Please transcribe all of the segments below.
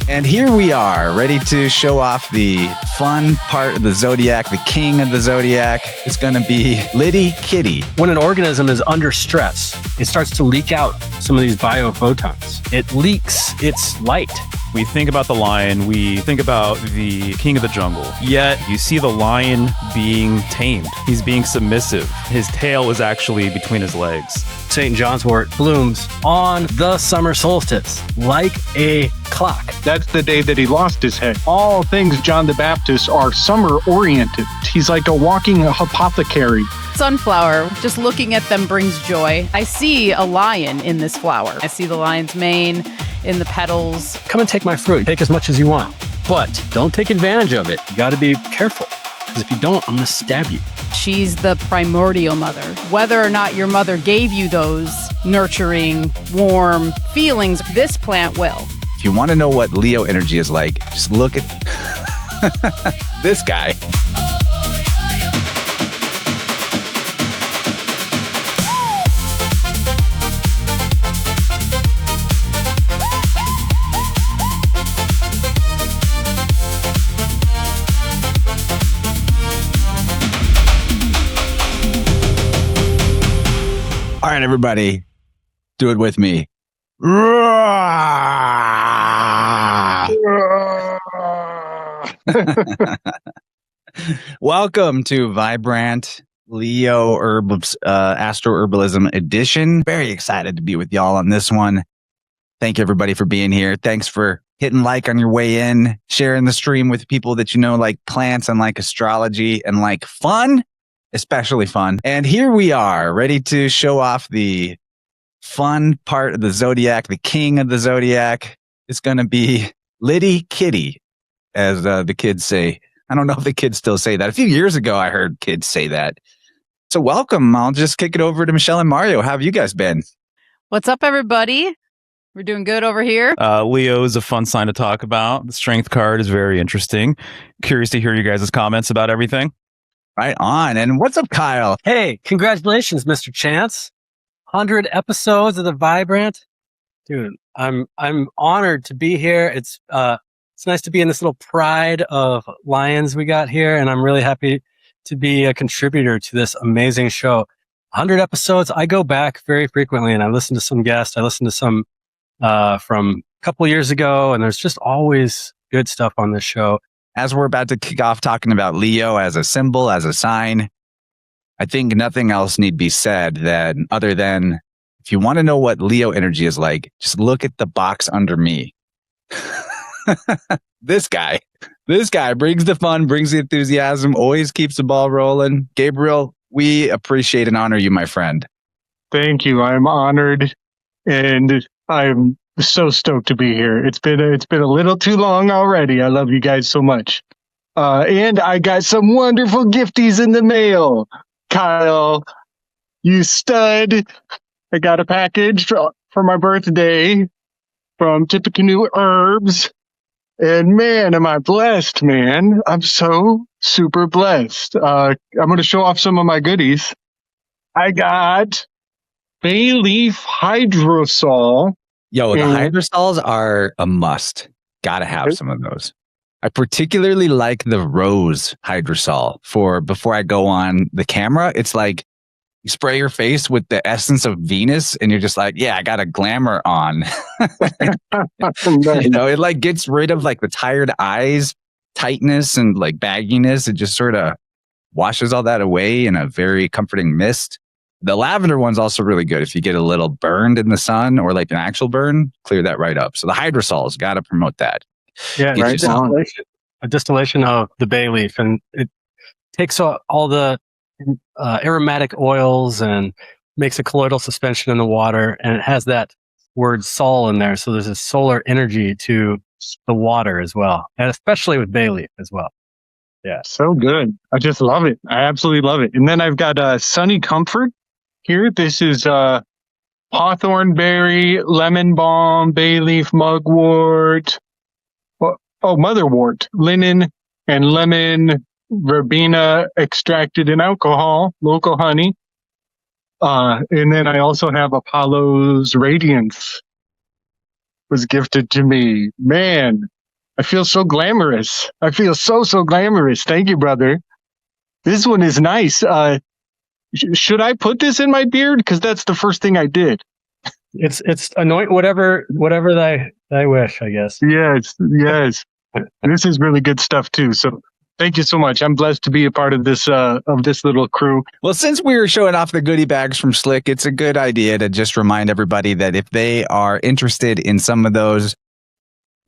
And here we are, ready to show off the fun part of the Zodiac, the king of the Zodiac. It's going to be Liddy Kitty. When an organism is under stress, it starts to leak out some of these biophotons. It leaks its light. We think about the lion, we think about the king of the jungle. Yet you see the lion being tamed. He's being submissive. His tail is actually between his legs. St. John's wort blooms on the summer solstice like a clock. That's the day that he lost his head. All things John the Baptist are summer-oriented. He's like a walking apothecary. Sunflower, just looking at them brings joy. I see a lion in this flower. I see the lion's mane in the petals. Come and take my fruit. Take as much as you want. But don't take advantage of it. You got to be careful. Because if you don't, I'm going to stab you. She's the primordial mother. Whether or not your mother gave you those nurturing, warm feelings, this plant will. If you want to know what Leo energy is like, just look at this guy. All right, everybody, do it with me. Welcome to Vibrant Leo Astro Herbalism edition. Very excited to be with y'all on this one. Thank you, everybody, for being here. Thanks for hitting like on your way in, sharing the stream with people that you know like plants and like astrology and like fun. Especially fun. And here we are, ready to show off the fun part of the Zodiac, the king of the Zodiac. It's going to be Liddy Kitty, as the kids say. I don't know if the kids still say that. A few years ago, I heard kids say that. So welcome. I'll just kick it over to Michelle and Mario. How have you guys been? What's up, everybody? We're doing good over here. Leo is a fun sign to talk about. The strength card is very interesting. Curious to hear you guys' comments about everything. Right on. And what's up, Kyle? Hey, congratulations, Mr. Chance. 100 episodes of the Vibrant. Dude, I'm honored to be here. It's nice to be in this little pride of lions we got here, and I'm really happy to be a contributor to this amazing show. 100 episodes. I go back very frequently, and I listen to some guests. I listen to some from a couple years ago, and there's just always good stuff on this show. As we're about to kick off talking about Leo as a symbol, as a sign, I think nothing else need be said that other than if you want to know what Leo energy is like, just look at the box under me. This guy brings the fun, brings the enthusiasm, always keeps the ball rolling. Gabriel, we appreciate and honor you, my friend. Thank you. I'm honored, and I'm so stoked to be here. It's been a little too long already. I love you guys so much. And I got some wonderful gifties in the mail. Kyle, you stud. I got a package for my birthday from Tippecanoe Herbs. And man, am I blessed, man. I'm so super blessed. I'm going to show off some of my goodies. I got bay leaf hydrosol. Yo, the hydrosols are a must. Gotta have some of those. I particularly like the rose hydrosol for before I go on the camera. It's like you spray your face with the essence of Venus and you're just like, yeah, I got a glamour on. You know, it like gets rid of like the tired eyes, tightness and like bagginess. It just sort of washes all that away in a very comforting mist. The lavender one's also really good. If you get a little burned in the sun or like an actual burn, clear that right up. So the hydrosols, got to promote that. Yeah, right. A distillation of the bay leaf, and it takes all the aromatic oils and makes a colloidal suspension in the water, and it has that word sol in there. So there's a solar energy to the water as well, and especially with bay leaf as well. Yeah. So good. I just love it. I absolutely love it. And then I've got Sunny Comfort here. This is hawthorn berry, lemon balm, bay leaf, mugwort, motherwort, linen, and lemon verbena extracted in alcohol, local honey. And then I also have Apollo's Radiance was gifted to me. Man, I feel so glamorous. I feel so glamorous. Thank you, brother. This one is nice. Should I put this in my beard? Because that's the first thing I did. It's anoint whatever thy wish, I guess. Yes. This is really good stuff too. So thank you so much. I'm blessed to be a part of this little crew. Well, since we were showing off the goodie bags from Slick, it's a good idea to just remind everybody that if they are interested in some of those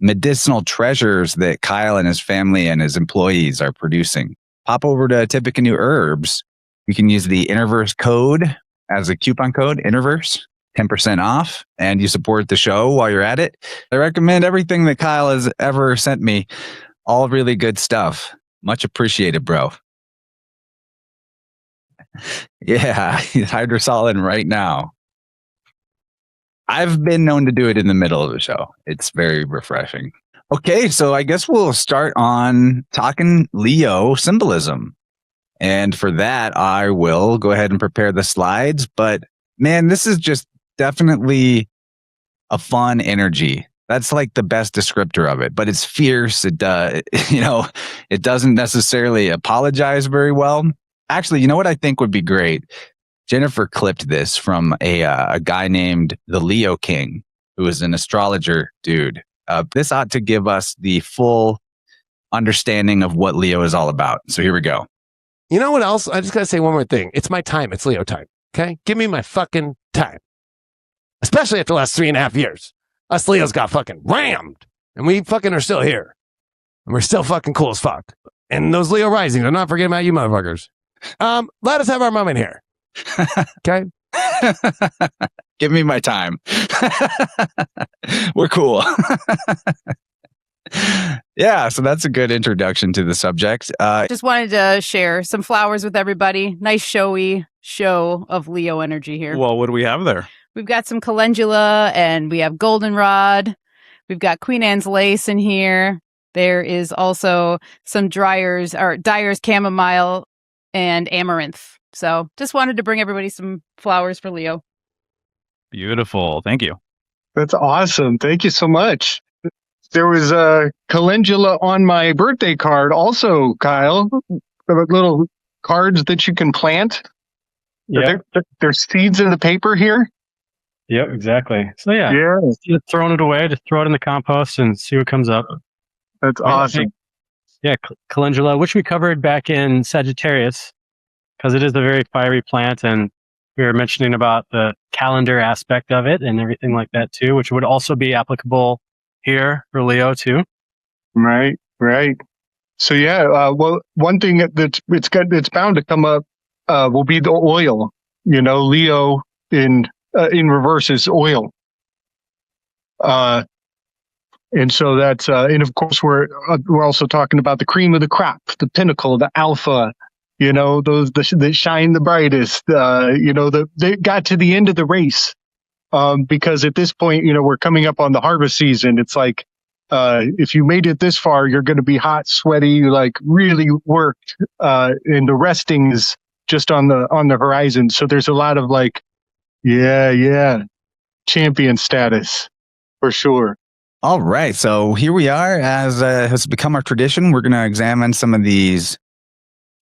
medicinal treasures that Kyle and his family and his employees are producing, pop over to Tippecanoe Herbs. You can use the InnerVerse code as a coupon code, InnerVerse, 10% off, and you support the show while you're at it. I recommend everything that Kyle has ever sent me. All really good stuff. Much appreciated, bro. Yeah, he's hydrosolid right now. I've been known to do it in the middle of the show. It's very refreshing. Okay, so I guess we'll start on talking Leo symbolism. And for that, I will go ahead and prepare the slides. But man, this is just definitely a fun energy. That's like the best descriptor of it. But it's fierce. It it doesn't necessarily apologize very well. Actually, you know what I think would be great? Jennifer clipped this from a guy named the Leo King, who is an astrologer dude. This ought to give us the full understanding of what Leo is all about. So here we go. You know what else? I just got to say one more thing. It's my time. It's Leo time. Okay? Give me my fucking time. Especially after the last 3.5 years. Us Leos got fucking rammed. And we fucking are still here. And we're still fucking cool as fuck. And those Leo risings, I'm not forgetting about you motherfuckers. Let us have our moment here. Okay? Give me my time. We're cool. Yeah, so that's a good introduction to the subject. Just wanted to share some flowers with everybody. Nice showy show of Leo energy here. Well, what do we have there? We've got some calendula and we have goldenrod. We've got Queen Anne's lace in here. There is also some Dyer's chamomile and amaranth. So just wanted to bring everybody some flowers for Leo. Beautiful. Thank you. That's awesome. Thank you so much. There was a calendula on my birthday card also, Kyle. The little cards that you can plant. Yeah. There's seeds in the paper here. Yep, exactly. So yeah. Yeah. Throwing it away, just throw it in the compost and see what comes up. That's awesome. Yeah, calendula, which we covered back in Sagittarius, because it is a very fiery plant, and we were mentioning about the calendar aspect of it and everything like that too, which would also be applicable here for Leo too. Right. So yeah, well, one thing it's bound to come up will be the oil. You know, Leo in reverse is oil. And so that's and of course we're also talking about the cream of the crop, the pinnacle, the alpha. You know, those that shine the brightest. They got to the end of the race. Because at this point, we're coming up on the harvest season. It's like, if you made it this far, you're going to be hot, sweaty, like really worked, and the resting is just on the horizon. So there's a lot of like, champion status for sure. All right. So here we are. As has become our tradition, we're going to examine some of these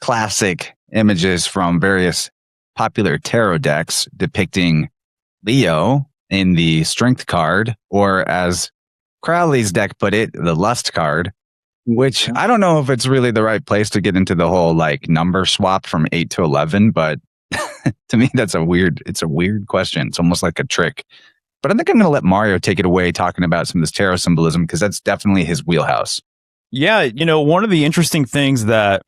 classic images from various popular tarot decks depicting Leo in the strength card, or as Crowley's deck put it, the lust card, which I don't know if it's really the right place to get into the whole like number swap from 8 to 11, but to me, it's a weird question. It's almost like a trick, but I think I'm going to let Mario take it away talking about some of this tarot symbolism, because that's definitely his wheelhouse. Yeah. One of the interesting things that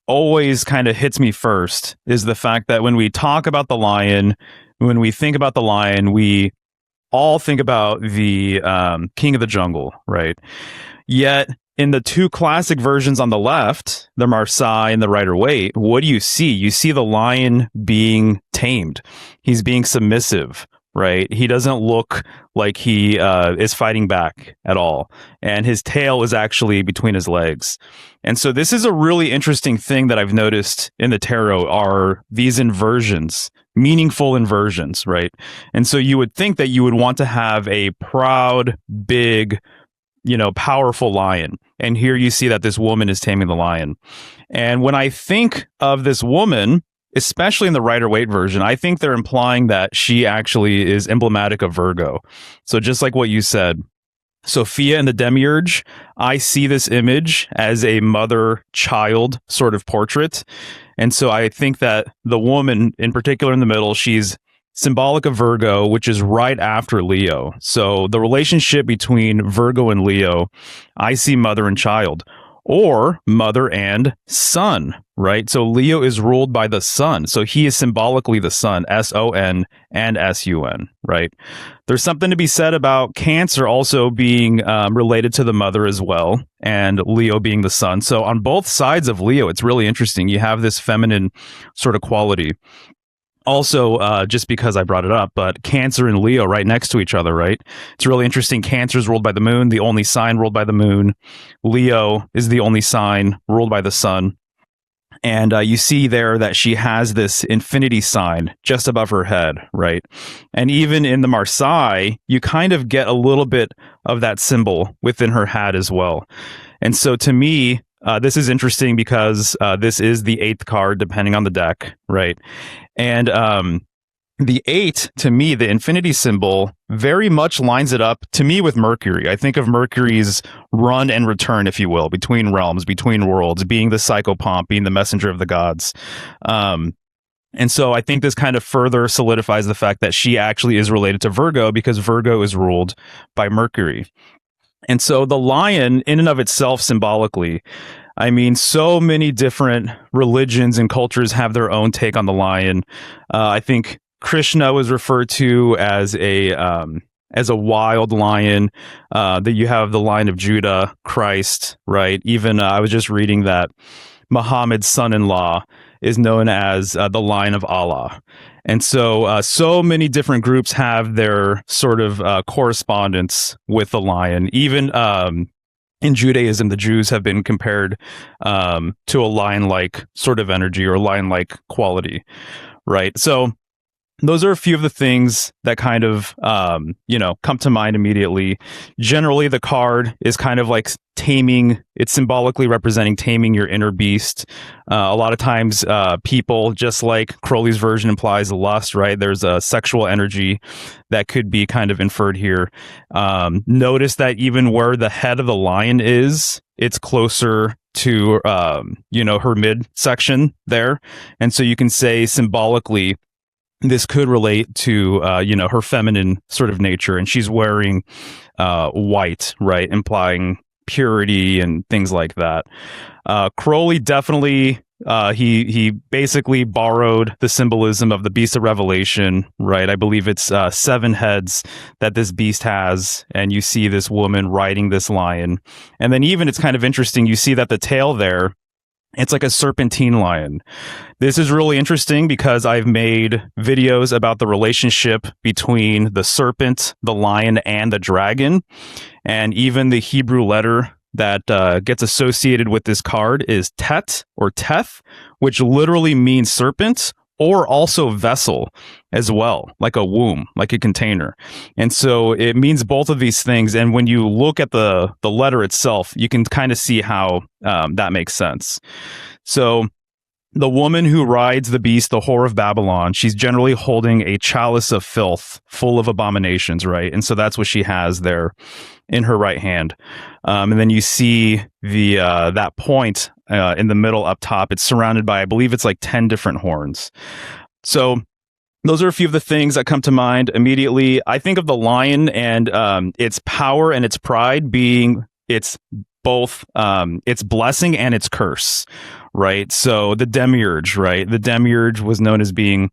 always kind of hits me first is the fact that when we talk about the lion, when we think about the lion, we all think about the king of the jungle, right? Yet in the two classic versions on the left, the Marseille and the Rider-Waite, what do you see? You see the lion being tamed. He's being submissive, right? He doesn't look like he is fighting back at all. And his tail is actually between his legs. And so this is a really interesting thing that I've noticed in the tarot are these inversions meaningful inversions, right? And so you would think that you would want to have a proud, big, powerful lion. And here you see that this woman is taming the lion. And when I think of this woman, especially in the Rider-Waite version, I think they're implying that she actually is emblematic of Virgo. So just like what you said, Sophia and the Demiurge, I see this image as a mother-child sort of portrait. And so I think that the woman, in particular in the middle, she's symbolic of Virgo, which is right after Leo. So the relationship between Virgo and Leo, I see mother and child, or mother and son, right? So Leo is ruled by the sun. So he is symbolically the sun, S-O-N and S-U-N, right? There's something to be said about Cancer also being related to the mother as well, and Leo being the sun. So on both sides of Leo, it's really interesting. You have this feminine sort of quality. Also, just because I brought it up, but Cancer and Leo right next to each other, right? It's really interesting. Cancer is ruled by the moon, the only sign ruled by the moon. Leo is the only sign ruled by the sun. And you see there that she has this infinity sign just above her head, right? And even in the Marseille, you kind of get a little bit of that symbol within her hat as well. And so to me, this is interesting because this is the 8th card, depending on the deck, right? And the 8, to me, the infinity symbol, very much lines it up, to me, with Mercury. I think of Mercury's run and return, if you will, between realms, between worlds, being the Psychopomp, being the messenger of the gods. And so I think this kind of further solidifies the fact that she actually is related to Virgo because Virgo is ruled by Mercury. And so the lion, in and of itself, symbolically, I mean, so many different religions and cultures have their own take on the lion. I think Krishna was referred to as a wild lion. That you have the Lion of Judah, Christ, right? Even I was just reading that Muhammad's son-in-law is known as the Lion of Allah. And so so many different groups have their sort of correspondence with the lion. Even in Judaism, the Jews have been compared to a lion-like sort of energy or lion-like quality, right? So those are a few of the things that kind of, come to mind immediately. Generally, the card is kind of like taming. It's symbolically representing taming your inner beast. A lot of times, people, just like Crowley's version implies lust, right? There's a sexual energy that could be kind of inferred here. Notice that even where the head of the lion is, it's closer to, her midsection there. And so you can say symbolically, this could relate to, her feminine sort of nature. And she's wearing white, right? Implying purity and things like that. Crowley definitely, he basically borrowed the symbolism of the Beast of Revelation, right? I believe it's 7 heads that this beast has. And you see this woman riding this lion. And then even it's kind of interesting. You see that the tail there, it's like a serpentine lion. This is really interesting because I've made videos about the relationship between the serpent, the lion, and the dragon. And even the Hebrew letter that gets associated with this card is Tet or Teth, which literally means serpent, or also vessel as well, like a womb, like a container. And so it means both of these things. And when you look at the letter itself, you can kind of see how that makes sense. So the woman who rides the beast, the whore of Babylon, she's generally holding a chalice of filth full of abominations, right? And so that's what she has there in her right hand. And then you see the that point in the middle up top. It's surrounded by, I believe it's like 10 different horns. So those are a few of the things that come to mind immediately. I think of the lion and its power and its pride being its both its blessing and its curse, right? So the demiurge, right? The demiurge was known as being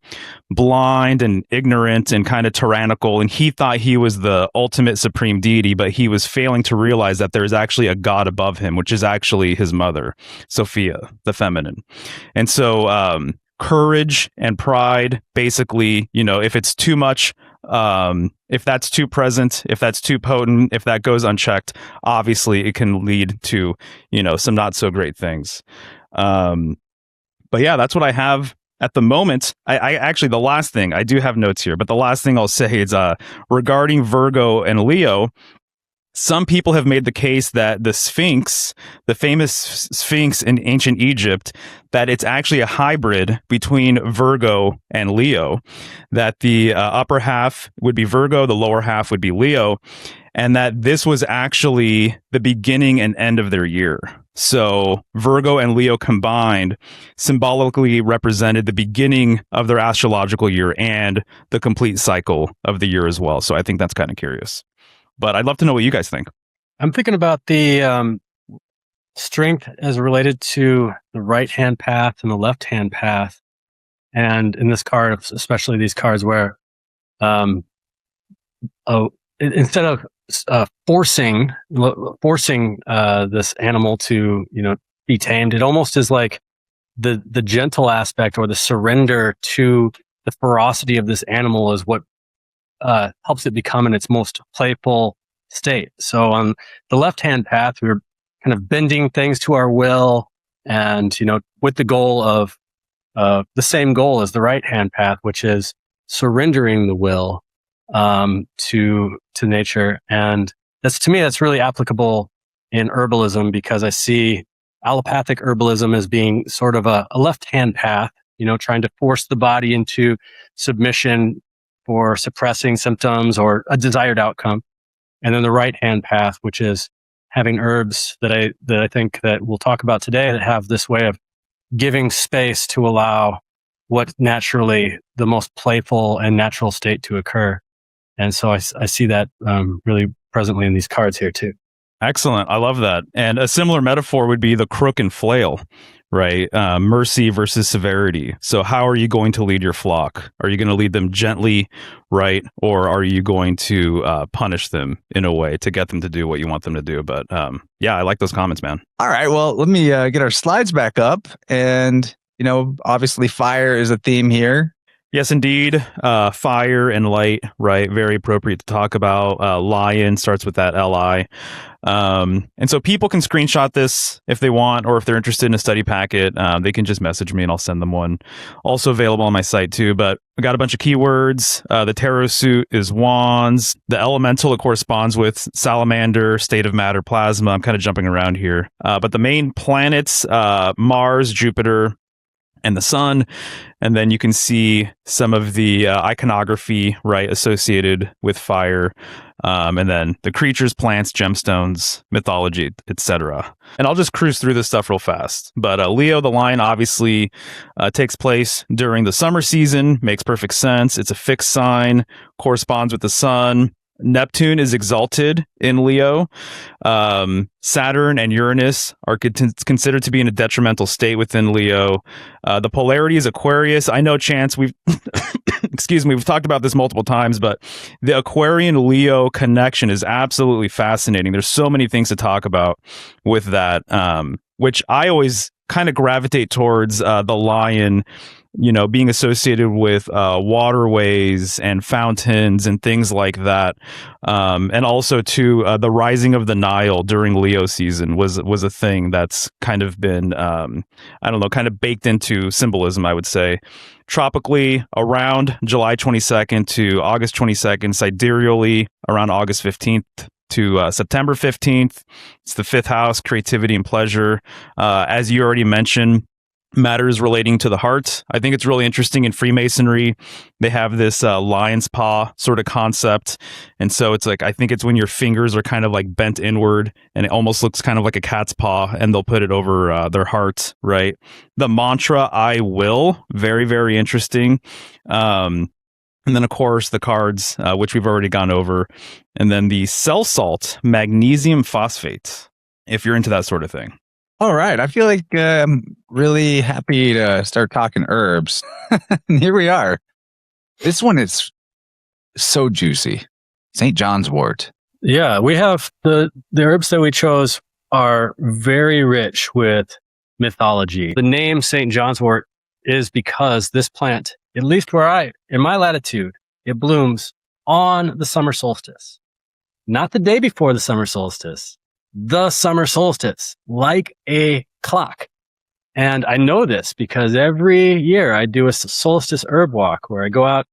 blind and ignorant and kind of tyrannical, and he thought he was the ultimate supreme deity, but he was failing to realize that there's actually a god above him, which is actually his mother, Sophia, the feminine. And so courage and pride, basically, if it's too much, if that's too present, if that's too potent, if that goes unchecked, obviously it can lead to, some not so great things. But yeah, that's what I have at the moment, I actually, the last thing, I do have notes here, but the last thing I'll say is regarding Virgo and Leo, some people have made the case that the Sphinx, the famous Sphinx in ancient Egypt, that it's actually a hybrid between Virgo and Leo, that the upper half would be Virgo, the lower half would be Leo, and that this was actually the beginning and end of their year. So Virgo and Leo combined symbolically represented the beginning of their astrological year and the complete cycle of the year as well. So I think that's kind of curious. But I'd love to know what you guys think. I'm thinking about the strength as related to the right-hand path and the left-hand path. And in this card, especially these cards where instead of forcing this animal to, be tamed, it almost is like the gentle aspect or the surrender to the ferocity of this animal is what helps it become in its most playful state. So on the left-hand path, we're kind of bending things to our will and, with the goal of the same goal as the right-hand path, which is surrendering the will to nature. And to me, that's really applicable in herbalism because I see allopathic herbalism as being sort of a left-hand path, trying to force the body into submission for suppressing symptoms or a desired outcome. And then the right-hand path, which is having herbs that I think that we'll talk about today that have this way of giving space to allow what naturally the most playful and natural state to occur. And so I see that really presently in these cards here too. Excellent. I love that. And a similar metaphor would be the crook and flail, right? Mercy versus severity. So how are you going to lead your flock? Are you going to lead them gently, right? Or are you going to punish them in a way to get them to do what you want them to do? But yeah, I like those comments, man. All right. Well, let me get our slides back up. And, obviously fire is a theme here. Yes, indeed. Fire and light, right? Very appropriate to talk about. Lion starts with that LI. And so people can screenshot this if they want, or if they're interested in a study packet, they can just message me and I'll send them one. Also available on my site too, but I got a bunch of keywords. The tarot suit is wands. The elemental, it corresponds with salamander, state of matter, plasma. I'm kind of jumping around here. But the main planets, Mars, Jupiter, and the sun. And then you can see some of the iconography, right, associated with fire. And then the creatures, plants, gemstones, mythology, etc. And I'll just cruise through this stuff real fast. But Leo, the lion, obviously takes place during the summer season. Makes perfect sense. It's a fixed sign, corresponds with the sun. Neptune is exalted in Leo. Saturn and Uranus are considered to be in a detrimental state within Leo. The polarity is Aquarius. I know, Chance, we've we've talked about this multiple times, but the Aquarian-Leo connection is absolutely fascinating. There's so many things to talk about with that, which I always kind of gravitate towards the lion, being associated with waterways and fountains and things like that. And also too, the rising of the Nile during Leo season was a thing that's kind of been, kind of baked into symbolism, I would say. Tropically, around July 22nd to August 22nd, sidereally around August 15th to September 15th. It's the fifth house, creativity and pleasure. As you already mentioned, matters relating to the heart. I think it's really interesting in Freemasonry. They have this lion's paw sort of concept. And so it's like, I think it's when your fingers are kind of like bent inward and it almost looks kind of like a cat's paw and they'll put it over their heart, right? The mantra, I will, very, very interesting. And then, of course, the cards, which we've already gone over. And then the cell salt, magnesium phosphate, if you're into that sort of thing. All right. I feel like I'm really happy to start talking herbs. Here we are. This one is so juicy. St. John's wort. Yeah, we have the herbs that we chose are very rich with mythology. The name St. John's wort is because this plant, at least in my latitude, it blooms on the summer solstice. Not the day before the summer solstice. The summer solstice, like a clock. And I know this because every year I do a solstice herb walk where I go out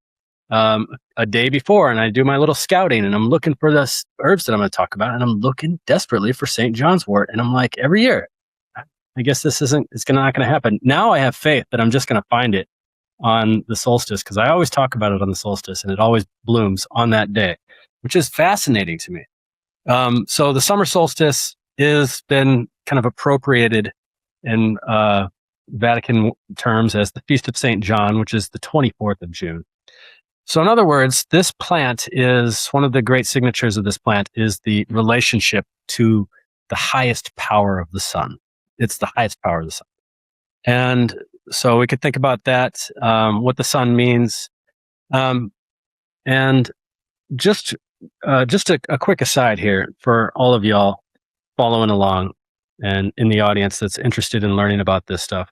a day before and I do my little scouting and I'm looking for the herbs that I'm going to talk about. And I'm looking desperately for St. John's wort. And I'm like, every year, I guess it's not going to happen. Now I have faith that I'm just going to find it on the solstice, because I always talk about it on the solstice and it always blooms on that day, which is fascinating to me. So the summer solstice has been kind of appropriated in Vatican terms as the Feast of St. John, which is the 24th of June. So in other words, this plant is one of the great signatures of this plant is the relationship to the highest power of the sun. It's the highest power of the sun. And so we could think about that, what the sun means. And just a quick aside here for all of y'all following along and in the audience that's interested in learning about this stuff.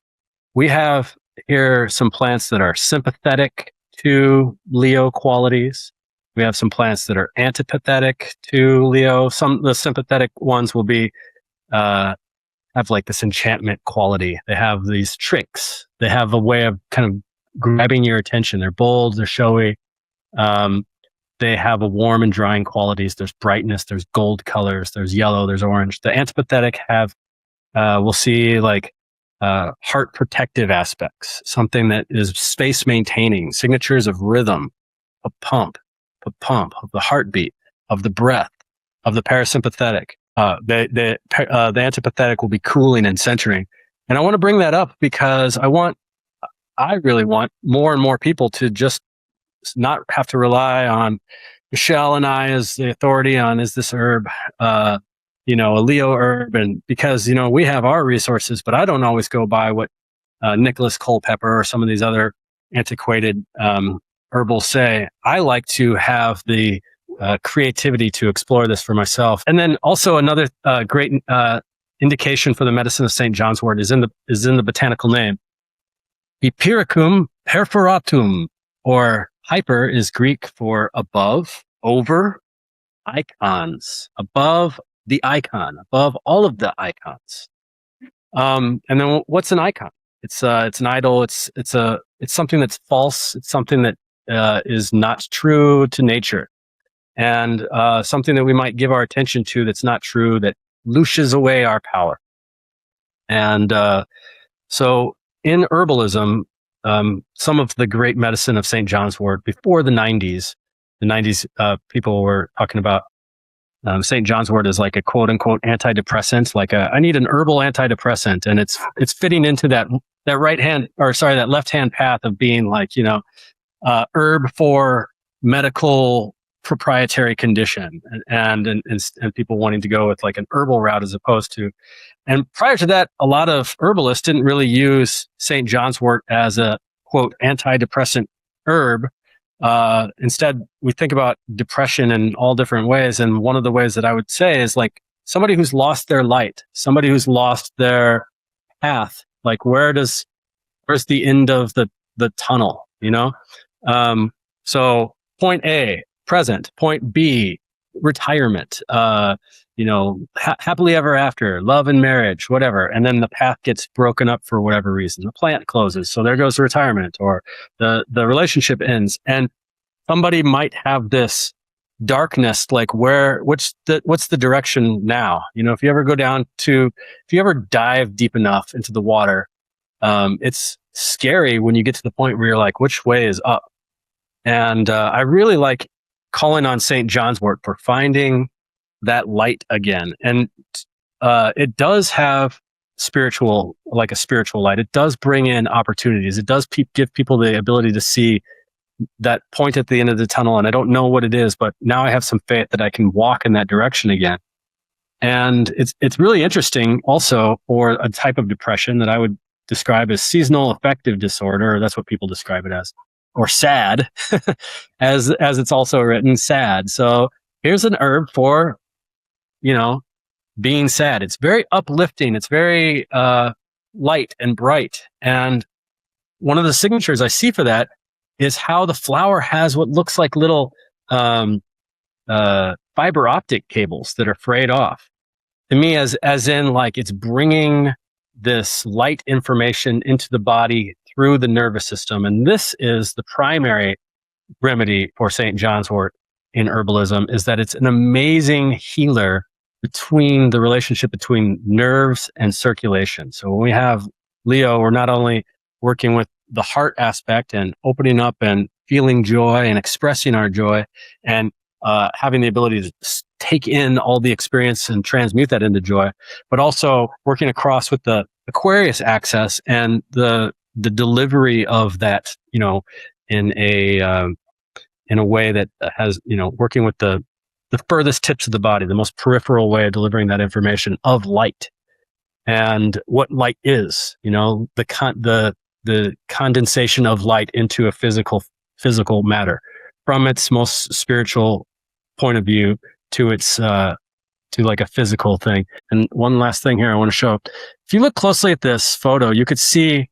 We have here some plants that are sympathetic to Leo qualities. We have some plants that are antipathetic to Leo. Some of the sympathetic ones will be have like this enchantment quality. They have these tricks. They have a way of kind of grabbing your attention. They're bold, they're showy. They have a warm and drying qualities. There's brightness, there's gold colors, there's yellow, there's orange. The antipathetic have, we'll see like heart protective aspects, something that is space maintaining, signatures of rhythm, of pump, of the heartbeat, of the breath, of the parasympathetic. The antipathetic will be cooling and centering. And I want to bring that up because I really want more and more people to just not have to rely on Michelle and I as the authority on, is this herb, a Leo herb? And because, we have our resources, but I don't always go by what Nicholas Culpeper or some of these other antiquated herbals say. I like to have the creativity to explore this for myself. And then also another great indication for the medicine of St. John's wort is in the botanical name. Hypericum perforatum, or hyper is Greek for above, over, icons, above the icon, above all of the icons. And then what's an icon? It's an idol. It's something that's false. It's something that is not true to nature. And something that we might give our attention to that's not true, that looshes away our power. And so in herbalism, some of the great medicine of St. John's wort before the 90s, people were talking about St. John's wort as like a quote unquote antidepressant, like I need an herbal antidepressant. And it's fitting into that left hand path of being like, herb for medical proprietary condition and people wanting to go with like an herbal route as opposed to. And prior to that, a lot of herbalists didn't really use St. John's wort as a quote antidepressant herb. Instead, we think about depression in all different ways. And one of the ways that I would say is like somebody who's lost their light, somebody who's lost their path. Like where's the end of the tunnel, So point A, present. Point B, retirement. Happily ever after, love and marriage, whatever. And then the path gets broken up for whatever reason. The plant closes, so there goes the retirement, or the relationship ends. And somebody might have this darkness, like what's the direction now? If you ever dive deep enough into the water, it's scary when you get to the point where you're like, which way is up? And I really like calling on St. John's wort for finding that light again. And it does have a spiritual light. It does bring in opportunities. It does give people the ability to see that point at the end of the tunnel. And I don't know what it is, but now I have some faith that I can walk in that direction again. And it's really interesting also for a type of depression that I would describe as seasonal affective disorder. That's what people describe it as. Or SAD, as it's also written, SAD. So here's an herb for, being sad. It's very uplifting. It's very light and bright. And one of the signatures I see for that is how the flower has what looks like little fiber optic cables that are frayed off. To me, as in like it's bringing this light information into the body through the nervous system. And this is the primary remedy for St. John's wort in herbalism, is that it's an amazing healer between the relationship between nerves and circulation. So when we have Leo, we're not only working with the heart aspect and opening up and feeling joy and expressing our joy and having the ability to take in all the experience and transmute that into joy, but also working across with the Aquarius axis and the delivery of that, in a way that has, working with the furthest tips of the body, the most peripheral way of delivering that information of light and what light is, the condensation of light into a physical matter from its most spiritual point of view to its to like a physical thing. And one last thing here I want to show. If you look closely at this photo, you could see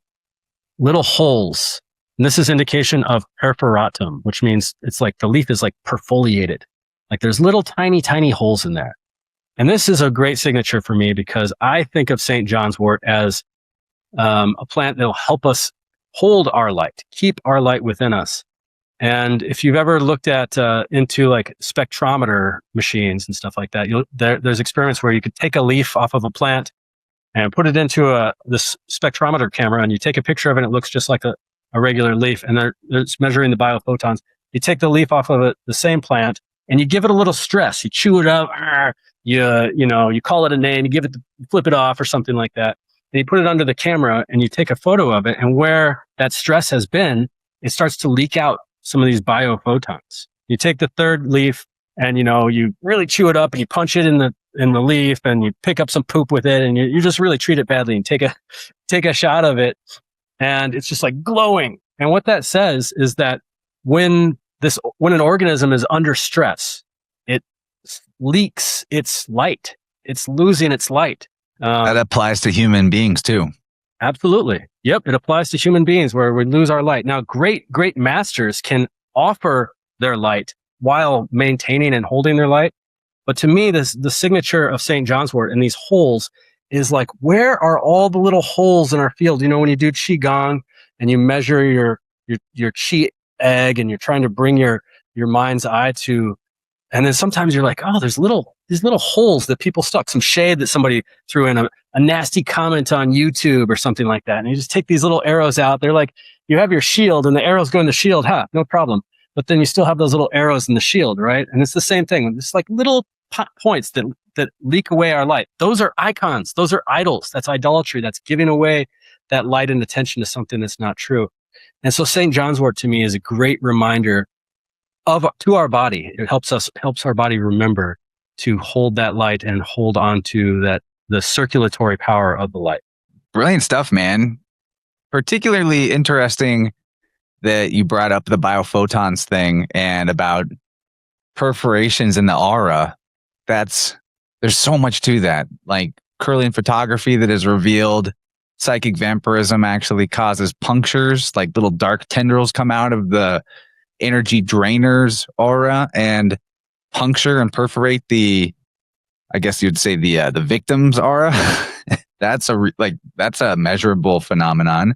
little holes. And this is indication of perforatum, which means it's like the leaf is like perfoliated. Like there's little tiny holes in there. And this is a great signature for me because I think of St. John's wort as a plant that will help us hold our light, keep our light within us. And if you've ever looked at into like spectrometer machines and stuff like that, there's experiments where you could take a leaf off of a plant and put it into this spectrometer camera, and you take a picture of it, and it looks just like a regular leaf, and it's measuring the biophotons. You take the leaf off of the same plant, and you give it a little stress. You chew it up, you call it a name, you flip it off or something like that. And you put it under the camera, and you take a photo of it, and where that stress has been, it starts to leak out some of these biophotons. You take the third leaf and, you really chew it up and you punch it in the leaf and you pick up some poop with it and you just really treat it badly and take a shot of it and it's just like glowing. And what that says is that when an organism is under stress, it leaks its light. It's losing its light. That applies to human beings too. Absolutely. Yep. It applies to human beings where we lose our light. Now, great masters can offer their light while maintaining and holding their light. But to me, the signature of St. John's wort and these holes is like, where are all the little holes in our field? When you do Qigong and you measure your Qi egg and you're trying to bring your mind's eye to, and then sometimes you're like, oh, there's these little holes that people stuck, some shade that somebody threw in, a nasty comment on YouTube or something like that. And you just take these little arrows out. They're like, you have your shield and the arrows go in the shield. No problem. But then you still have those little arrows in the shield, right? And it's the same thing. It's like little points that leak away our light. Those are icons. Those are idols. That's idolatry. That's giving away that light and attention to something that's not true. And so St. John's wort to me is a great reminder to our body. It helps our body remember to hold that light and hold on to the circulatory power of the light. Brilliant stuff, man. Particularly interesting that you brought up the biophotons thing and about perforations in the aura. There's so much to that. Like curling photography that is revealed psychic vampirism actually causes punctures, like little dark tendrils come out of the energy drainer's aura and puncture and perforate I guess you'd say the victim's aura. That's a measurable phenomenon.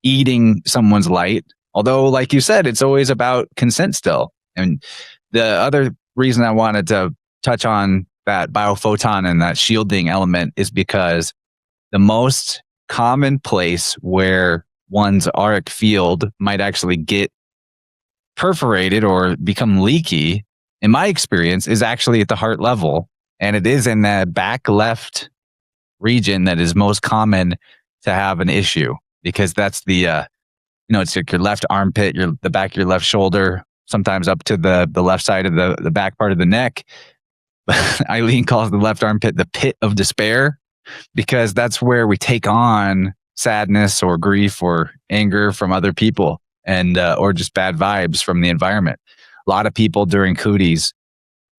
Eating someone's light, although like you said, it's always about consent still. And the other reason I wanted to touch on that biophoton and that shielding element is because the most common place where one's auric field might actually get perforated or become leaky, in my experience, is actually at the heart level. And it is in the back left region that is most common to have an issue, because that's it's like your left armpit, the back of your left shoulder, sometimes up to the left side of the back part of the neck. Eileen calls the left armpit the pit of despair, because that's where we take on sadness or grief or anger from other people and or just bad vibes from the environment. A lot of people during cooties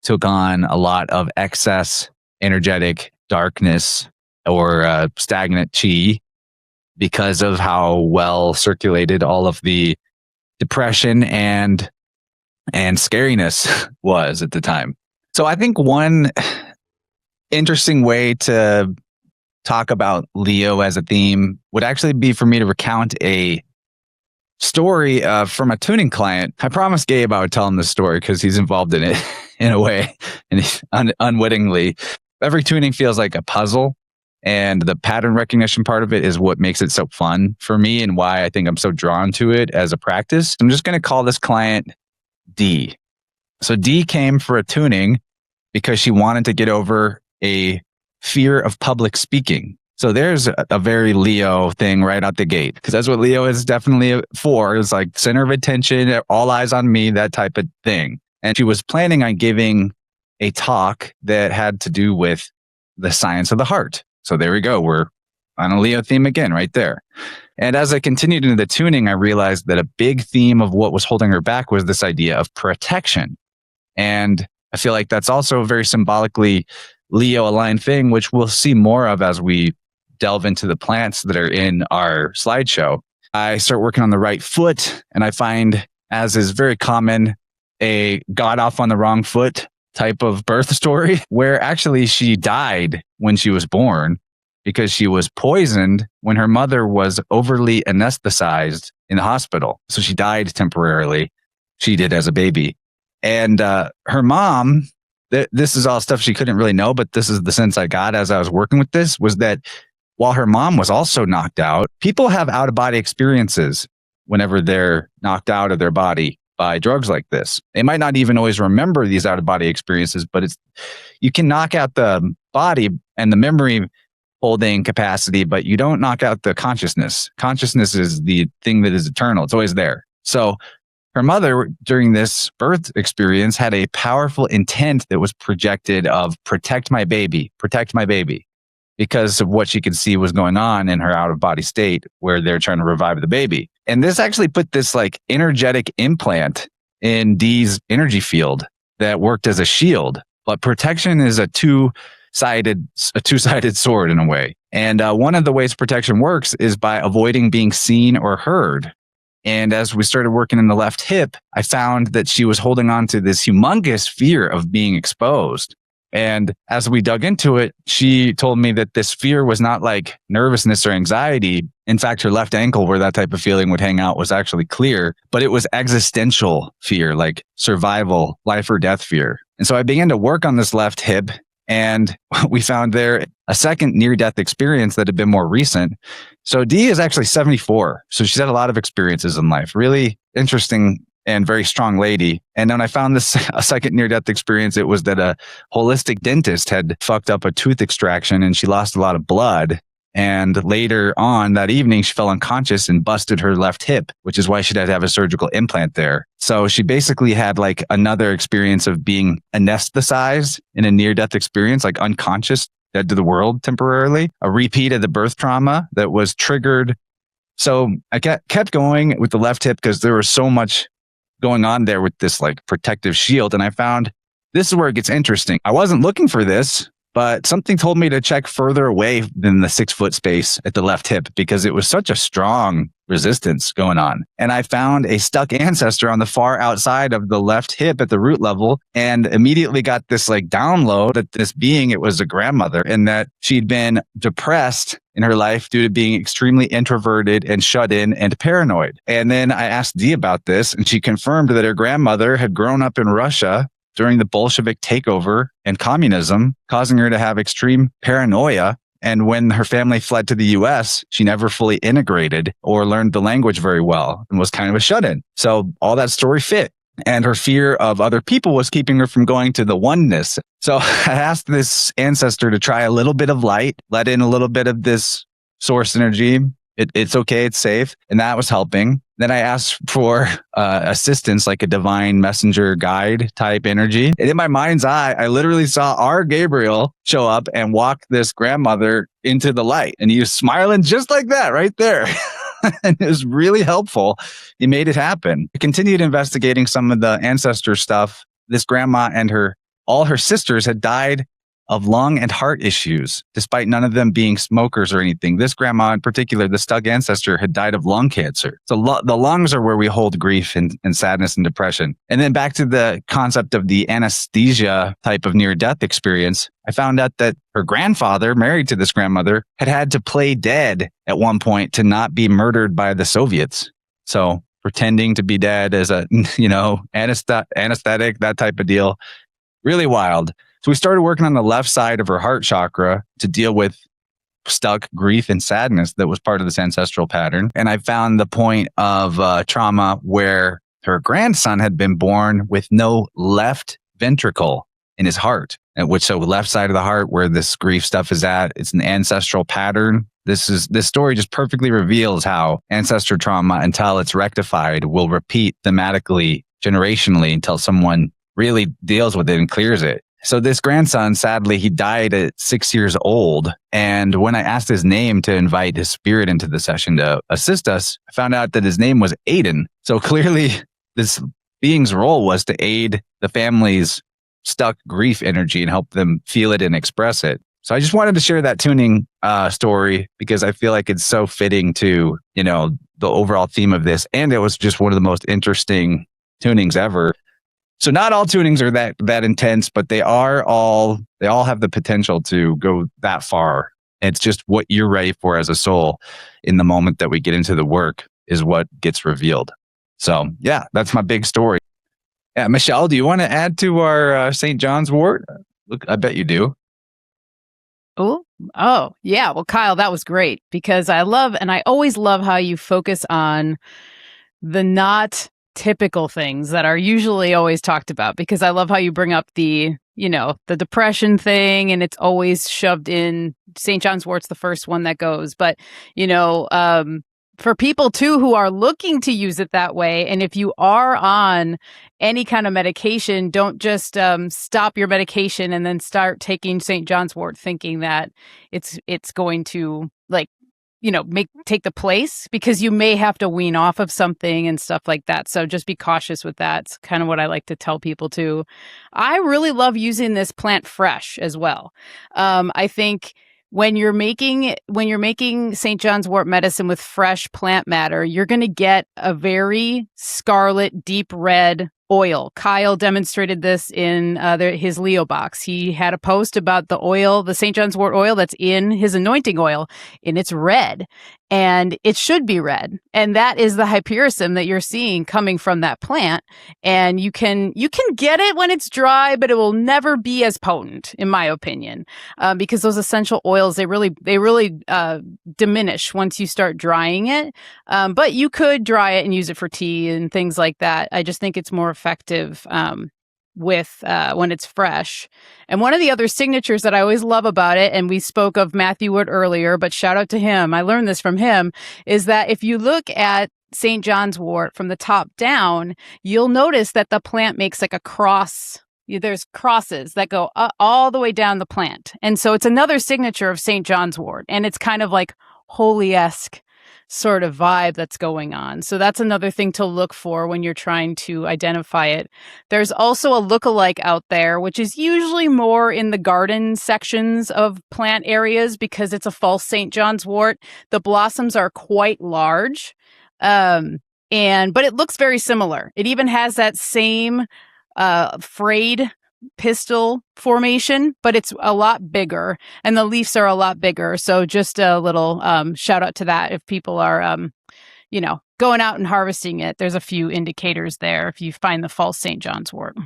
took on a lot of excess energetic darkness or stagnant chi because of how well circulated all of the depression and scariness was at the time. So I think one interesting way to talk about Leo as a theme would actually be for me to recount a story from a tuning client. I promised Gabe I would tell him this story because he's involved in it in a way, and unwittingly. Every tuning feels like a puzzle, and the pattern recognition part of it is what makes it so fun for me and why I think I'm so drawn to it as a practice. I'm just going to call this client D. So D came for a tuning because she wanted to get over a fear of public speaking. So there's a very Leo thing right out the gate, because that's what Leo is definitely for. It's like center of attention, all eyes on me, that type of thing. And she was planning on giving a talk that had to do with the science of the heart. So there we go. We're on a Leo theme again right there. And as I continued into the tuning, I realized that a big theme of what was holding her back was this idea of protection. And I feel like that's also a very symbolically Leo aligned thing, which we'll see more of as we delve into the plants that are in our slideshow. I start working on the right foot, and I find, as is very common, a got off on the wrong foot type of birth story, where actually she died when she was born because she was poisoned when her mother was overly anesthetized in the hospital. So she died temporarily. She did as a baby. And her mom, this is all stuff she couldn't really know, but this is the sense I got as I was working with this, was that while her mom was also knocked out, people have out-of-body experiences whenever they're knocked out of their body by drugs like this. They might not even always remember these out-of-body experiences, but you can knock out the body and the memory holding capacity, but you don't knock out the consciousness. Consciousness is the thing that is eternal. It's always there. So her mother, during this birth experience, had a powerful intent that was projected of protect my baby, because of what she could see was going on in her out-of-body state where they're trying to revive the baby. And this actually put this like energetic implant in Dee's energy field that worked as a shield. But protection is a two-sided sword in a way. And one of the ways protection works is by avoiding being seen or heard. And as we started working in the left hip, I found that she was holding on to this humongous fear of being exposed. And as we dug into it, she told me that this fear was not like nervousness or anxiety. In fact, her left ankle, where that type of feeling would hang out, was actually clear, but it was existential fear, like survival, life or death fear. And so I began to work on this left hip, and we found there a second near-death experience that had been more recent. So Dee is actually 74. So she's had a lot of experiences in life. Really interesting and very strong lady. And when I found a second near-death experience, it was that a holistic dentist had fucked up a tooth extraction and she lost a lot of blood. And later on that evening, she fell unconscious and busted her left hip, which is why she'd had to have a surgical implant there. So she basically had like another experience of being anesthetized in a near-death experience, like unconscious, dead to the world temporarily, a repeat of the birth trauma that was triggered. So I kept going with the left hip because there was so much going on there with this like protective shield. And I found this is where it gets interesting. I wasn't looking for this, but something told me to check further away than the 6 foot space at the left hip because it was such a strong resistance going on. And I found a stuck ancestor on the far outside of the left hip at the root level and immediately got this like download that this being, it was a grandmother, and that she'd been depressed in her life due to being extremely introverted and shut in and paranoid. And then I asked Dee about this, and she confirmed that her grandmother had grown up in Russia during the Bolshevik takeover and communism, causing her to have extreme paranoia. And when her family fled to the US, she never fully integrated or learned the language very well and was kind of a shut-in. So all that story fit. And her fear of other people was keeping her from going to the oneness. So I asked this ancestor to try a little bit of light, let in a little bit of this source energy. It's okay, it's safe. And that was helping. Then I asked for assistance, like a divine messenger guide type energy. And in my mind's eye, I literally saw our Gabriel show up and walk this grandmother into the light. And he was smiling just like that right there. And it was really helpful. He made it happen. I continued investigating some of the ancestor stuff. This grandma and all her sisters had died of lung and heart issues, despite none of them being smokers or anything. This grandma in particular, the Stug ancestor, had died of lung cancer. So the lungs are where we hold grief and sadness and depression. And then back to the concept of the anesthesia type of near-death experience, I found out that her grandfather, married to this grandmother, had to play dead at one point to not be murdered by the Soviets. So pretending to be dead as a, anesthetic, that type of deal. Really wild. So we started working on the left side of her heart chakra to deal with stuck grief and sadness that was part of this ancestral pattern. And I found the point of trauma where her grandson had been born with no left ventricle in his heart, so left side of the heart where this grief stuff is at. It's an ancestral pattern. This story just perfectly reveals how ancestor trauma, until it's rectified, will repeat thematically, generationally, until someone really deals with it and clears it. So this grandson, sadly, he died at 6 years old. And when I asked his name to invite his spirit into the session to assist us, I found out that his name was Aiden. So clearly this being's role was to aid the family's stuck grief energy and help them feel it and express it. So I just wanted to share that tuning story because I feel like it's so fitting to, the overall theme of this. And it was just one of the most interesting tunings ever. So not all tunings are that intense, but they all have the potential to go that far. It's just what you're ready for as a soul in the moment that we get into the work is what gets revealed. So yeah, that's my big story. Yeah, Michelle, do you want to add to our St. John's wort? Look, I bet you do. Oh, yeah. Well, Kyle, that was great because I always love how you focus on the not typical things that are usually always talked about, because I love how you bring up the depression thing, and it's always shoved in. St. John's wort's the first one that goes, but for people too who are looking to use it that way, and if you are on any kind of medication, don't just stop your medication and then start taking St. John's wort thinking that it's going to take the place, because you may have to wean off of something and stuff like that. So just be cautious with that. It's kind of what I like to tell people too. I really love using this plant fresh as well. I think when you're making St. John's wort medicine with fresh plant matter, you're going to get a very scarlet, deep red oil. Kyle demonstrated this in his Leo box. He had a post about the oil, the St. John's wort oil that's in his anointing oil, and it's red. And it should be red. And that is the hypericum that you're seeing coming from that plant. And you can get it when it's dry, but it will never be as potent, in my opinion, because those essential oils, they really diminish once you start drying it. But you could dry it and use it for tea and things like that. I just think it's more effective with when it's fresh. And one of the other signatures that I always love about it, and we spoke of Matthew Wood earlier, but shout out to him, I learned this from him, is that if you look at St. John's wort from the top down, you'll notice that the plant makes like a cross. There's crosses that go all the way down the plant. And so it's another signature of St. John's wort, and it's kind of like holy-esque sort of vibe that's going on. So that's another thing to look for when you're trying to identify it. There's also a lookalike out there, which is usually more in the garden sections of plant areas because it's a false St. John's wort. The blossoms are quite large, but it looks very similar. It even has that same frayed pistil formation, but it's a lot bigger and the leaves are a lot bigger. So just a little shout out to that. If people are, going out and harvesting it, there's a few indicators there if you find the false St. John's wort.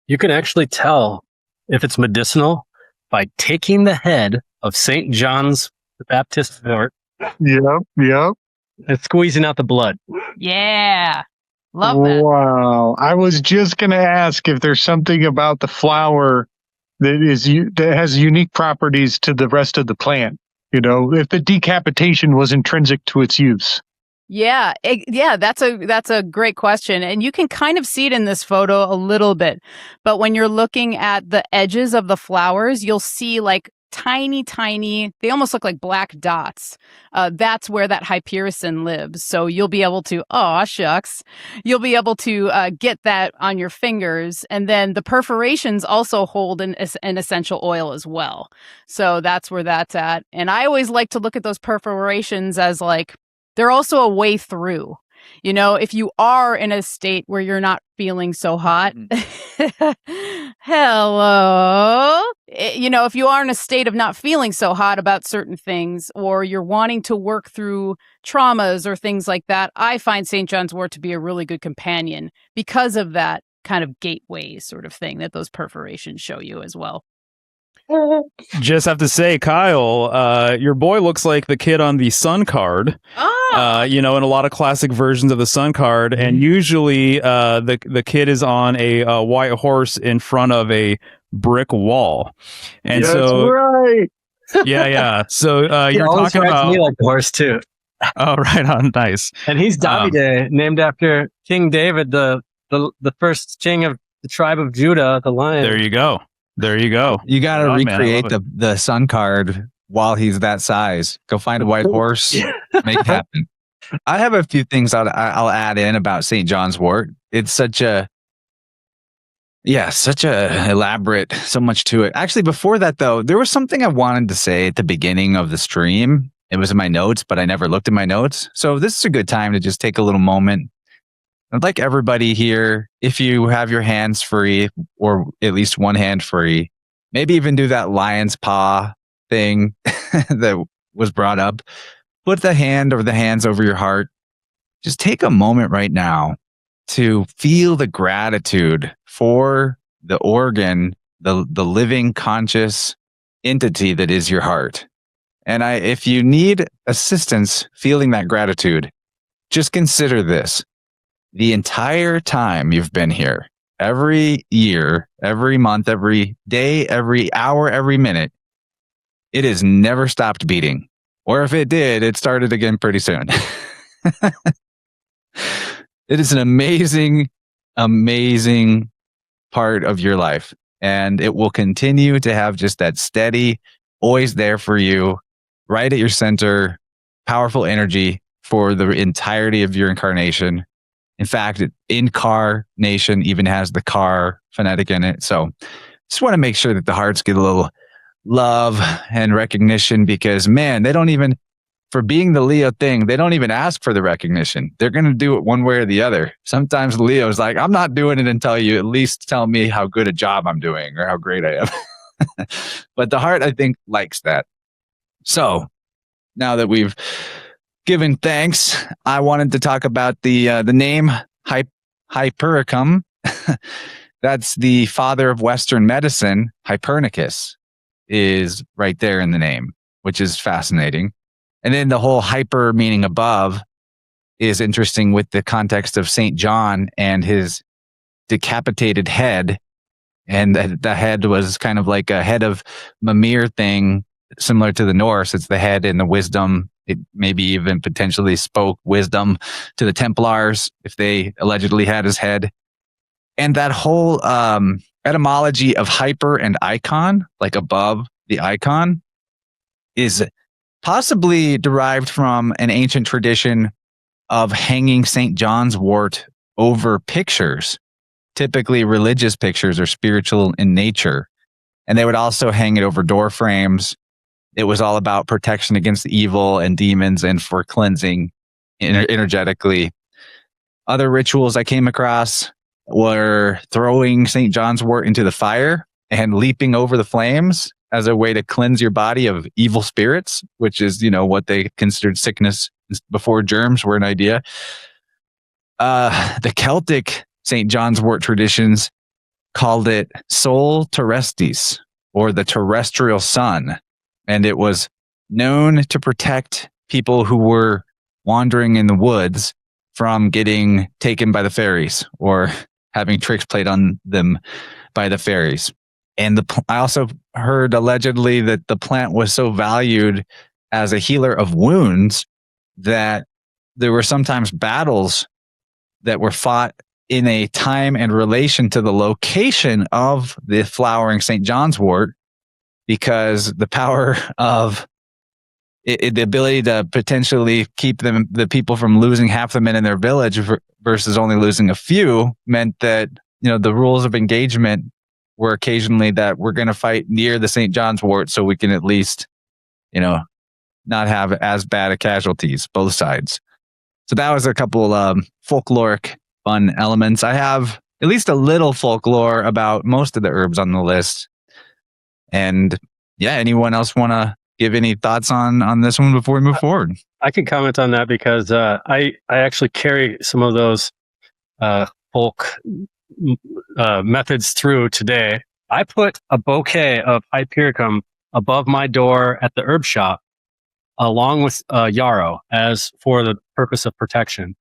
You can actually tell if it's medicinal by taking the head of St. John's the Baptist wort. Yep. And squeezing out the blood. Yeah. Love that. Wow. I was just going to ask if there's something about the flower that has unique properties to the rest of the plant. If the decapitation was intrinsic to its use. Yeah. That's a great question. And you can kind of see it in this photo a little bit. But when you're looking at the edges of the flowers, you'll see like tiny, tiny, they almost look like black dots. That's where that hypericin lives. So you'll be able to, oh, shucks, you'll be able to get that on your fingers. And then the perforations also hold an essential oil as well. So that's where that's at. And I always like to look at those perforations as like, they're also a way through. You know, if you are in a state where you're not feeling so hot, hello. You know, if you are in a state of not feeling so hot about certain things, or you're wanting to work through traumas or things like that, I find St. John's wort to be a really good companion because of that kind of gateway sort of thing that those perforations show you as well. Just have to say, Kyle, your boy looks like the kid on the Sun card. You know, in a lot of classic versions of the Sun card, and usually the kid is on a white horse in front of a brick wall, and so right. yeah. So you're always talking rides about me like the horse too. Oh, right on, nice. And he's Davide, named after King David, the first king of the tribe of Judah, the lion. There you go. You got to Oh, man, I recreate love the sun card while he's that size. Go find a white horse, make it happen. I have a few things I'll add in about St. John's wort. It's such a elaborate, so much to it. Actually, before that though, there was something I wanted to say at the beginning of the stream. It was in my notes, but I never looked at my notes. So this is a good time to just take a little moment. I'd like everybody here, if you have your hands free, or at least one hand free, maybe even do that lion's paw thing that was brought up. Put the hand or the hands over your heart. Just take a moment right now to feel the gratitude for the organ, the living conscious entity that is your heart. And if you need assistance feeling that gratitude, just consider this. The entire time you've been here, every year, every month, every day, every hour, every minute, it has never stopped beating. Or if it did, it started again pretty soon. It is an amazing, amazing part of your life. And it will continue to have just that steady, always there for you, right at your center, powerful energy for the entirety of your incarnation. In fact, incarnation even has the car phonetic in it. So just want to make sure that the hearts get a little love and recognition, because man, they don't even, for being the Leo thing, they don't even ask for the recognition. They're going to do it one way or the other. Sometimes Leo's like, I'm not doing it until you at least tell me how good a job I'm doing or how great I am. But the heart, I think, likes that. So now that we've given thanks, I wanted to talk about the name Hypericum. That's the father of Western medicine. Hypernicus is right there in the name, which is fascinating. And then the whole hyper meaning above is interesting with the context of St. John and his decapitated head. And the head was kind of like a head of Mimir thing, similar to the Norse. It's the head and the wisdom. It maybe even potentially spoke wisdom to the Templars if they allegedly had his head. And that whole etymology of hyper and icon, like above the icon, is possibly derived from an ancient tradition of hanging St. John's wort over pictures, typically religious pictures or spiritual in nature. And they would also hang it over door frames. It was all about protection against evil and demons and for cleansing energetically. Other rituals I came across were throwing St. John's wort into the fire and leaping over the flames as a way to cleanse your body of evil spirits, which is, what they considered sickness before germs were an idea. The Celtic St. John's wort traditions called it Sol Terrestis, or the terrestrial sun. And it was known to protect people who were wandering in the woods from getting taken by the fairies or having tricks played on them by the fairies. And I also heard allegedly that the plant was so valued as a healer of wounds that there were sometimes battles that were fought in a time and relation to the location of the flowering St. John's wort. because the power of the ability to potentially keep the people from losing half the men in their village versus only losing a few meant that, the rules of engagement were occasionally that we're going to fight near the St. John's Wort so we can at least, not have as bad a casualties, both sides. So that was a couple folkloric fun elements. I have at least a little folklore about most of the herbs on the list. And yeah, anyone else want to give any thoughts on this one before we move forward? I can comment on that because I actually carry some of those folk methods through today. I put a bouquet of Hypericum above my door at the herb shop, along with yarrow, as for the purpose of protection.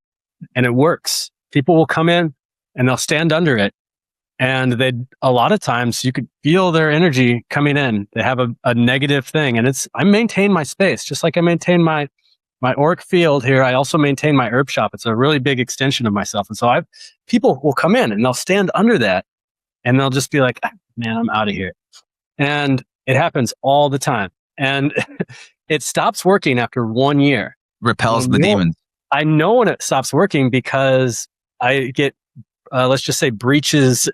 And it works. People will come in and they'll stand under it. And a lot of times you could feel their energy coming in. They have a negative thing. And I maintain my space, just like I maintain my auric field here. I also maintain my herb shop. It's a really big extension of myself. And so people will come in and they'll stand under that and they'll just be like, man, I'm out of here. And it happens all the time. And it stops working after 1 year. Repels the demons. I know when it stops working because I get, let's just say, breaches,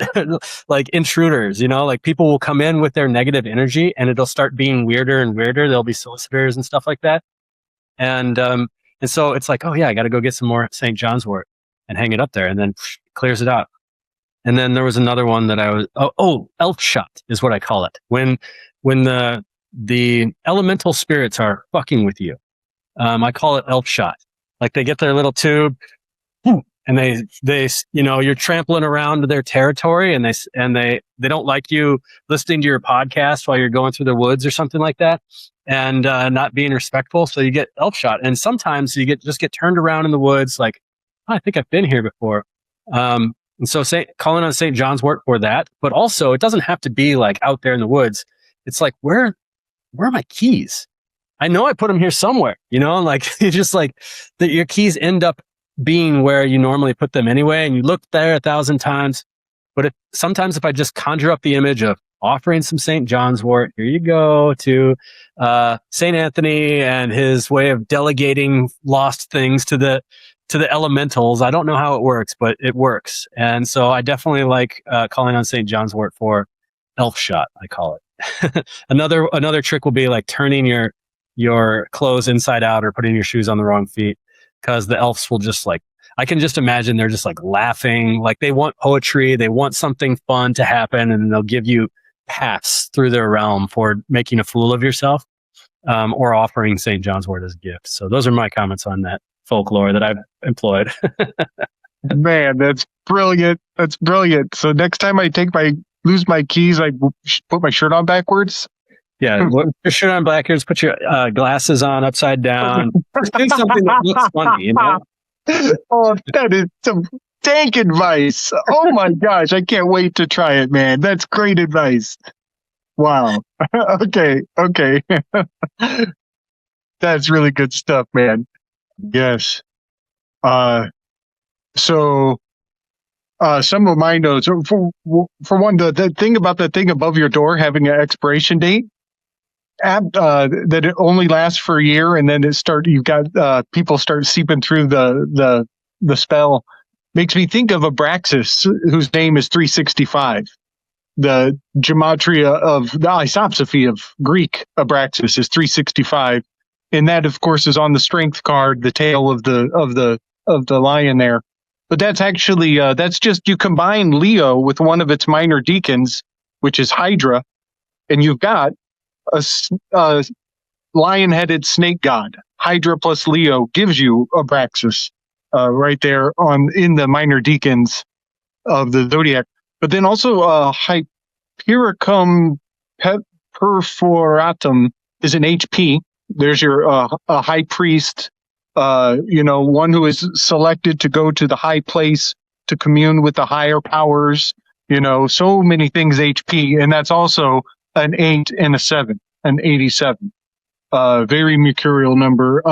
like intruders, like people will come in with their negative energy and it'll start being weirder and weirder. There'll be solicitors and stuff like that. And so it's like, oh yeah, I got to go get some more St. John's Wort and hang it up there, and then clears it out. And then there was another one that I was, elf shot is what I call it. When the elemental spirits are fucking with you. I call it elf shot. Like they get their little tube and they you're trampling around their territory and they don't like you listening to your podcast while you're going through the woods or something like that, and not being respectful. So you get elf shot. And sometimes you just get turned around in the woods like, I think I've been here before. And so calling on St. John's Wort for that, but also it doesn't have to be like out there in the woods. It's like, where are my keys? I know I put them here somewhere, like it's just like that your keys end up being where you normally put them anyway. And you look there 1,000 times, but sometimes if I just conjure up the image of offering some St. John's Wort, here you go to St. Anthony and his way of delegating lost things to the elementals. I don't know how it works, but it works. And so I definitely like calling on St. John's Wort for elf shot, I call it. Another trick will be like turning your clothes inside out or putting your shoes on the wrong feet, because the elves will just like, I can just imagine they're just like laughing, like they want poetry, they want something fun to happen, and they'll give you pass through their realm for making a fool of yourself, or offering St. John's Wort as a gift. So those are my comments on that folklore that I've employed. Man, that's brilliant. That's brilliant. So next time I lose my keys, I put my shirt on backwards. Yeah, put your shirt on backwards, put your glasses on upside down. Do something that looks funny, Oh, that is some dank advice. Oh my gosh, I can't wait to try it, man. That's great advice. Wow. Okay. That's really good stuff, man. Yes. So some of my notes, for one, the thing about the thing above your door having an expiration date, that it only lasts for a year, and then you've got people start seeping through the spell, makes me think of Abraxas, whose name is 365. The gematria of the isopsophy of Greek Abraxas is 365, and that of course is on the strength card, the tail of the lion there. But that's actually that's just, you combine Leo with one of its minor decans, which is Hydra, and you've got a lion-headed snake god. Hydra plus Leo gives you Abraxas right there in the minor decans of the Zodiac. But then also Hypericum perforatum is an HP. There's your a high priest, one who is selected to go to the high place to commune with the higher powers. So many things HP, and that's also an 8 and a 7, an 87. Very mercurial number.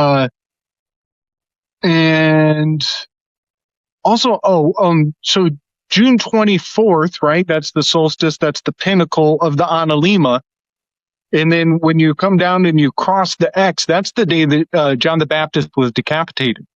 And also, so June 24th, right? That's the solstice. That's the pinnacle of the Analema. And then when you come down and you cross the X, that's the day that John the Baptist was decapitated.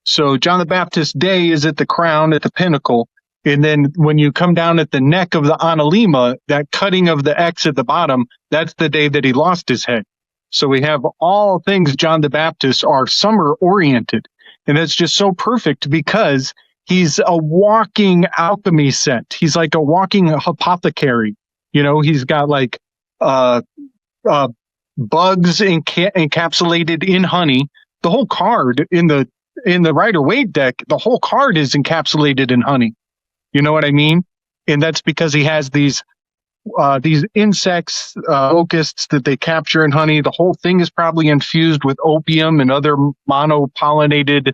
So John the Baptist Day is at the crown, at the pinnacle. And then when you come down at the neck of the Analema, that cutting of the X at the bottom, that's the day that he lost his head. So we have all things John the Baptist are summer oriented. And that's just so perfect because he's a walking alchemy set. He's like a walking apothecary. You know, he's got like bugs encapsulated in honey. The whole card in the Rider-Waite deck, the whole card is encapsulated in honey. You know what I mean? And that's because he has these insects, locusts that they capture in honey. The whole thing is probably infused with opium and other monopollinated,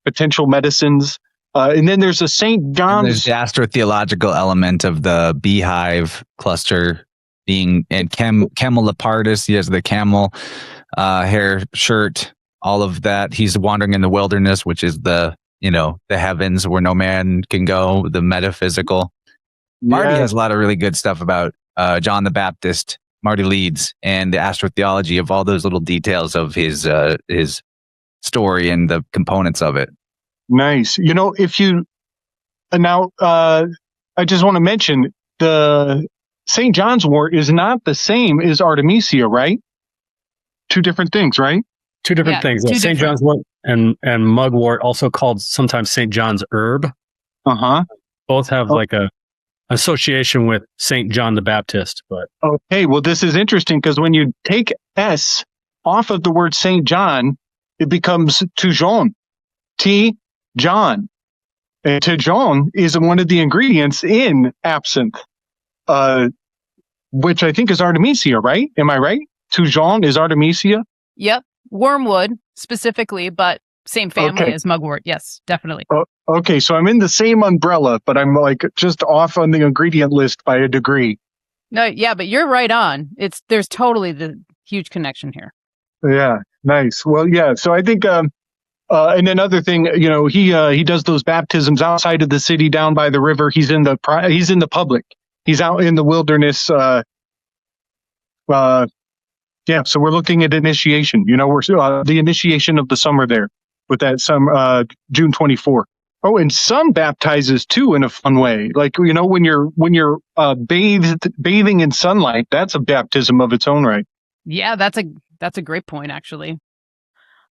potential medicines. And then there's a St. John's. There's the astrotheological element of the beehive cluster being, and Camelopardus. He has the camel hair shirt, all of that. He's wandering in the wilderness, which is the heavens where no man can go, the metaphysical. Marty has a lot of really good stuff about John the Baptist, Marty Leeds, and the astrotheology of all those little details of his story and the components of it. Nice. I just want to mention the St. John's wort is not the same as Artemisia, right? Two different things, right? Two different things. St. John's wort and mugwort, also called sometimes St. John's herb. Both have like a association with St. John the Baptist. But okay, well, this is interesting because when you take S off of the word St. John, it becomes Tujon. T-John. And Tujon is one of the ingredients in absinthe, which I think is Artemisia, right? Am I right? Tujon is Artemisia? Yep. Wormwood specifically, but same family as mugwort. Yes, definitely. Okay, so I'm in the same umbrella, but I'm like just off on the ingredient list by a degree. No, yeah, but you're right on. There's totally the huge connection here. Yeah, nice. Well, yeah. So I think, and another thing, he does those baptisms outside of the city, down by the river. He's in the public. He's out in the wilderness. Yeah. So we're looking at initiation. We're the initiation of the summer there with that June 24. Oh, and sun baptizes too in a fun way. Like when you're bathing in sunlight, that's a baptism of its own right. Yeah, that's a great point, actually.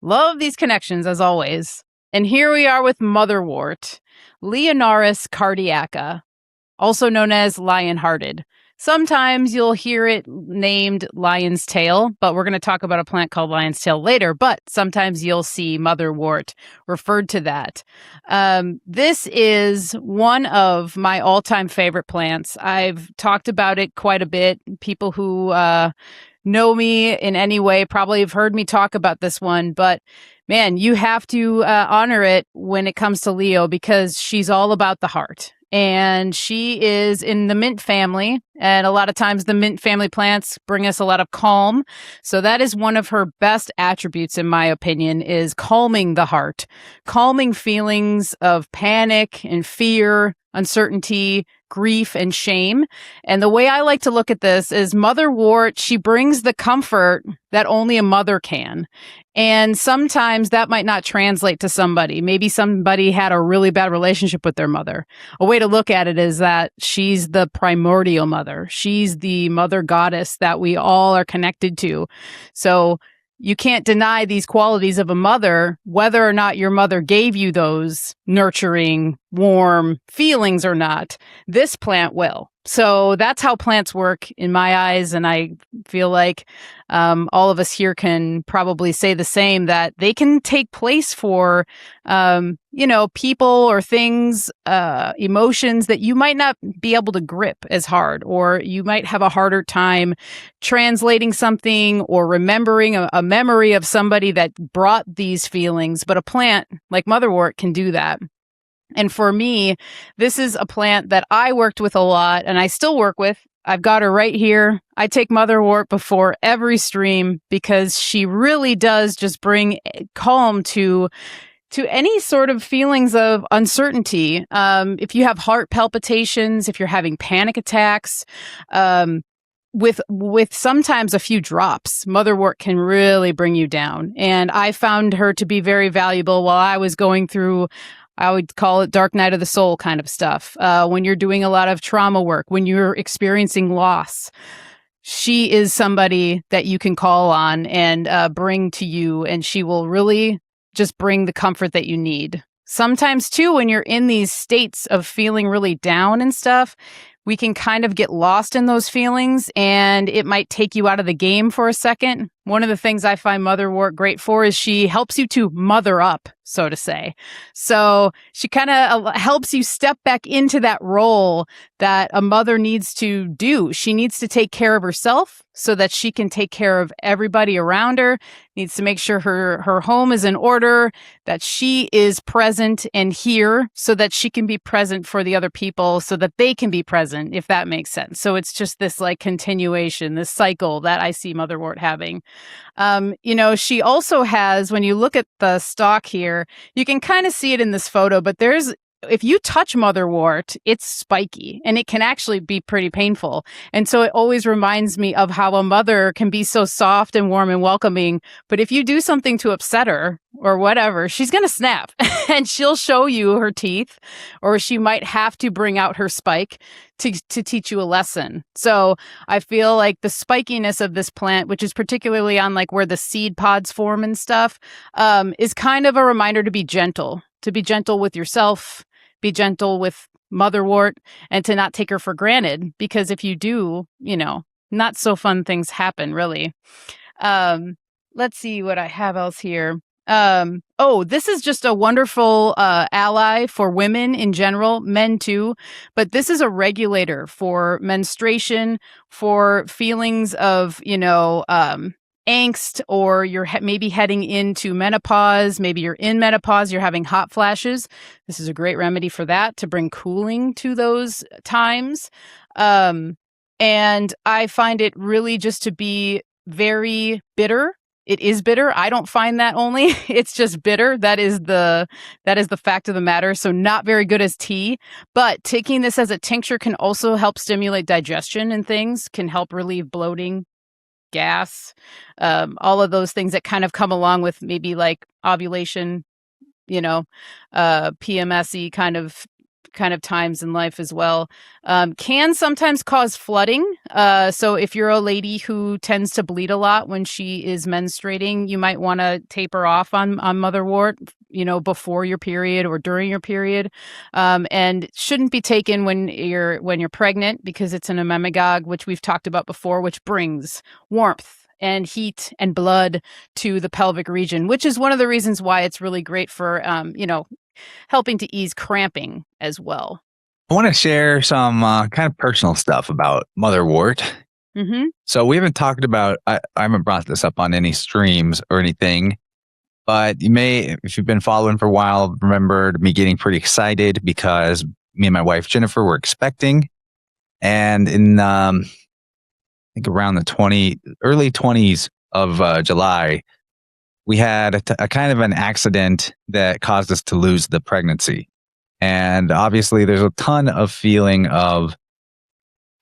Love these connections, as always. And here we are with Motherwort, Leonaris cardiaca, also known as lion-hearted. Sometimes you'll hear it named lion's tail, but we're going to talk about a plant called lion's tail later, but sometimes you'll see motherwort referred to that. This is one of my all-time favorite plants. I've talked about it quite a bit. People who know me in any way probably have heard me talk about this one, but man, you have to honor it when it comes to Leo because she's all about the heart. And she is in the mint family, and a lot of times the mint family plants bring us a lot of calm. So that is one of her best attributes, in my opinion, is calming the heart, calming feelings of panic and fear, uncertainty, grief, and shame. And the way I like to look at this is Motherwort, she brings the comfort that only a mother can. And sometimes that might not translate to somebody. Maybe somebody had a really bad relationship with their mother. A way to look at it is that she's the primordial mother. She's the mother goddess that we all are connected to. So you can't deny these qualities of a mother, whether or not your mother gave you those nurturing, warm feelings or not. This plant will. So that's how plants work in my eyes. And I feel like all of us here can probably say the same, that they can take place for, people or things, emotions that you might not be able to grip as hard, or you might have a harder time translating something or remembering a memory of somebody that brought these feelings. But a plant like Motherwort can do that. And for me, this is a plant that I worked with a lot and I still work with. I've got her right here. I take Motherwort before every stream because she really does just bring calm to any sort of feelings of uncertainty. If you have heart palpitations, if you're having panic attacks, with sometimes a few drops, Motherwort can really bring you down. And I found her to be very valuable while I was going through, I would call it dark night of the soul kind of stuff. When you're doing a lot of trauma work, when you're experiencing loss, she is somebody that you can call on and bring to you, and she will really just bring the comfort that you need. Sometimes too, when you're in these states of feeling really down and stuff, we can kind of get lost in those feelings, and it might take you out of the game for a second. One of the things I find Motherwort great for is she helps you to mother up, so to say. So she kind of helps you step back into that role that a mother needs to do. She needs to take care of herself so that she can take care of everybody around her, needs to make sure her home is in order, that she is present and here so that she can be present for the other people so that they can be present, if that makes sense. So it's just this like continuation, this cycle that I see Motherwort having. She also has, when you look at the stalk here, you can kind of see it in this photo, but if you touch Motherwort, it's spiky and it can actually be pretty painful. And so it always reminds me of how a mother can be so soft and warm and welcoming. But if you do something to upset her or whatever, she's going to snap and she'll show you her teeth, or she might have to bring out her spike to teach you a lesson. So I feel like the spikiness of this plant, which is particularly on like where the seed pods form and stuff, is kind of a reminder to be gentle with yourself, be gentle with Motherwort, and to not take her for granted, because if you do, not so fun things happen, really. Let's see what I have else here. This is just a wonderful ally for women in general, men too, but this is a regulator for menstruation, for feelings of, angst, or you're maybe heading into menopause, maybe you're in menopause, you're having hot flashes. This is a great remedy for that, to bring cooling to those times. And I find it really just to be very bitter. It is bitter. I don't find that only. It's just bitter. That is the fact of the matter. So not very good as tea, but taking this as a tincture can also help stimulate digestion and things, can help relieve bloating, gas, all of those things that kind of come along with maybe like ovulation, PMS-y kind of times in life as well. Can sometimes cause flooding. So if you're a lady who tends to bleed a lot when she is menstruating, you might want to taper off on Motherwort, before your period or during your period. And shouldn't be taken when you're pregnant, because it's an emmenagogue, which we've talked about before, which brings warmth and heat and blood to the pelvic region, which is one of the reasons why it's really great for, helping to ease cramping as well. I want to share some kind of personal stuff about Motherwort. Mm-hmm. So we haven't talked about, I haven't brought this up on any streams or anything, but you may, if you've been following for a while, remember me getting pretty excited because me and my wife Jennifer were expecting. And in, I think around the early 20s of July, we had a kind of an accident that caused us to lose the pregnancy. And obviously there's a ton of feeling of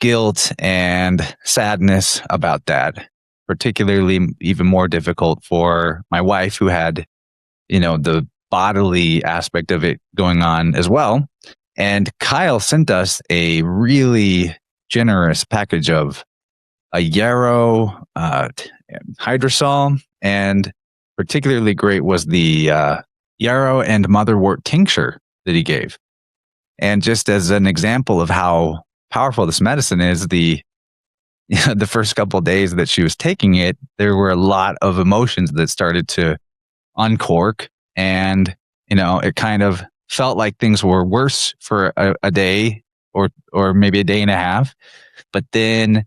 guilt and sadness about that, particularly even more difficult for my wife, who had, the bodily aspect of it going on as well. And Kyle sent us a really generous package of a yarrow, hydrosol, and particularly great was the yarrow and Motherwort tincture that he gave. And just as an example of how powerful this medicine is, the first couple of days that she was taking it, there were a lot of emotions that started to uncork, and it kind of felt like things were worse for a day or maybe a day and a half, but then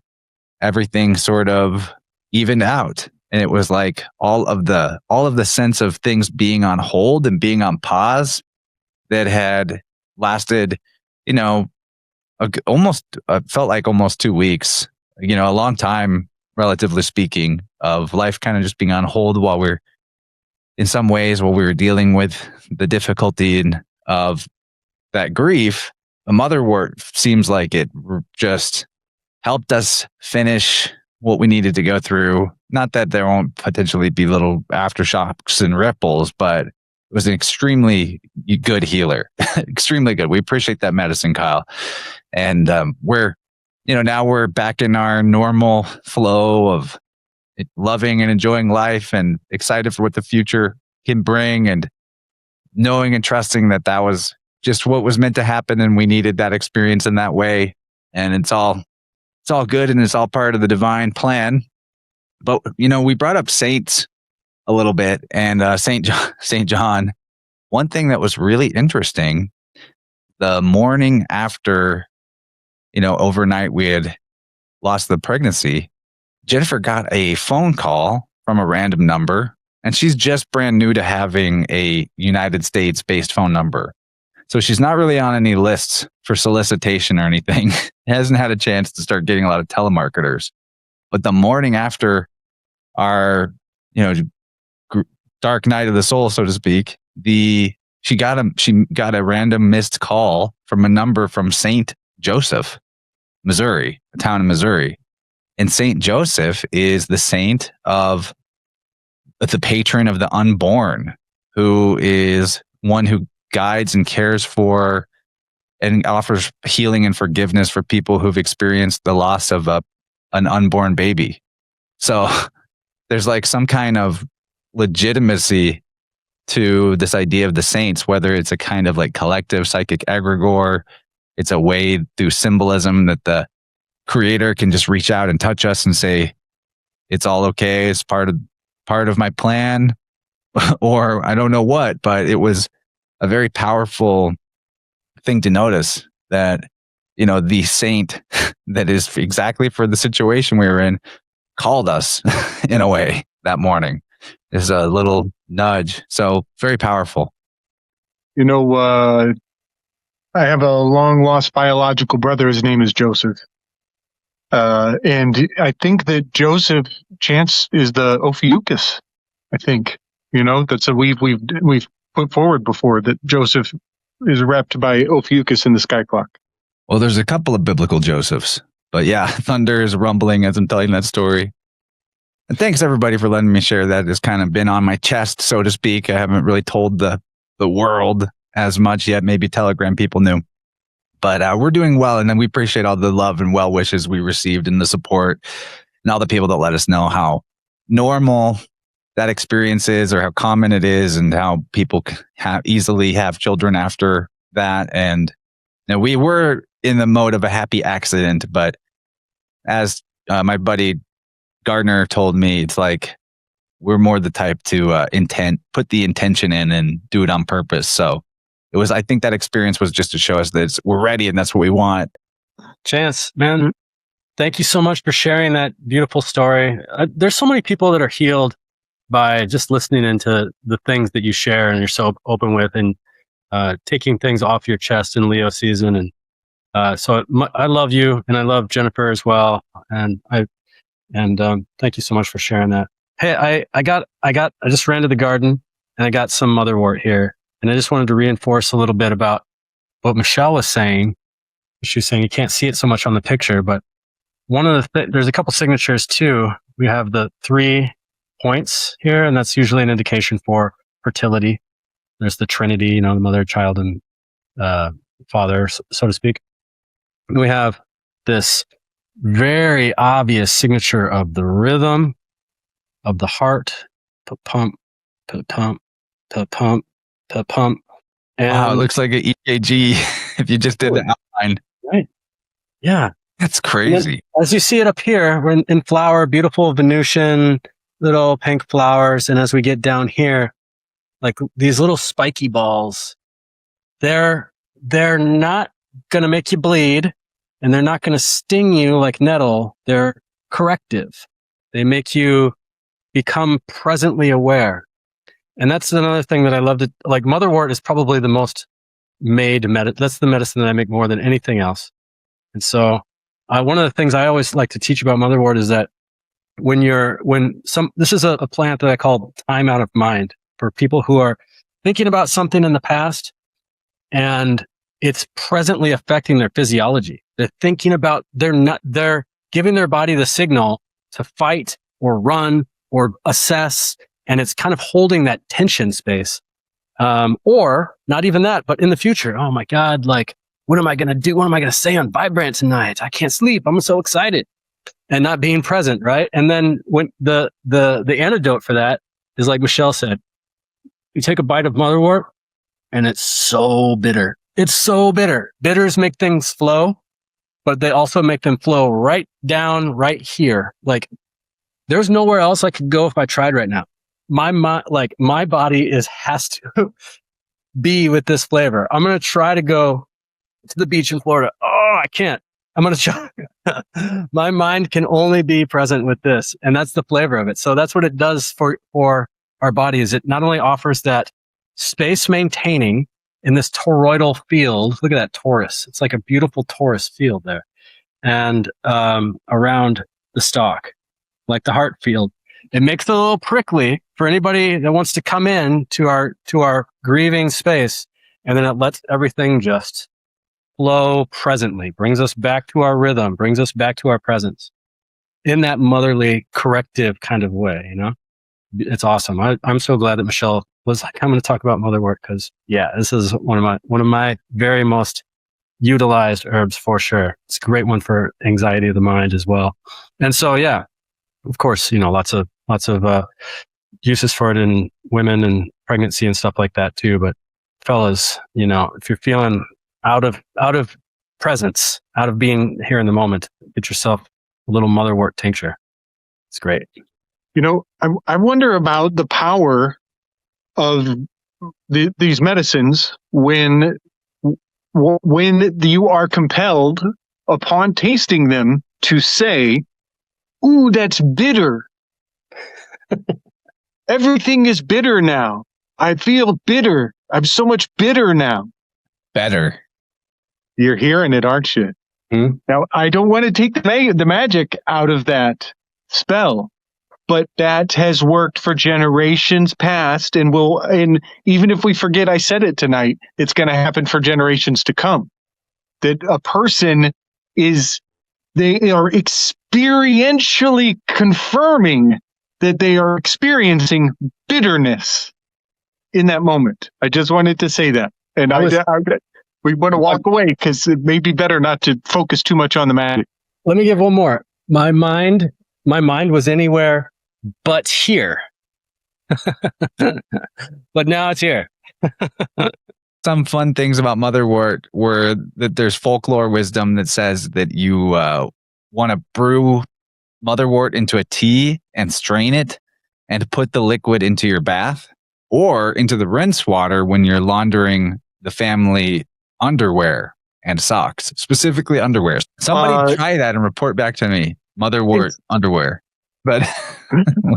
everything sort of evened out. And it was like all of the sense of things being on hold and being on pause that had lasted, almost felt like almost 2 weeks, a long time, relatively speaking, of life kind of just being on hold while we were dealing with the difficulty of that grief. A Motherwort seems like it just helped us finish what we needed to go through. Not that there won't potentially be little aftershocks and ripples, but it was an extremely good healer. Extremely good. We appreciate that medicine, Kyle. And now we're back in our normal flow of loving and enjoying life and excited for what the future can bring, and knowing and trusting that was just what was meant to happen, and we needed that experience in that way. And it's all good, and it's all part of the divine plan. But we brought up saints a little bit, and Saint John. One thing that was really interesting, the morning after, overnight we had lost the pregnancy, Jennifer got a phone call from a random number, and she's just brand new to having a United States-based phone number. So she's not really on any lists for solicitation or anything. Hasn't had a chance to start getting a lot of telemarketers. But the morning after our, dark night of the soul, so to speak, she got a random missed call from a number from St. Joseph, Missouri, a town in Missouri. And St. Joseph is the saint of the patron of the unborn, who is one who guides and cares for and offers healing and forgiveness for people who've experienced the loss of an unborn baby. So there's like some kind of legitimacy to this idea of the saints, whether it's a kind of like collective psychic egregore, it's a way through symbolism that the creator can just reach out and touch us and say, it's all okay, it's part of my plan, or I don't know what, but it was a very powerful thing to notice that, the saint that is exactly for the situation we were in called us in a way that morning. Is a little nudge. So very powerful. I have a long lost biological brother. His name is Joseph. And I think that Joseph Chance is the Ophiuchus. I think, that's we've put forward before that Joseph is repped by Ophiuchus in the sky clock. Well, there's a couple of biblical Josephs, but yeah, thunder is rumbling as I'm telling that story. And thanks everybody for letting me share that. It's kind of been on my chest, so to speak. I haven't really told the world as much yet. Maybe Telegram people knew. But we're doing well, and then we appreciate all the love and well wishes we received and the support and all the people that let us know how normal that experience is, or how common it is, and how people easily have children after that. And we were in the mode of a happy accident, but as my buddy Gardner told me, it's like we're more the type to put the intention in and do it on purpose. So I think that experience was just to show us that we're ready and that's what we want. Chance, man, thank you so much for sharing that beautiful story. There's so many people that are healed by just listening into the things that you share and you're so open with, and taking things off your chest in Leo season. And so I love you, and I love Jennifer as well. And thank you so much for sharing that. Hey, I just ran to the garden and I got some Motherwort here. And I just wanted to reinforce a little bit about what Michelle was saying. She was saying you can't see it so much on the picture, but there's a couple signatures too. We have the 3 points here, and that's usually an indication for fertility. There's the Trinity, the mother, child, and father, so to speak. And we have this very obvious signature of the rhythm of the heart, pump, pump, pump, pump. And wow, it looks like an EKG if you just did the outline. Right. Yeah. That's crazy. As you see it up here, we're in flower, beautiful Venusian, little pink flowers. And as we get down here, like these little spiky balls, they're not going to make you bleed, and they're not going to sting you like nettle. They're corrective. They make you become presently aware. And that's another thing that I love to, like, Motherwort is probably the most made medicine. That's the medicine that I make more than anything else. And so one of the things I always like to teach about Motherwort is that this is a plant that I call time out of mind for people who are thinking about something in the past and it's presently affecting their physiology. They're thinking about, they're giving their body the signal to fight or run or assess. And it's kind of holding that tension space. Or not even that, but in the future, oh my God, like, what am I going to do? What am I going to say on Vibrant tonight? I can't sleep. I'm so excited. And not being present, right? And then when the antidote for that is, like Michelle said, you take a bite of Motherwort and it's so bitter. It's so bitter. Bitters make things flow, but they also make them flow right down right here. Like, there's nowhere else I could go if I tried right now. My body has to be with this flavor. I'm going to try to go to the beach in Florida. Oh, I can't. I'm going to try. My mind can only be present with this. And that's the flavor of it. So that's what it does for our body, is it not only offers that space maintaining in this toroidal field. Look at that torus. It's like a beautiful torus field there. And around the stalk, like the heart field. It makes it a little prickly for anybody that wants to come in to our grieving space. And then it lets everything just flow presently, brings us back to our rhythm, brings us back to our presence in that motherly corrective kind of way, you know? It's awesome. I'm so glad that Michelle was like, I'm going to talk about Motherwort, because yeah, this is one of my very most utilized herbs for sure. It's a great one for anxiety of the mind as well. And so, yeah, of course, you know, lots of uses for it in women and pregnancy and stuff like that too. But fellas, you know, if you're feeling out of presence, out of being here in the moment, get yourself a little Motherwort tincture. It's great. You know, I wonder about the power of these medicines when you are compelled upon tasting them to say, "Ooh, that's bitter." Everything is bitter now. I feel bitter. I'm so much bitter now. Better. You're hearing it, aren't you? Now, I don't want to take the magic out of that spell, but that has worked for generations past, and even if we forget I said it tonight, it's going to happen for generations to come. That a person they are experientially confirming that they are experiencing bitterness in that moment. I just wanted to say that. And we want to walk away because it may be better not to focus too much on the magic. Let me give one more. My mind was anywhere but here. But now it's here. Some fun things about Motherwort were that there's folklore wisdom that says that you want to brew Motherwort into a tea and strain it and put the liquid into your bath or into the rinse water when you're laundering the family underwear and socks, specifically underwear. Somebody try that and report back to me. Motherwort underwear. But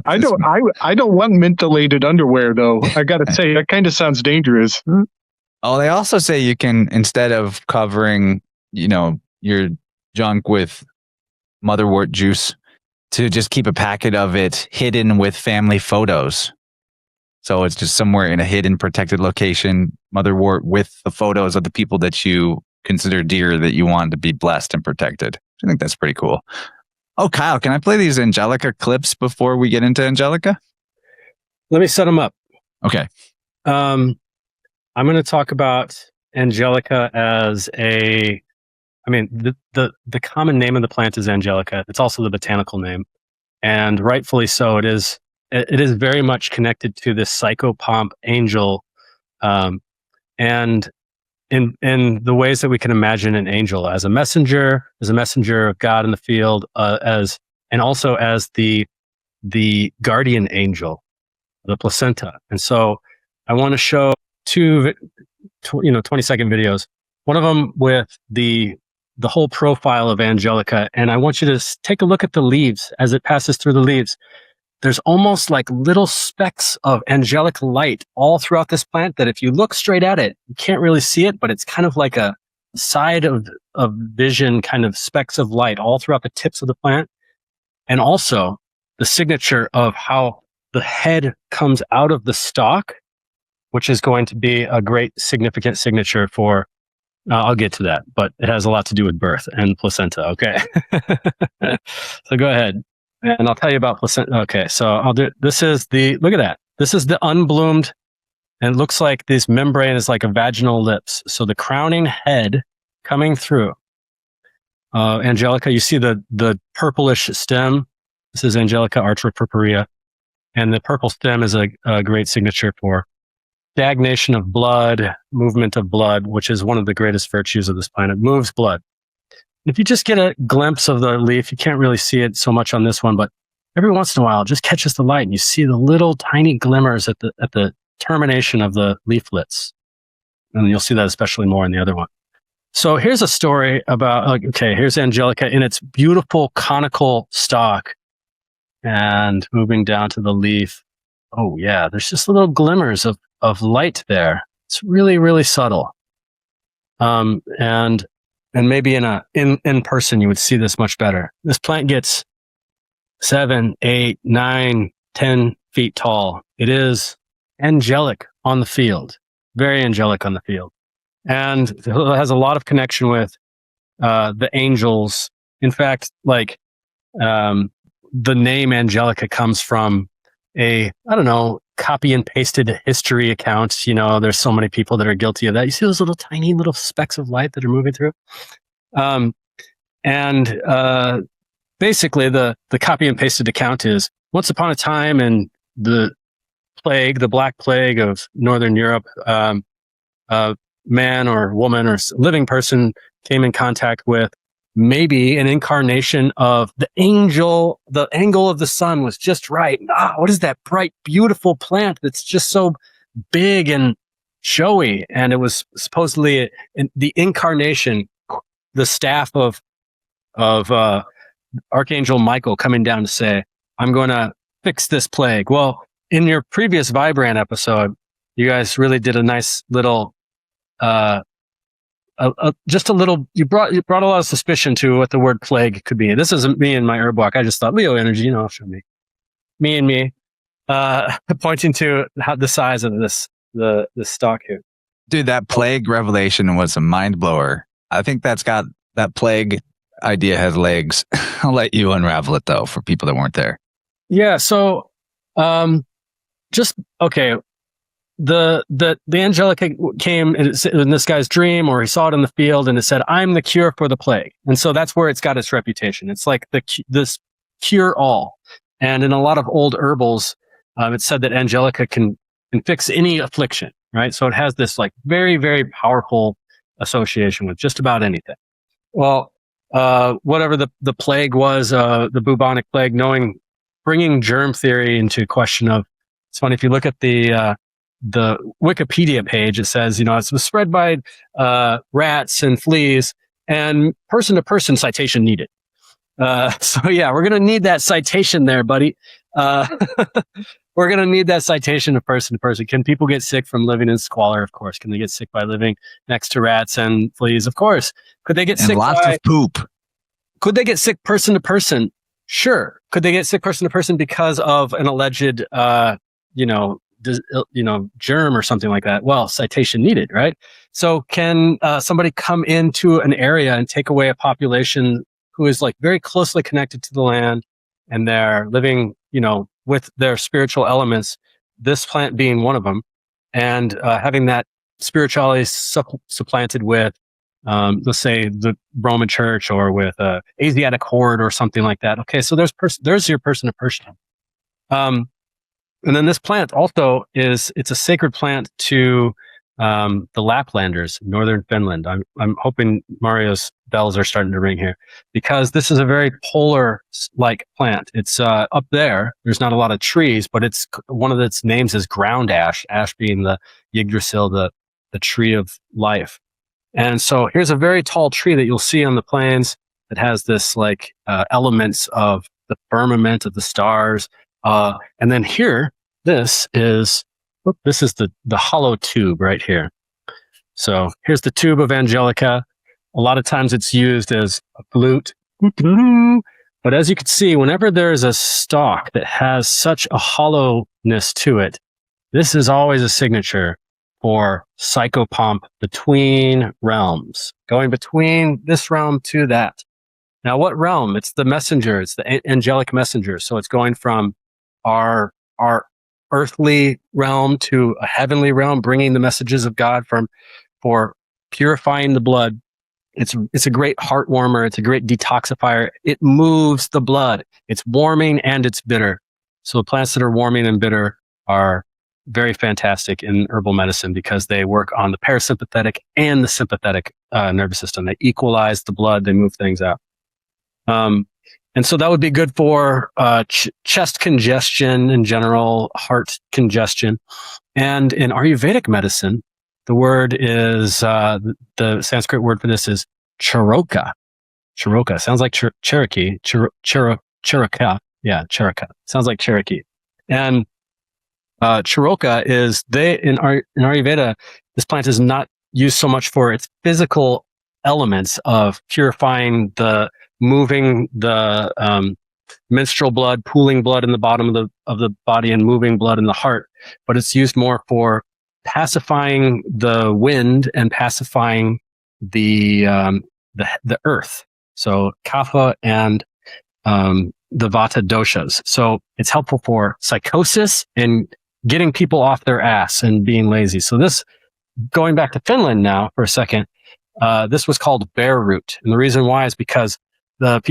I don't want mentholated underwear though. I got to say that kind of sounds dangerous. Oh, they also say you can, instead of covering, you know, your junk with Motherwort juice, to just keep a packet of it hidden with family photos. So it's just somewhere in a hidden, protected location, Motherwort with the photos of the people that you consider dear, that you want to be blessed and protected. I think that's pretty cool. Oh, Kyle, can I play these Angelica clips before we get into Angelica? Let me set them up. Okay. I'm going to talk about Angelica as the common name of the plant is Angelica. It's also the botanical name, and rightfully so. It is very much connected to this Psychopomp angel, and in the ways that we can imagine an angel as a messenger of God in the field, and also as the guardian angel, the placenta. And so I want to show two 20-second videos. One of them with the whole profile of Angelica, and I want you to take a look at the leaves as it passes through the leaves. There's almost like little specks of angelic light all throughout this plant that if you look straight at it, you can't really see it, but it's kind of like a side of vision, kind of specks of light all throughout the tips of the plant. And also the signature of how the head comes out of the stalk, which is going to be a great significant signature for I'll get to that, but it has a lot to do with birth and placenta. Okay. So go ahead and I'll tell you about placenta. Okay. So this is look at that. This is the unbloomed, and it looks like this membrane is like a vaginal lips. So the crowning head coming through. Angelica, you see the purplish stem. This is Angelica archipurpurea. And the purple stem is a great signature for stagnation of blood, movement of blood, which is one of the greatest virtues of this plant. It moves blood. If you just get a glimpse of the leaf, you can't really see it so much on this one, but every once in a while, it just catches the light and you see the little tiny glimmers at the termination of the leaflets. And you'll see that especially more in the other one. So here's a story about, here's Angelica in its beautiful conical stalk and moving down to the leaf. Oh yeah, there's just little glimmers of light there. It's really, really subtle. And maybe in person, you would see this much better. This plant gets 7, 8, 9, 10 feet tall. It is angelic on the field, very angelic on the field. And it has a lot of connection with the angels. In fact, the name Angelica comes from copy and pasted history accounts. There's so many people that are guilty of that. You see those little tiny little specks of light that are moving through. Basically the copy and pasted account is once upon a time in the Black Plague of Northern Europe, man or woman or living person came in contact with maybe an incarnation of the angel. The angle of the sun was just right. What is that bright, beautiful plant that's just so big and showy? And it was supposedly the incarnation, the staff of Archangel Michael coming down to say, I'm going to fix this plague. Well, in your previous Vibrant episode, you guys really did a nice little you brought a lot of suspicion to what the word plague could be. This isn't me in my herb walk. I just thought Leo energy, show me and me, pointing to the size of the stalk here. Dude, that plague revelation was a mind blower. I think that plague idea has legs. I'll let you unravel it though for people that weren't there. Yeah. So, the Angelica came in this guy's dream, or he saw it in the field, and it said, "I'm the cure for the plague." And so that's where it's got its reputation. It's like this cure all. And in a lot of old herbals, it's said that Angelica can fix any affliction, right? So it has this very, very powerful association with just about anything. Well, whatever the plague was, the bubonic plague, bringing germ theory into question of, it's funny if you look at the Wikipedia page, it says, it was spread by rats and fleas, and person-to-person citation needed. So yeah, we're going to need that citation there, buddy. We're going to need that citation of person-to-person. Can people get sick from living in squalor? Of course. Can they get sick by living next to rats and fleas? Of course. Could they get sick lots of poop? Could they get sick person-to-person? Sure. Could they get sick person-to-person because of an alleged, germ or something like that? Well, citation needed, right? So can somebody come into an area and take away a population who is very closely connected to the land, and they're living, with their spiritual elements, this plant being one of them, and having that spirituality supplanted with, let's say, the Roman Church, or with Asiatic horde or something like that. Okay, so there's your person-to-person. And then this plant also it's a sacred plant to the Laplanders, northern Finland. I'm hoping Mario's bells are starting to ring here, because this is a very polar-like plant. It's up there. There's not a lot of trees, but it's one of its names is ground ash. Ash being the Yggdrasil, the tree of life. And so here's a very tall tree that you'll see on the plains that has this elements of the firmament of the stars. And then here, this is the hollow tube right here. So here's the tube of Angelica. A lot of times it's used as a flute. But as you can see, whenever there's a stalk that has such a hollowness to it, this is always a signature for Psychopomp, between realms, going between this realm to that. Now, what realm? It's the messenger. It's the angelic messenger. So it's going from our earthly realm to a heavenly realm, bringing the messages of God for purifying the blood. It's a great heart warmer. It's a great detoxifier. It moves the blood. It's warming and it's bitter. So the plants that are warming and bitter are very fantastic in herbal medicine because they work on the parasympathetic and the sympathetic nervous system. They equalize the blood. They move things out. And so that would be good for chest congestion in general, heart congestion. And in Ayurvedic medicine, the word is, the Sanskrit word for this is charoka. Charoka. Sounds like Cherokee. Charoka. Yeah, Charoka. Sounds like Cherokee. And charoka is, in Ayurveda, this plant is not used so much for its physical elements of purifying moving the menstrual blood, pooling blood in the bottom of the body and moving blood in the heart, but it's used more for pacifying the wind and pacifying the earth. So kapha and the vata doshas. So it's helpful for psychosis and getting people off their ass and being lazy. So this, going back to Finland now for a second, this was called bear root. And the reason why is because the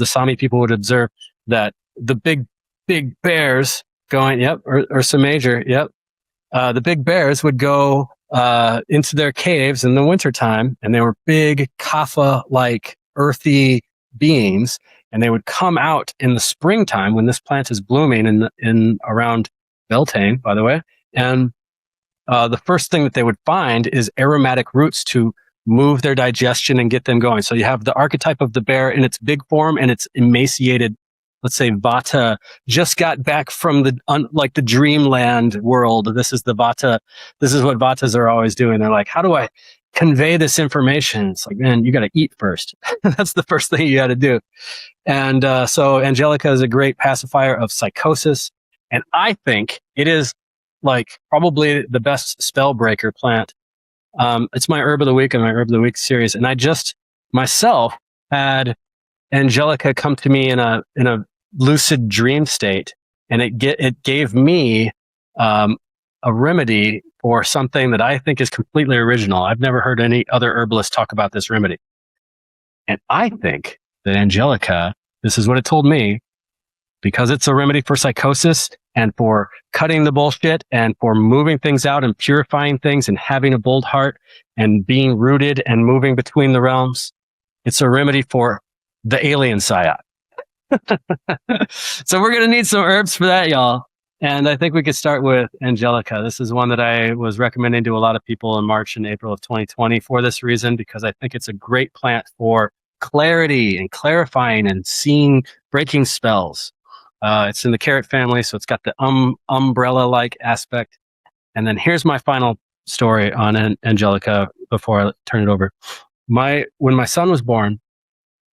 Sami people would observe that the big bears going, Ursa Major, the big bears would go into their caves in the wintertime, and they were big kapha-like earthy beings, and they would come out in the springtime when this plant is blooming in around Beltane, by the way. And the first thing that they would find is aromatic roots to move their digestion and get them going. So you have the archetype of the bear in its big form and its emaciated, let's say Vata, just got back from like the dreamland world. This is the Vata. This is what Vatas are always doing. They're like, how do I convey this information? It's like, man, you got to eat first. That's the first thing you got to do. And so Angelica is a great pacifier of psychosis. And I think it is like probably the best spell breaker plant. It's my herb of the week in my herb of the week series. And I just myself had Angelica come to me in a lucid dream state. And it gave me, a remedy for something that I think is completely original. I've never heard any other herbalist talk about this remedy. And I think that Angelica, this is what it told me, because it's a remedy for psychosis and for cutting the bullshit and for moving things out and purifying things and having a bold heart and being rooted and moving between the realms. It's a remedy for the alien psyop. So we're going to need some herbs for that, y'all. And I think we could start with Angelica. This is one that I was recommending to a lot of people in March and April of 2020 for this reason, because I think it's a great plant for clarity and clarifying and breaking spells. It's in the carrot family, so it's got the umbrella-like aspect. And then here's my final story on Angelica before I turn it over. When my son was born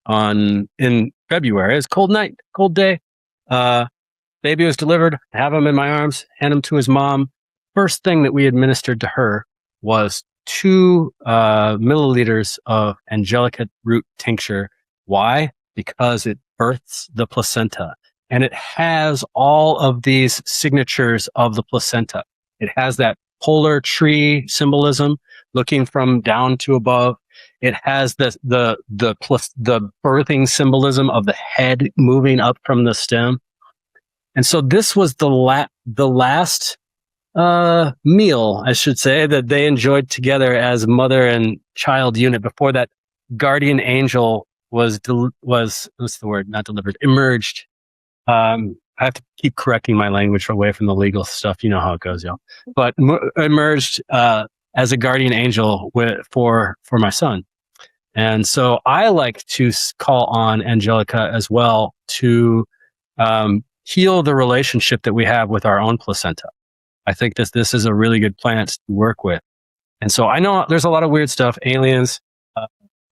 in February, it was a cold night, cold day. Baby was delivered, I have him in my arms, hand him to his mom. First thing that we administered to her was 2 milliliters of Angelica root tincture. Why? Because it births the placenta. And it has all of these signatures of the placenta. It has that polar tree symbolism, looking from down to above. It has the birthing symbolism of the head moving up from the stem. And so this was the last meal, I should say, that they enjoyed together as mother and child unit before that guardian angel was what's the word? Not delivered, emerged. I have to keep correcting my language away from the legal stuff. You know how it goes, y'all. But emerged as a guardian angel for my son. And so I like to call on Angelica as well to heal the relationship that we have with our own placenta. I think this is a really good plant to work with. And so I know there's a lot of weird stuff, aliens,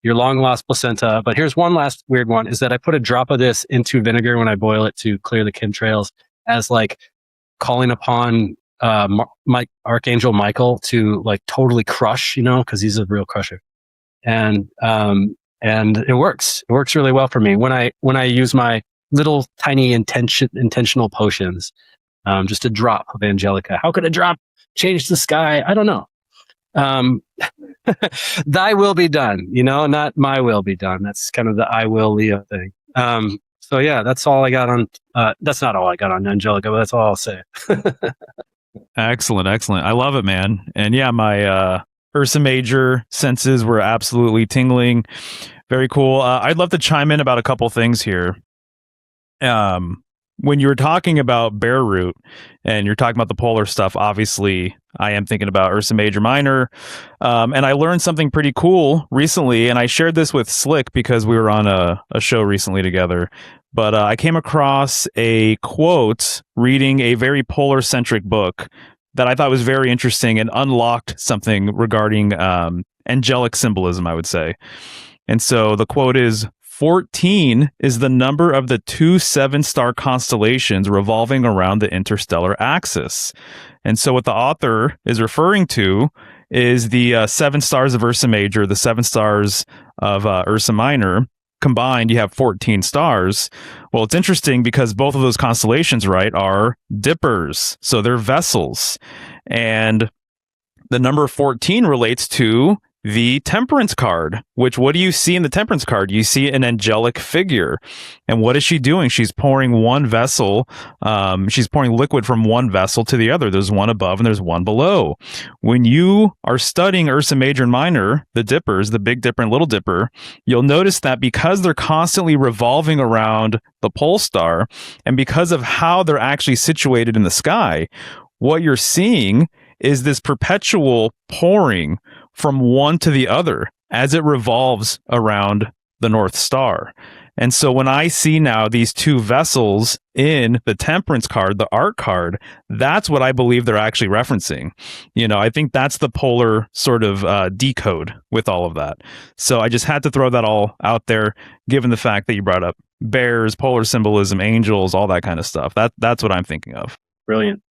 your long lost placenta. But here's one last weird one, is that I put a drop of this into vinegar when I boil it to clear the chemtrails, as like calling upon Archangel Michael to like totally crush, because he's a real crusher, and it works. It works really well for me when I use my little tiny intentional potions. Just a drop of Angelica. How could a drop change the sky? I don't know. Thy will be done, not my will be done. That's kind of the I will Leo thing. So yeah, that's all I got on, that's not all I got on Angelica, but that's all I'll say. Excellent. I love it, man. And yeah, my Ursa Major senses were absolutely tingling. Very cool. I'd love to chime in about a couple things here. When you were talking about Bear Root and you're talking about the polar stuff, obviously I am thinking about Ursa Major Minor. And I learned something pretty cool recently, and I shared this with Slick because we were on a show recently together. But I came across a quote reading a very polar-centric book that I thought was very interesting and unlocked something regarding angelic symbolism, I would say. And so the quote is, 14 is the number of the 2 7-star constellations revolving around the interstellar axis. And so what the author is referring to is the 7 stars of Ursa Major, the 7 stars of Ursa Minor. Combined, you have 14 stars. Well, it's interesting because both of those constellations, right, are dippers. So they're vessels. And the number 14 relates to the Temperance card, which what do you see in the Temperance card? You see an angelic figure. And what is she doing? She's pouring one vessel. She's pouring liquid from one vessel to the other. There's one above and there's one below. When you are studying Ursa Major and Minor, the dippers, the Big Dipper and Little Dipper, you'll notice that because they're constantly revolving around the pole star and because of how they're actually situated in the sky, what you're seeing is this perpetual pouring from one to the other as it revolves around the North Star. And so when I see now these 2 vessels in the Temperance card, the art card, that's what I believe they're actually referencing. I think that's the polar sort of decode with all of that. So I just had to throw that all out there, given the fact that you brought up bears, polar symbolism, angels, all that kind of stuff. That's what I'm thinking of. Brilliant.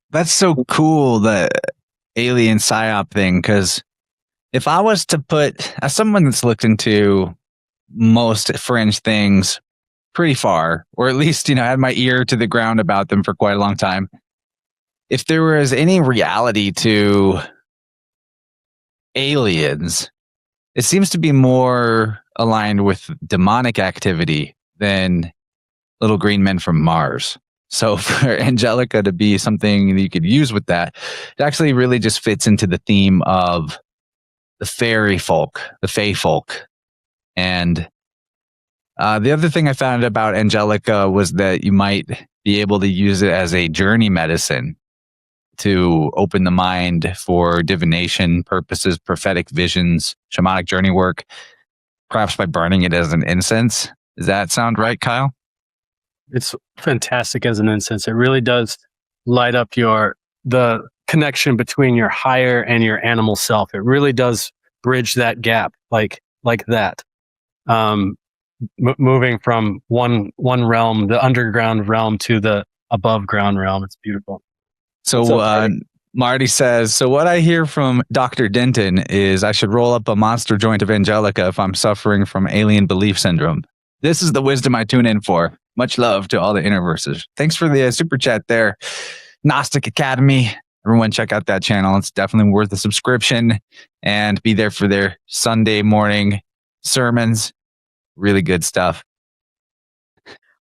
That's so cool, the alien psyop thing, because if I was to put, as someone that's looked into most fringe things pretty far, or at least, had my ear to the ground about them for quite a long time, if there was any reality to aliens, it seems to be more aligned with demonic activity than little green men from Mars. So for Angelica to be something that you could use with that, it actually really just fits into the theme of the fairy folk, the fae folk. And the other thing I found about Angelica was that you might be able to use it as a journey medicine to open the mind for divination purposes, prophetic visions, shamanic journey work, perhaps by burning it as an incense. Does that sound right, Kyle? It's fantastic as an incense. It really does light up the connection between your higher and your animal self. It really does bridge that gap, like that. Moving from one realm, the underground realm, to the above ground realm. It's beautiful. So Marty says, so what I hear from Dr. Denton is I should roll up a monster joint of Angelica if I'm suffering from alien belief syndrome. This is the wisdom I tune in for. Much love to all the InnerVerses. Thanks for the super chat there, Gnostic Academy. Everyone check out that channel. It's definitely worth a subscription, and be there for their Sunday morning sermons. Really good stuff.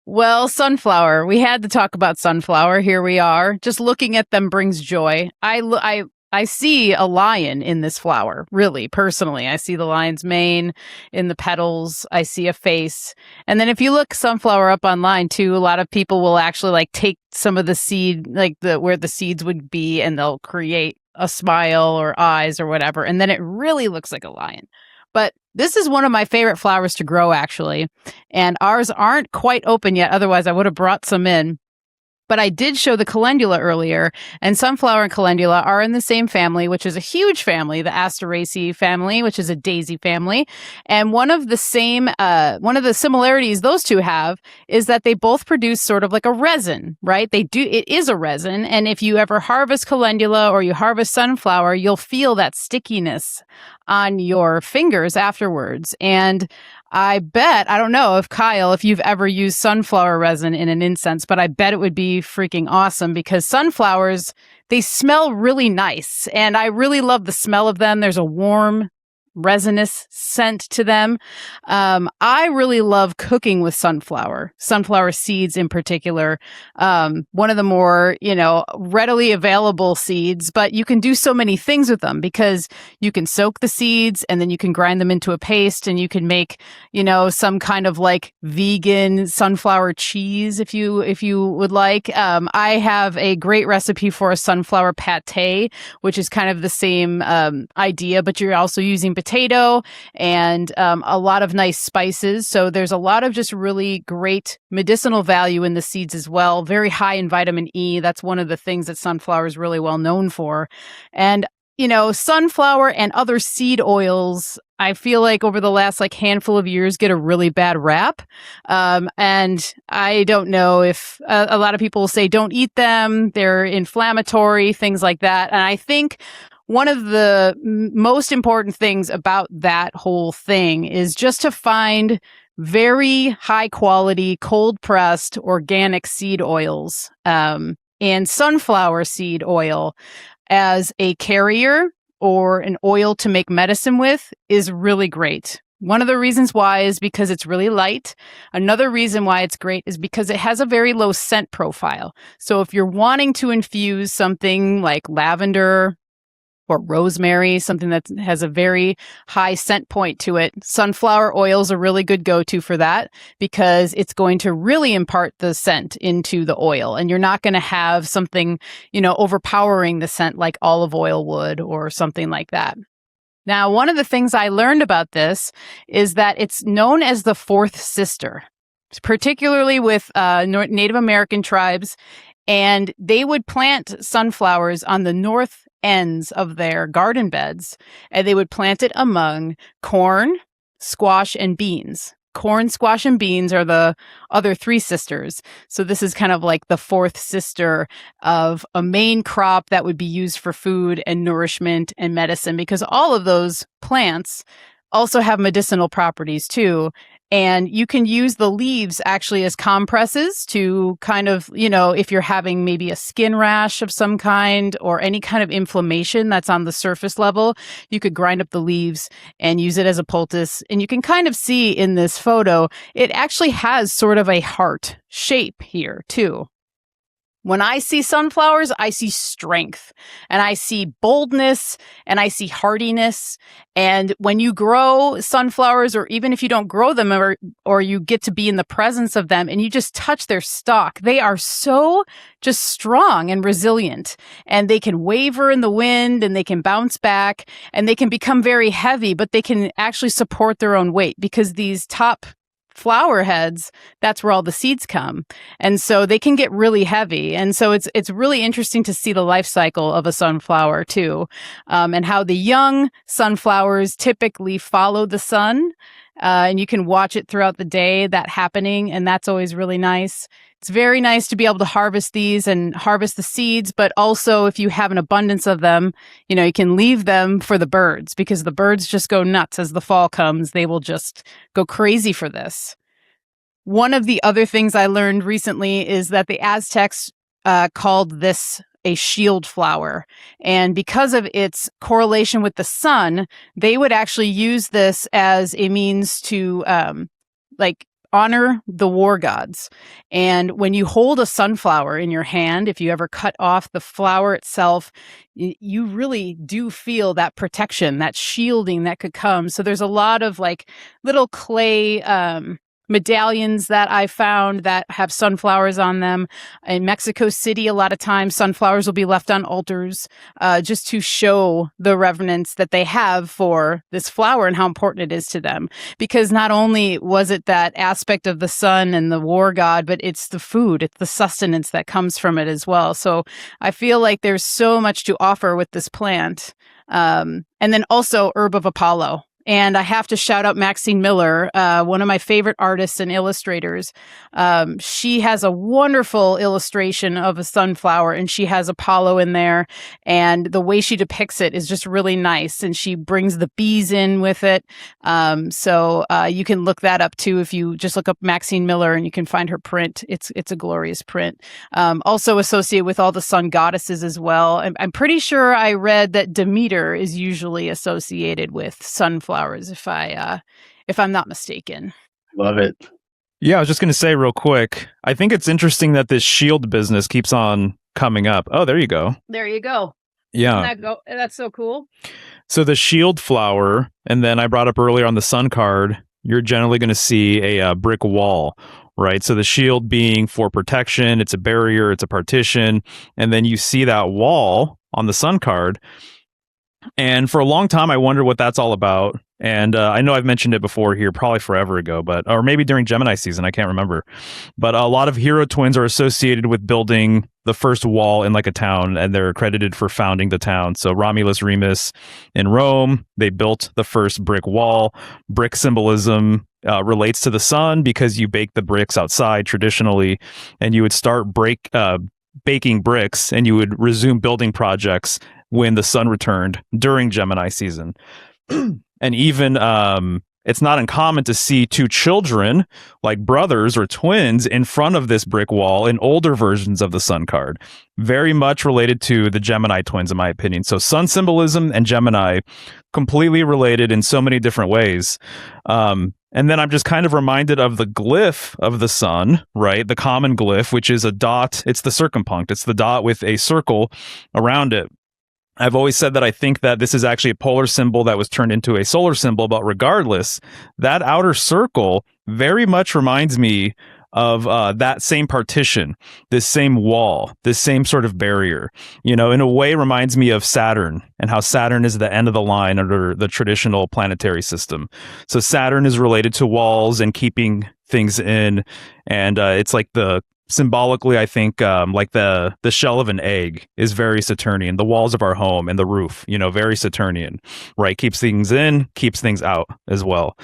Well, sunflower. We had to talk about sunflower. Here we are. Just looking at them brings joy. I see a lion in this flower, really, personally. I see the lion's mane in the petals. I see a face. And then if you look sunflower up online too, a lot of people will actually take some of the seed, where the seeds would be, and they'll create a smile or eyes or whatever. And then it really looks like a lion. But this is one of my favorite flowers to grow, actually. And ours aren't quite open yet. Otherwise, I would have brought some in. But I did show the calendula earlier, and sunflower and calendula are in the same family, which is a huge family, the Asteraceae family, which is a daisy family. And one of the similarities those two have is that they both produce sort of like a resin, right? It is a resin. And if you ever harvest calendula or you harvest sunflower, you'll feel that stickiness on your fingers afterwards. And I don't know if Kyle, if you've ever used sunflower resin in an incense, but I bet it would be freaking awesome because sunflowers, they smell really nice. And I really love the smell of them. There's a warm, resinous scent to them. I really love cooking with sunflower seeds in particular. One of the more, readily available seeds, but you can do so many things with them because you can soak the seeds and then you can grind them into a paste and you can make, some kind of like vegan sunflower cheese if you would like. I have a great recipe for a sunflower pate, which is kind of the same idea, but you're also using potato and a lot of nice spices. So there's a lot of just really great medicinal value in the seeds as well. Very high in vitamin E. That's one of the things that sunflower is really well known for. And sunflower and other seed oils, I feel like over the last handful of years get a really bad rap. And I don't know if a lot of people say don't eat them. They're inflammatory, things like that. And I think one of the most important things about that whole thing is just to find very high quality, cold pressed organic seed oils, and sunflower seed oil as a carrier or an oil to make medicine with is really great. One of the reasons why is because it's really light. Another reason why it's great is because it has a very low scent profile. So if you're wanting to infuse something like lavender or rosemary, something that has a very high scent point to it, sunflower oil is a really good go-to for that because it's going to really impart the scent into the oil. And you're not going to have something, overpowering the scent like olive oil would or something like that. Now, one of the things I learned about this is that it's known as the fourth sister, particularly with Native American tribes. And they would plant sunflowers on the north ends of their garden beds, and they would plant it among corn, squash, and beans. Corn, squash, and beans are the other three sisters. So this is kind of like the fourth sister of a main crop that would be used for food and nourishment and medicine, because all of those plants also have medicinal properties too. And you can use the leaves actually as compresses to kind of, if you're having maybe a skin rash of some kind or any kind of inflammation that's on the surface level, you could grind up the leaves and use it as a poultice. And you can kind of see in this photo, it actually has sort of a heart shape here too. When I see sunflowers, I see strength and I see boldness and I see hardiness. And when you grow sunflowers, or even if you don't grow them or you get to be in the presence of them and you just touch their stalk, they are so just strong and resilient, and they can waver in the wind and they can bounce back and they can become very heavy, but they can actually support their own weight because these top flower heads, that's where all the seeds come. And so they can get really heavy. And so it's really interesting to see the life cycle of a sunflower too, and how the young sunflowers typically follow the sun. And you can watch it throughout the day, that happening. And that's always really nice. It's very nice to be able to harvest these and harvest the seeds, but also if you have an abundance of them, you can leave them for the birds because the birds just go nuts as the fall comes. They will just go crazy for this. One of the other things I learned recently is that the Aztecs called this a shield flower. And because of its correlation with the sun, they would actually use this as a means to honor the war gods. And when you hold a sunflower in your hand, if you ever cut off the flower itself, you really do feel that protection, that shielding that could come. So there's a lot of little clay medallions that I found that have sunflowers on them. In Mexico City, a lot of times sunflowers will be left on altars just to show the reverence that they have for this flower and how important it is to them. Because not only was it that aspect of the sun and the war god, but it's the food, it's the sustenance that comes from it as well. So I feel like there's so much to offer with this plant. And then also Herb of Apollo. And I have to shout out Maxine Miller, one of my favorite artists and illustrators. She has a wonderful illustration of a sunflower, and she has Apollo in there. And the way she depicts it is just really nice. And she brings the bees in with it. So you can look that up too. If you just look up Maxine Miller and you can find her print, it's a glorious print. Also associated with all the sun goddesses as well. I'm pretty sure I read that Demeter is usually associated with sunflowers, if I'm not mistaken. Love it. Yeah, I was just going to say real quick, I think it's interesting that this shield business keeps on coming up. Oh, there you go. There you go. Yeah. That's so cool. So the shield flower, and then I brought up earlier on the sun card, you're generally going to see a brick wall, right? So the shield being for protection, it's a barrier, it's a partition, and then you see that wall on the sun card. And for a long time, I wondered what that's all about. And I know I've mentioned it before here, probably forever ago, or maybe during Gemini season, I can't remember. But a lot of hero twins are associated with building the first wall in like a town, and they're credited for founding the town. So Romulus Remus in Rome, they built the first brick wall. Brick symbolism relates to the sun because you bake the bricks outside traditionally, and you would start baking bricks, and you would resume building projects when the sun returned during Gemini season. And even it's not uncommon to see two children, like brothers or twins, in front of this brick wall in older versions of the sun card. Very much related to the Gemini twins, in my opinion. So sun symbolism and Gemini, completely related in so many different ways. And then I'm just kind of reminded of the glyph of the sun, right? The common glyph, which is a dot. It's the circumpunct. It's the dot with a circle around it. I've always said that I think that this is actually a polar symbol that was turned into a solar symbol, but regardless, that outer circle very much reminds me of that same partition, this same wall, this same sort of barrier, in a way reminds me of Saturn and how Saturn is the end of the line under the traditional planetary system. So Saturn is related to walls and keeping things in, and it's like symbolically, I think, like the shell of an egg is very Saturnian. The walls of our home and the roof, very Saturnian, right? Keeps things in, keeps things out as well.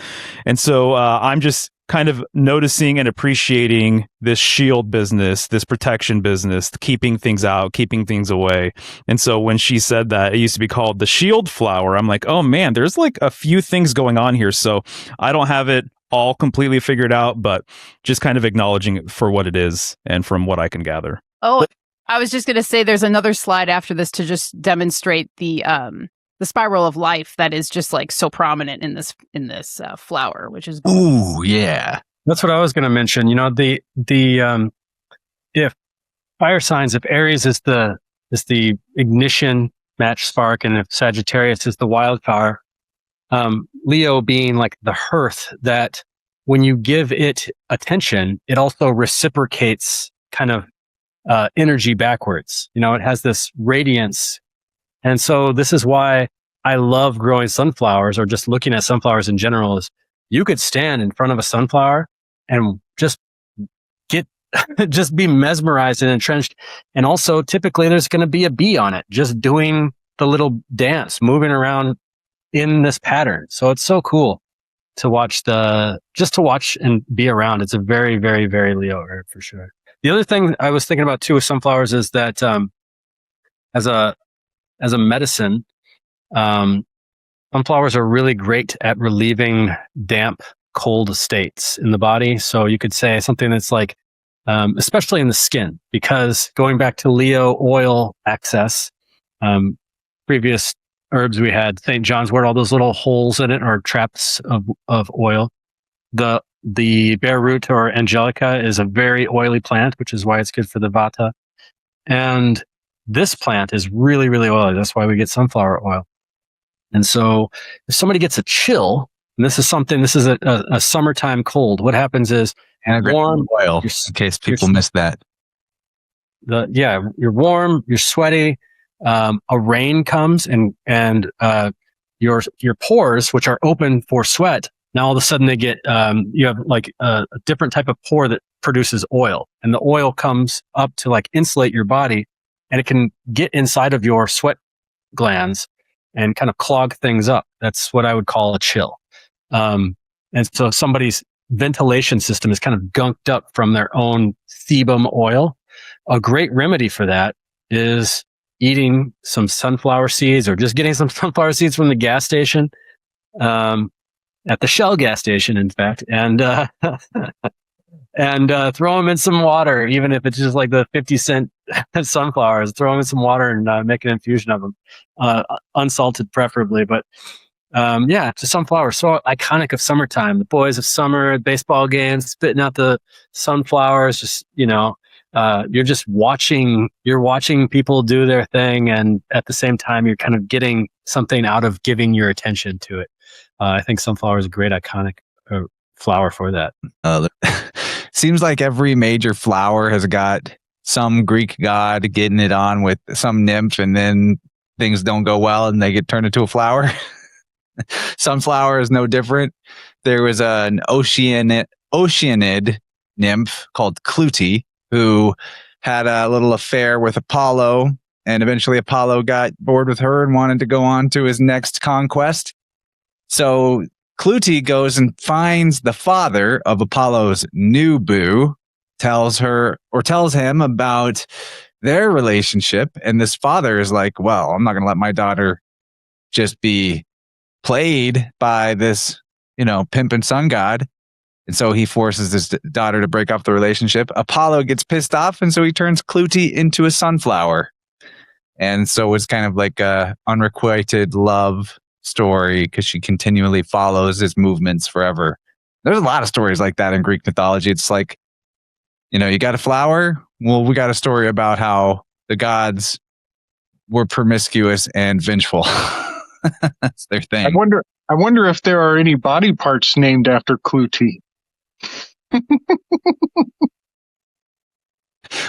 And so I'm just kind of noticing and appreciating this shield business, this protection business, keeping things out, keeping things away. And so when she said that it used to be called the shield flower, I'm like, oh man, there's like a few things going on here. So I don't have it all completely figured out, but just kind of acknowledging it for what it is and from what I can gather. Oh, I was just going to say there's another slide after this to just demonstrate the spiral of life that is just like so prominent in this flower, which is Ooh, yeah. That's what I was going to mention. If fire signs, if Aries is the ignition match spark, and if Sagittarius is the wildfire, Leo being like the hearth that when you give it attention, it also reciprocates kind of energy backwards. It has this radiance. And so this is why I love growing sunflowers, or just looking at sunflowers in general, is you could stand in front of a sunflower and just be mesmerized and entrenched. And also and there's going to be a bee on it, just doing the little dance, moving around in this pattern. So it's so cool to watch and be around. It's a very, very, very Leo herb for sure. The other thing I was thinking about too with sunflowers is that as a medicine, sunflowers are really great at relieving damp, cold states in the body. So you could say something that's like, especially in the skin, because going back to Leo oil access, previous herbs we had, St. John's wort, all those little holes in it are traps of oil. The bare root, or Angelica, is a very oily plant, which is why it's good for the vata. And this plant is really, really oily. That's why we get sunflower oil. And so if somebody gets a chill, And this is a summertime cold. What happens is warm oil, in case people miss that. You're warm, you're sweaty. A rain comes and your pores, which are open for sweat, now all of a sudden they get you have like a different type of pore that produces oil, and the oil comes up to like insulate your body, and it can get inside of your sweat glands and kind of clog things up. That's what I would call a chill. And so somebody's ventilation system is kind of gunked up from their own sebum oil. A great remedy for that is eating some sunflower seeds, or just getting some sunflower seeds from the gas station, at the Shell gas station, in fact, and throw them in some water, even if it's just like the 50-cent sunflowers. Throw them in some water and make an infusion of them, unsalted preferably. But the sunflower, so iconic of summertime. The boys of summer, baseball games, spitting out the sunflowers. Just you're just watching. You're watching people do their thing, and at the same time, you're kind of getting something out of giving your attention to it. I think sunflower is a great iconic flower for that. Seems like every major flower has got some Greek god getting it on with some nymph, and then things don't go well and they get turned into a flower. Sunflower is no different. There was an Oceanid nymph called Clute who had a little affair with Apollo, and eventually Apollo got bored with her and wanted to go on to his next conquest. So Clute goes and finds the father of Apollo's new boo, tells him about their relationship. And this father is like, well, I'm not going to let my daughter just be played by this, pimp and sun god. And so he forces his daughter to break up the relationship. Apollo gets pissed off, and so he turns Clute into a sunflower. And so it's kind of like a unrequited love story, because she continually follows his movements forever. There's a lot of stories like that in Greek mythology. It's like, you got a flower? Well, we got a story about how the gods were promiscuous and vengeful. That's their thing. I wonder if there are any body parts named after Clute.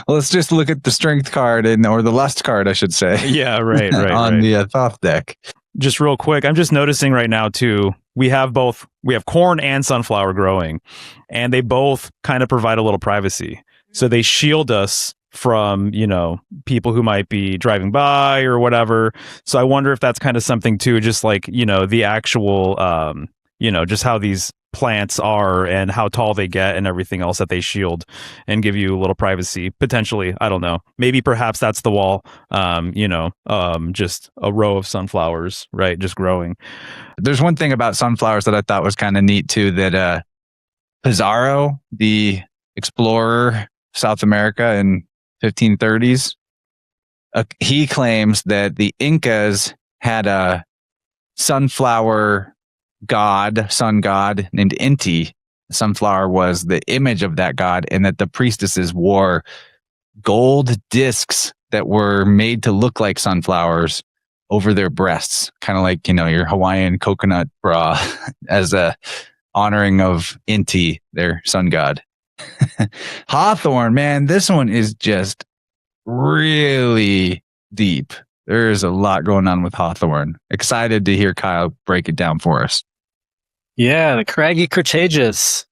Well, let's just look at the strength card or the lust card, I should say. Yeah, right. on the Thoth deck. Just real quick, I'm just noticing right now too, we have corn and sunflower growing, and they both kind of provide a little privacy. So they shield us from, people who might be driving by or whatever. So I wonder if that's kind of something too, just like, the actual, just how these plants are and how tall they get and everything else that they shield and give you a little privacy potentially. I don't know, maybe perhaps that's the wall. Just a row of sunflowers, right, just growing. There's one thing about sunflowers that I thought was kind of neat too, that Pizarro, the explorer South America in 1530s, he claims that the Incas had a sunflower sun god named Inti. Sunflower was the image of that god, and that the priestesses wore gold discs that were made to look like sunflowers over their breasts, kind of like, your Hawaiian coconut bra, as a honoring of Inti, their sun god. Hawthorn, man, this one is just really deep. There's a lot going on with Hawthorn. Excited to hear Kyle break it down for us. Yeah, the craggy Cretaceous.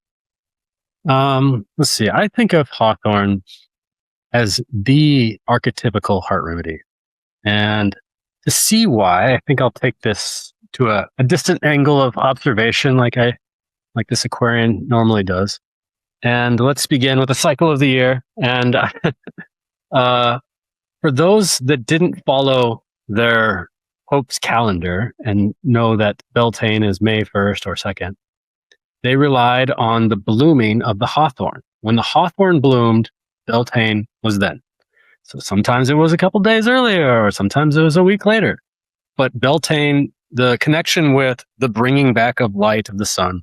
Let's see. I think of Hawthorn as the archetypical heart remedy. And to see why, I think I'll take this to a distant angle of observation like this Aquarian normally does. And let's begin with the cycle of the year. And for those that didn't follow their Pope's calendar and know that Beltane is May 1st or 2nd, they relied on the blooming of the hawthorn. When the hawthorn bloomed, Beltane was then. So sometimes it was a couple days earlier, or sometimes it was a week later. But Beltane, the connection with the bringing back of light of the sun,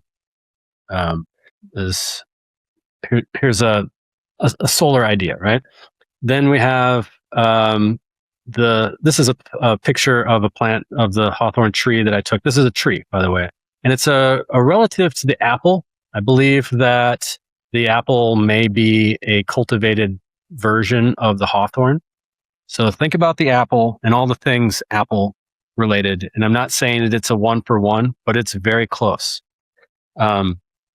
is here's a solar idea, right? Then we have this is a picture of a plant of the hawthorn tree that I took. This is a tree, by the way. And it's a relative to the apple. I believe that the apple may be a cultivated version of the hawthorn. So think about the apple and all the things apple related. And I'm not saying that it's a 1-for-1, but it's very close.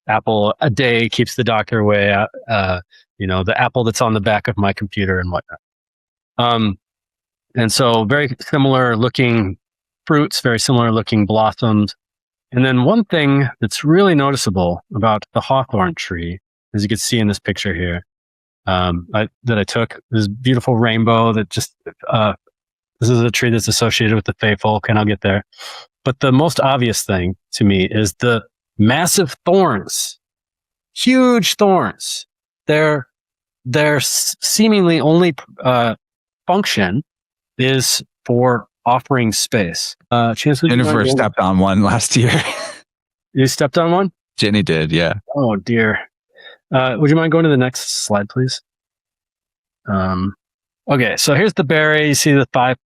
Apple a day keeps the doctor away. The apple that's on the back of my computer and whatnot. And so very similar looking fruits, very similar looking blossoms. And then one thing that's really noticeable about the hawthorn tree, as you can see in this picture here, that I took, this beautiful rainbow that just, this is a tree that's associated with the Fae folk, and I'll get there. But the most obvious thing to me is the massive thorns, huge thorns. Their seemingly only function is for offering space. Chance, InnerVerse stepped on one last year. You stepped on one? Jenny did, yeah. Oh dear. Would you mind going to the next slide, please? Okay, so here's the berry. You see the five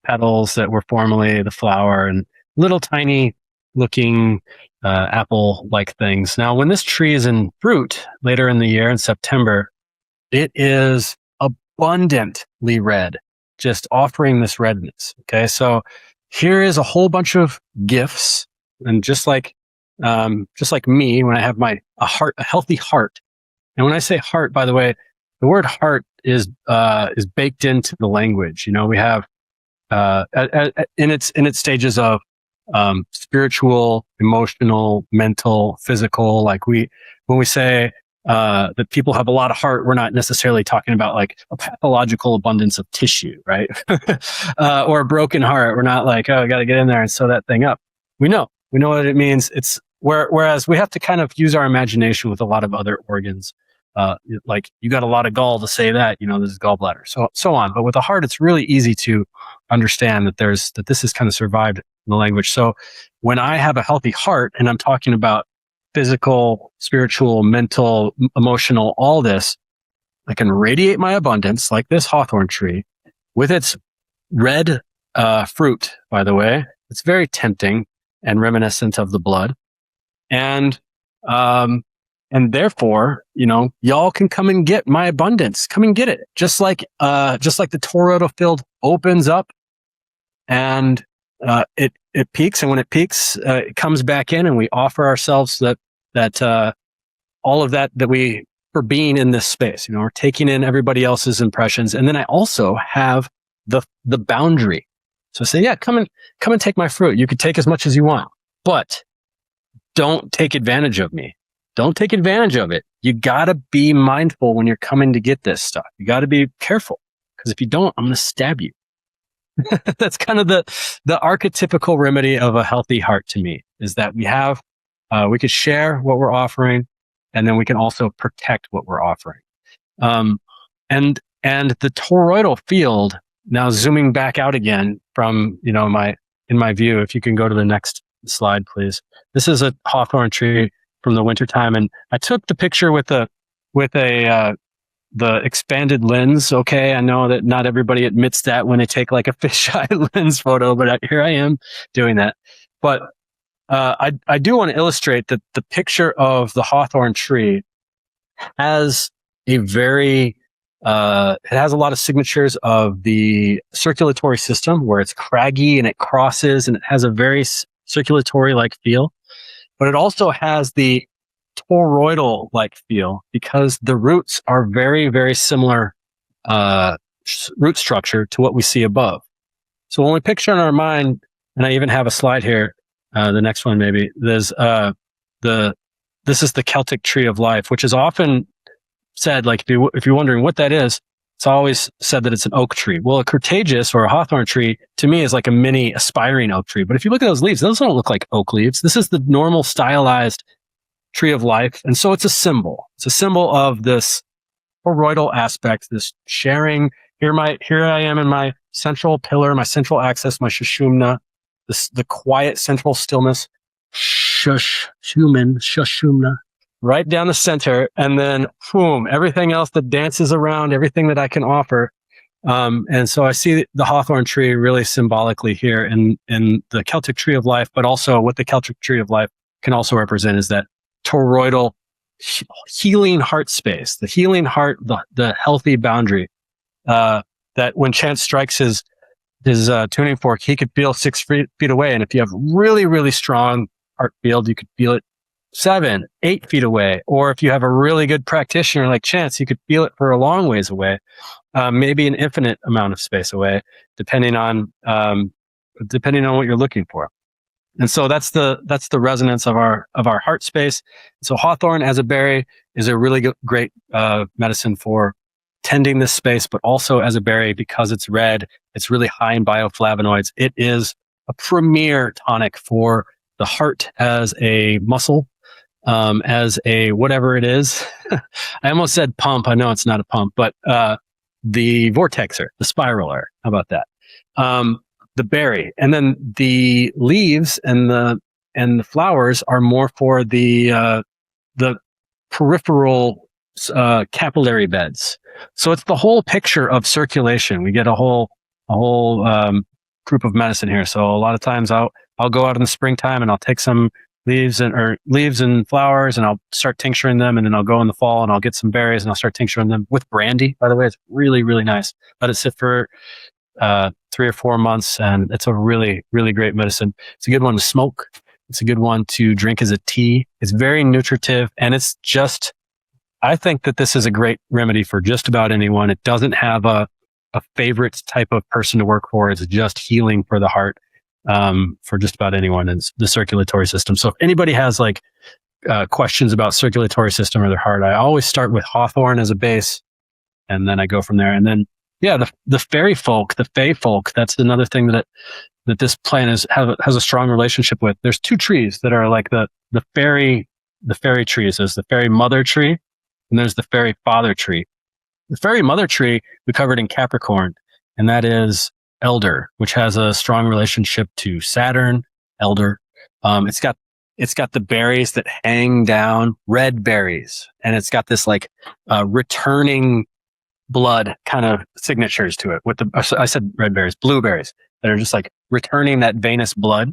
petals that were formerly the flower, and little tiny looking apple-like things. Now, when this tree is in fruit later in the year in September, it is abundantly red, just offering this redness. Okay, so here is a whole bunch of gifts, and just like me, when I have a healthy heart, and when I say heart, by the way, the word heart is baked into the language. You know, we have in its stages of spiritual, emotional, mental, physical. Like when we say that people have a lot of heart, we're not necessarily talking about like a pathological abundance of tissue, right? Or a broken heart. We're not like, oh, I got to get in there and sew that thing up. We know what it means. It's whereas we have to kind of use our imagination with a lot of other organs. Like you got a lot of gall to say that, this is gallbladder, so on. But with the heart, it's really easy to understand that this has kind of survived in the language. So when I have a healthy heart, and I'm talking about physical, spiritual, mental, emotional, all this, I can radiate my abundance like this hawthorn tree with its red fruit, by the way. It's very tempting and reminiscent of the blood. And therefore, y'all can come and get my abundance. Come and get it. Just like the toroidal field opens up and it peaks. And when it peaks, it comes back in, and we offer ourselves that all of that we, for being in this space, we're taking in everybody else's impressions. And then I also have the boundary. So I say, yeah, come and take my fruit. You could take as much as you want, but don't take advantage of me. Don't take advantage of it. You got to be mindful when you're coming to get this stuff. You got to be careful, because if you don't, I'm going to stab you. That's kind of the archetypical remedy of a healthy heart to me, is that we could share what we're offering, and then we can also protect what we're offering. And the toroidal field, now zooming back out again from, in my view, if you can go to the next slide, please. This is a hawthorn tree from the wintertime. And I took the picture with the expanded lens. Okay. I know that not everybody admits that when they take like a fisheye lens photo, but here I am doing that. But, I do want to illustrate that the picture of the hawthorn tree has it has a lot of signatures of the circulatory system, where it's craggy and it crosses, and it has a very circulatory-like feel. But it also has the toroidal-like feel, because the roots are very, very similar root structure to what we see above. So when we picture in our mind, and I even have a slide here, the next one maybe, there's this is the Celtic tree of life, which is often said, like if you're wondering what that is, it's always said that it's an oak tree. Well, a Crataegus or a hawthorn tree to me is like a mini aspiring oak tree. But if you look at those leaves, those don't look like oak leaves. This is the normal stylized tree of life. And so it's a symbol. It's a symbol of this toroidal aspect, this sharing. Here I am in my central pillar, my central axis, my shushumna, the quiet central stillness, shushumna, right down the center, and then boom, everything else that dances around, everything that I can offer And so I see the Hawthorn tree really symbolically here in the Celtic tree of life, but also what the Celtic tree of life can also represent is that toroidal healing heart space, the healing heart, the healthy boundary, that when Chance strikes his tuning fork, he could feel 6 feet away. And if you have really, really strong heart field, you could feel it 7, 8 feet away. Or if you have a really good practitioner like Chance, you could feel it for a long ways away, maybe an infinite amount of space away, depending on what you're looking for. And so that's the resonance of our heart space. So Hawthorn as a berry is a really great medicine for tending this space, but also as a berry, because it's red, it's really high in bioflavonoids. It is a premier tonic for the heart as a muscle, as a whatever it is. I almost said pump. I know it's not a pump, but the vortexer, the spiraler. How about that? The berry, and then the leaves and the flowers are more for the peripheral capillary beds. So it's the whole picture of circulation. We get a whole group of medicine here. So a lot of times I'll go out in the springtime and I'll take some leaves and flowers and I'll start tincturing them, and then I'll go in the fall and I'll get some berries and I'll start tincturing them with brandy. By the way, it's really, really nice. Let it sit for 3 or 4 months, and it's a really, really great medicine. It's a good one to smoke. It's a good one to drink as a tea. It's very nutritive, and it's just, I think that this is a great remedy for just about anyone. It doesn't have a favorite type of person to work for. It's just healing for the heart, for just about anyone in the circulatory system. So if anybody has questions about circulatory system or their heart, I always start with Hawthorn as a base, and then I go from there. And then, yeah, the fairy folk, the fae folk, that's another thing that this plant has a strong relationship with. There's 2 trees that are like the fairy trees. There's the fairy mother tree, and there's the fairy father tree. The fairy mother tree we covered in Capricorn, and that is elder, which has a strong relationship to Saturn, elder. It's got the berries that hang down, red berries, and it's got this returning blood kind of signatures to it. I said red berries, blueberries that are just returning that venous blood.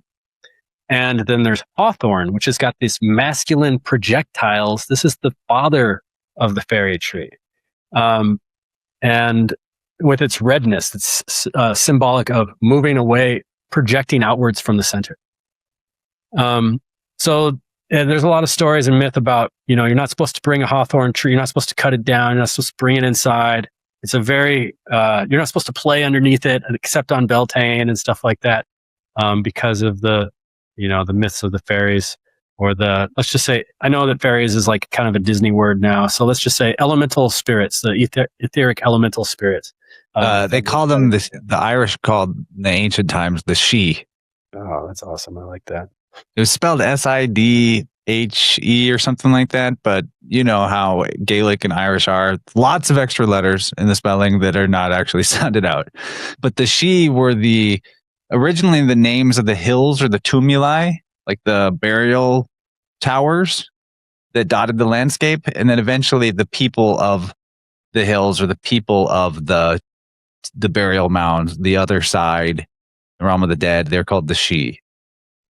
And then there's Hawthorn, which has got these masculine projectiles. This is the father of the fairy tree. And with its redness, it's symbolic of moving away, projecting outwards from the center. So there's a lot of stories and myth about, you're not supposed to bring a hawthorn tree. You're not supposed to cut it down. You're not supposed to bring it inside. It's you're not supposed to play underneath it except on Beltane and stuff like that. Because of the myths of the fairies, or let's just say, I know that fairies is kind of a Disney word now. So let's just say elemental spirits, the etheric elemental spirits. They call them the Irish called in the ancient times the She. Oh, that's awesome. I like that. It was spelled Sidhe or something like that, but you know how Gaelic and Irish are. Lots of extra letters in the spelling that are not actually sounded out. But the She were originally the names of the hills or the tumuli, like the burial towers that dotted the landscape. And then eventually the people of the hills or the people of the burial mounds, the other side, the realm of the dead, they're called the She.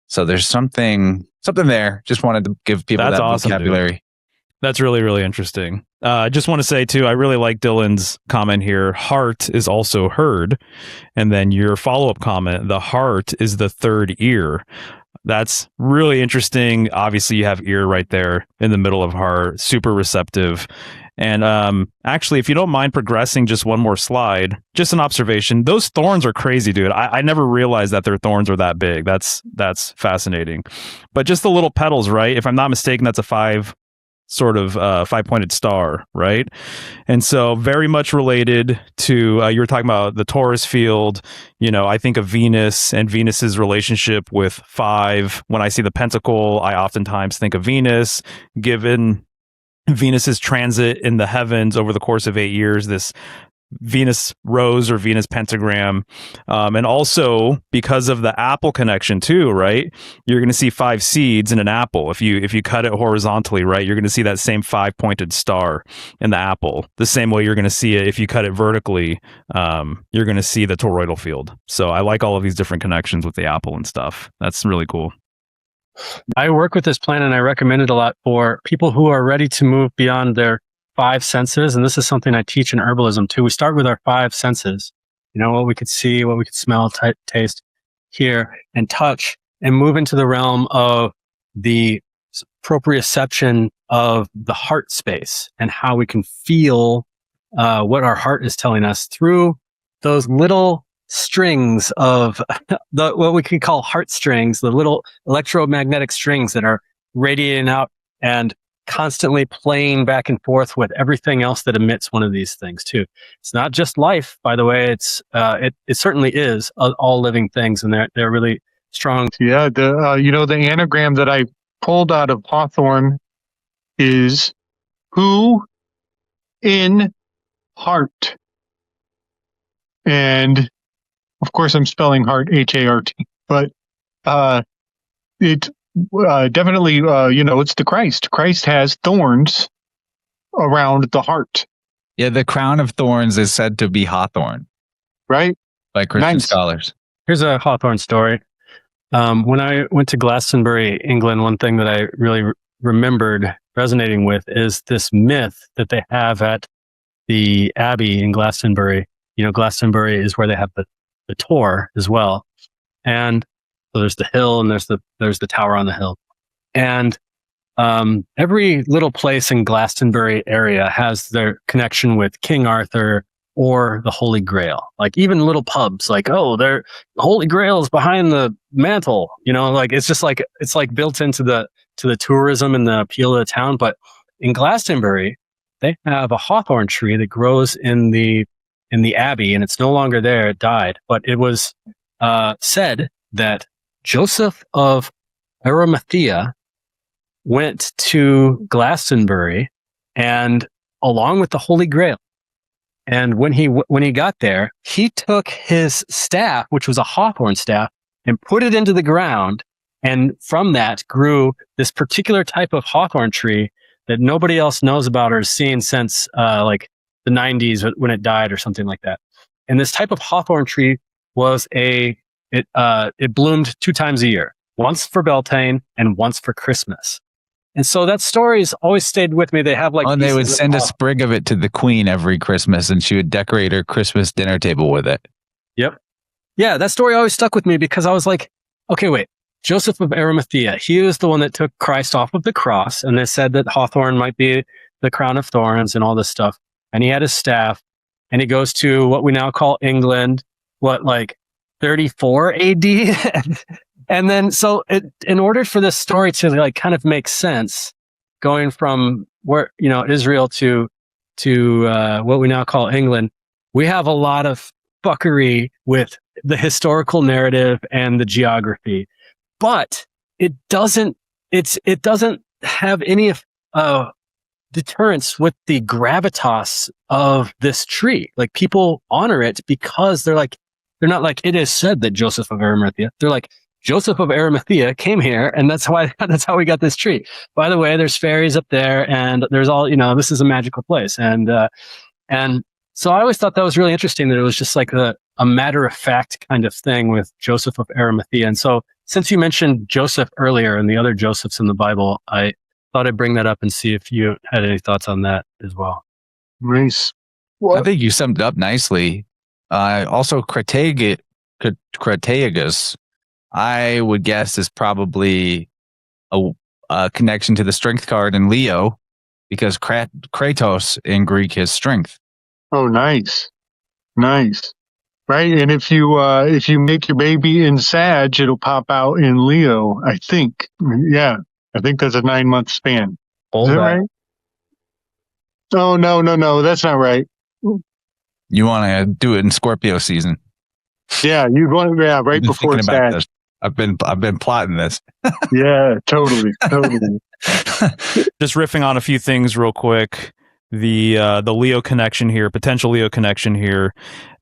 So there's something there. Just wanted to give people that awesome, vocabulary. Dude. That's really, really interesting. I just want to say too, I really like Dylan's comment here. Heart is also heard. And then your follow-up comment, the heart is the third ear. That's really interesting. Obviously you have ear right there in the middle of heart, super receptive. And actually, if you don't mind progressing just one more slide, just an observation. Those thorns are crazy, dude. I never realized that their thorns are that big. That's fascinating. But just the little petals, right? If I'm not mistaken, that's a 5-pointed star, right? And so very much related to, you were talking about the Taurus field. I think of Venus and Venus's relationship with 5. When I see the pentacle, I oftentimes think of Venus, given Venus's transit in the heavens over the course of 8 years, this Venus rose or Venus pentagram. And also because of the apple connection too, right? You're going to see 5 seeds in an apple. If you cut it horizontally, right, you're going to see that same 5-pointed star in the apple. The same way you're going to see it if you cut it vertically, you're going to see the toroidal field. So I like all of these different connections with the apple and stuff. That's really cool. I work with this plant and I recommend it a lot for people who are ready to move beyond their 5 senses. And this is something I teach in herbalism too. We start with our 5 senses, you know, what we could see, what we could smell, taste, hear, and touch, and move into the realm of the proprioception of the heart space and how we can feel what our heart is telling us through those little strings of what we could call heart strings, the little electromagnetic strings that are radiating out and constantly playing back and forth with everything else that emits one of these things too. It's not just life, by the way. It's it certainly is all living things, and they're really strong. Yeah, the anagram that I pulled out of Hawthorn is who in heart. And of course I'm spelling heart H-A-R-T, but it definitely it's the Christ. Christ has thorns around the heart. Yeah, the crown of thorns is said to be Hawthorn, right? By Christian Nice. scholars. Here's a Hawthorn story. When I went to Glastonbury, England, one thing that I really remembered resonating with is this myth that they have at the Abbey in Glastonbury. You know, Glastonbury is where they have the Tor as well. And so there's the hill and there's the tower on the hill. And every little place in Glastonbury area has their connection with King Arthur or the Holy Grail. Like even little pubs, like, oh, the Holy Grail is behind the mantle. You know, like it's just like it's like built into the tourism and the appeal of the town. But in Glastonbury, they have a hawthorn tree that grows in the abbey, and it's no longer there. It died, but it was said that Joseph of Arimathea went to Glastonbury and along with the Holy Grail. And when he got there, he took his staff, which was a hawthorn staff, and put it into the ground. And from that grew this particular type of hawthorn tree that nobody else knows about or has seen since like the 90s when it died or something like that. And this type of hawthorn tree was it bloomed 2 times a year, once for Beltane and once for Christmas. And so that story's always stayed with me. They have like, and they would send a sprig of it to the queen every Christmas, and she would decorate her Christmas dinner table with it. Yep. Yeah, that story always stuck with me because I was like, okay, wait, Joseph of Arimathea, he was the one that took Christ off of the cross, and they said that hawthorn might be the crown of thorns and all this stuff. And he had his staff, and he goes to what we now call England, like 34 AD? And then, so in order for this story to like kind of make sense, going from where, you know, Israel to what we now call England, we have a lot of fuckery with the historical narrative and the geography, but it doesn't have any deterrence with the gravitas of this tree. Like people honor it because they're not like, it is said that Joseph of Arimathea. They're like, Joseph of Arimathea came here, and that's how we got this tree. By the way, there's fairies up there, and there's all, you know, this is a magical place. And so I always thought that was really interesting that it was just like a matter of fact kind of thing with Joseph of Arimathea. And so since you mentioned Joseph earlier and the other Josephs in the Bible, I thought I'd bring that up and see if you had any thoughts on that as well. Nice. I think you summed it up nicely. Also, Crataegus, I would guess, is probably a connection to the strength card in Leo, because Kratos in Greek is strength. Oh, nice. Right, and if you make your baby in Sag, it'll pop out in Leo, I think. Yeah, I think that's a 9-month span. Is that right? Oh, no, that's not right. You want to do it in Scorpio season. Yeah, right before it's Sag. this. I've been plotting this. Yeah, totally. Just riffing on a few things real quick. the Leo connection here, potential Leo connection here,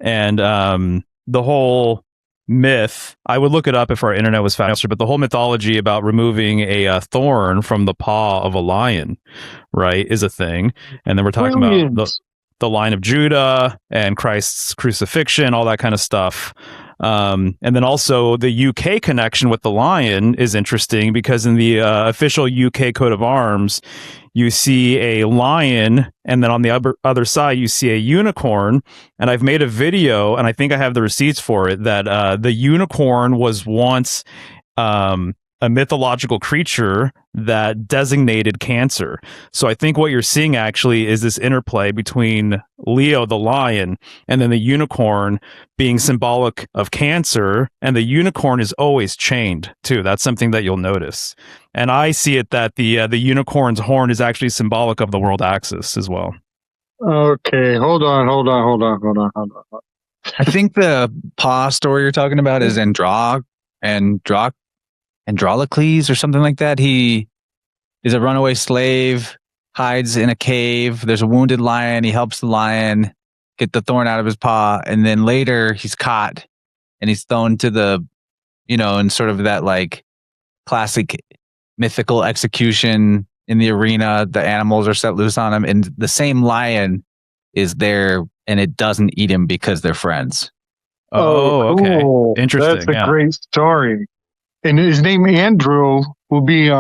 and the whole myth. I would look it up if our internet was faster, but the whole mythology about removing a thorn from the paw of a lion, right, is a thing. And then we're talking about the line of Judah and Christ's crucifixion, all that kind of stuff. And then also the UK connection with the lion is interesting because in the official UK coat of arms, you see a lion, and then on the other side, you see a unicorn. And I've made a video, and I think I have the receipts for it, that the unicorn was once a mythological creature that designated Cancer. So I think what you're seeing actually is this interplay between Leo, the lion, and then the unicorn being symbolic of Cancer. And the unicorn is always chained too. That's something that you'll notice. And I see it that the unicorn's horn is actually symbolic of the world axis as well. Okay, hold on. I think the paw story you're talking about is Androcles or something like that. He is a runaway slave, hides in a cave. There's a wounded lion. He helps the lion get the thorn out of his paw. And then later he's caught and he's thrown to the, in sort of that like classic mythical execution in the arena. The animals are set loose on him, and the same lion is there and it doesn't eat him because they're friends. Oh, cool. Okay. Interesting. That's a great story. And his name Andrew will be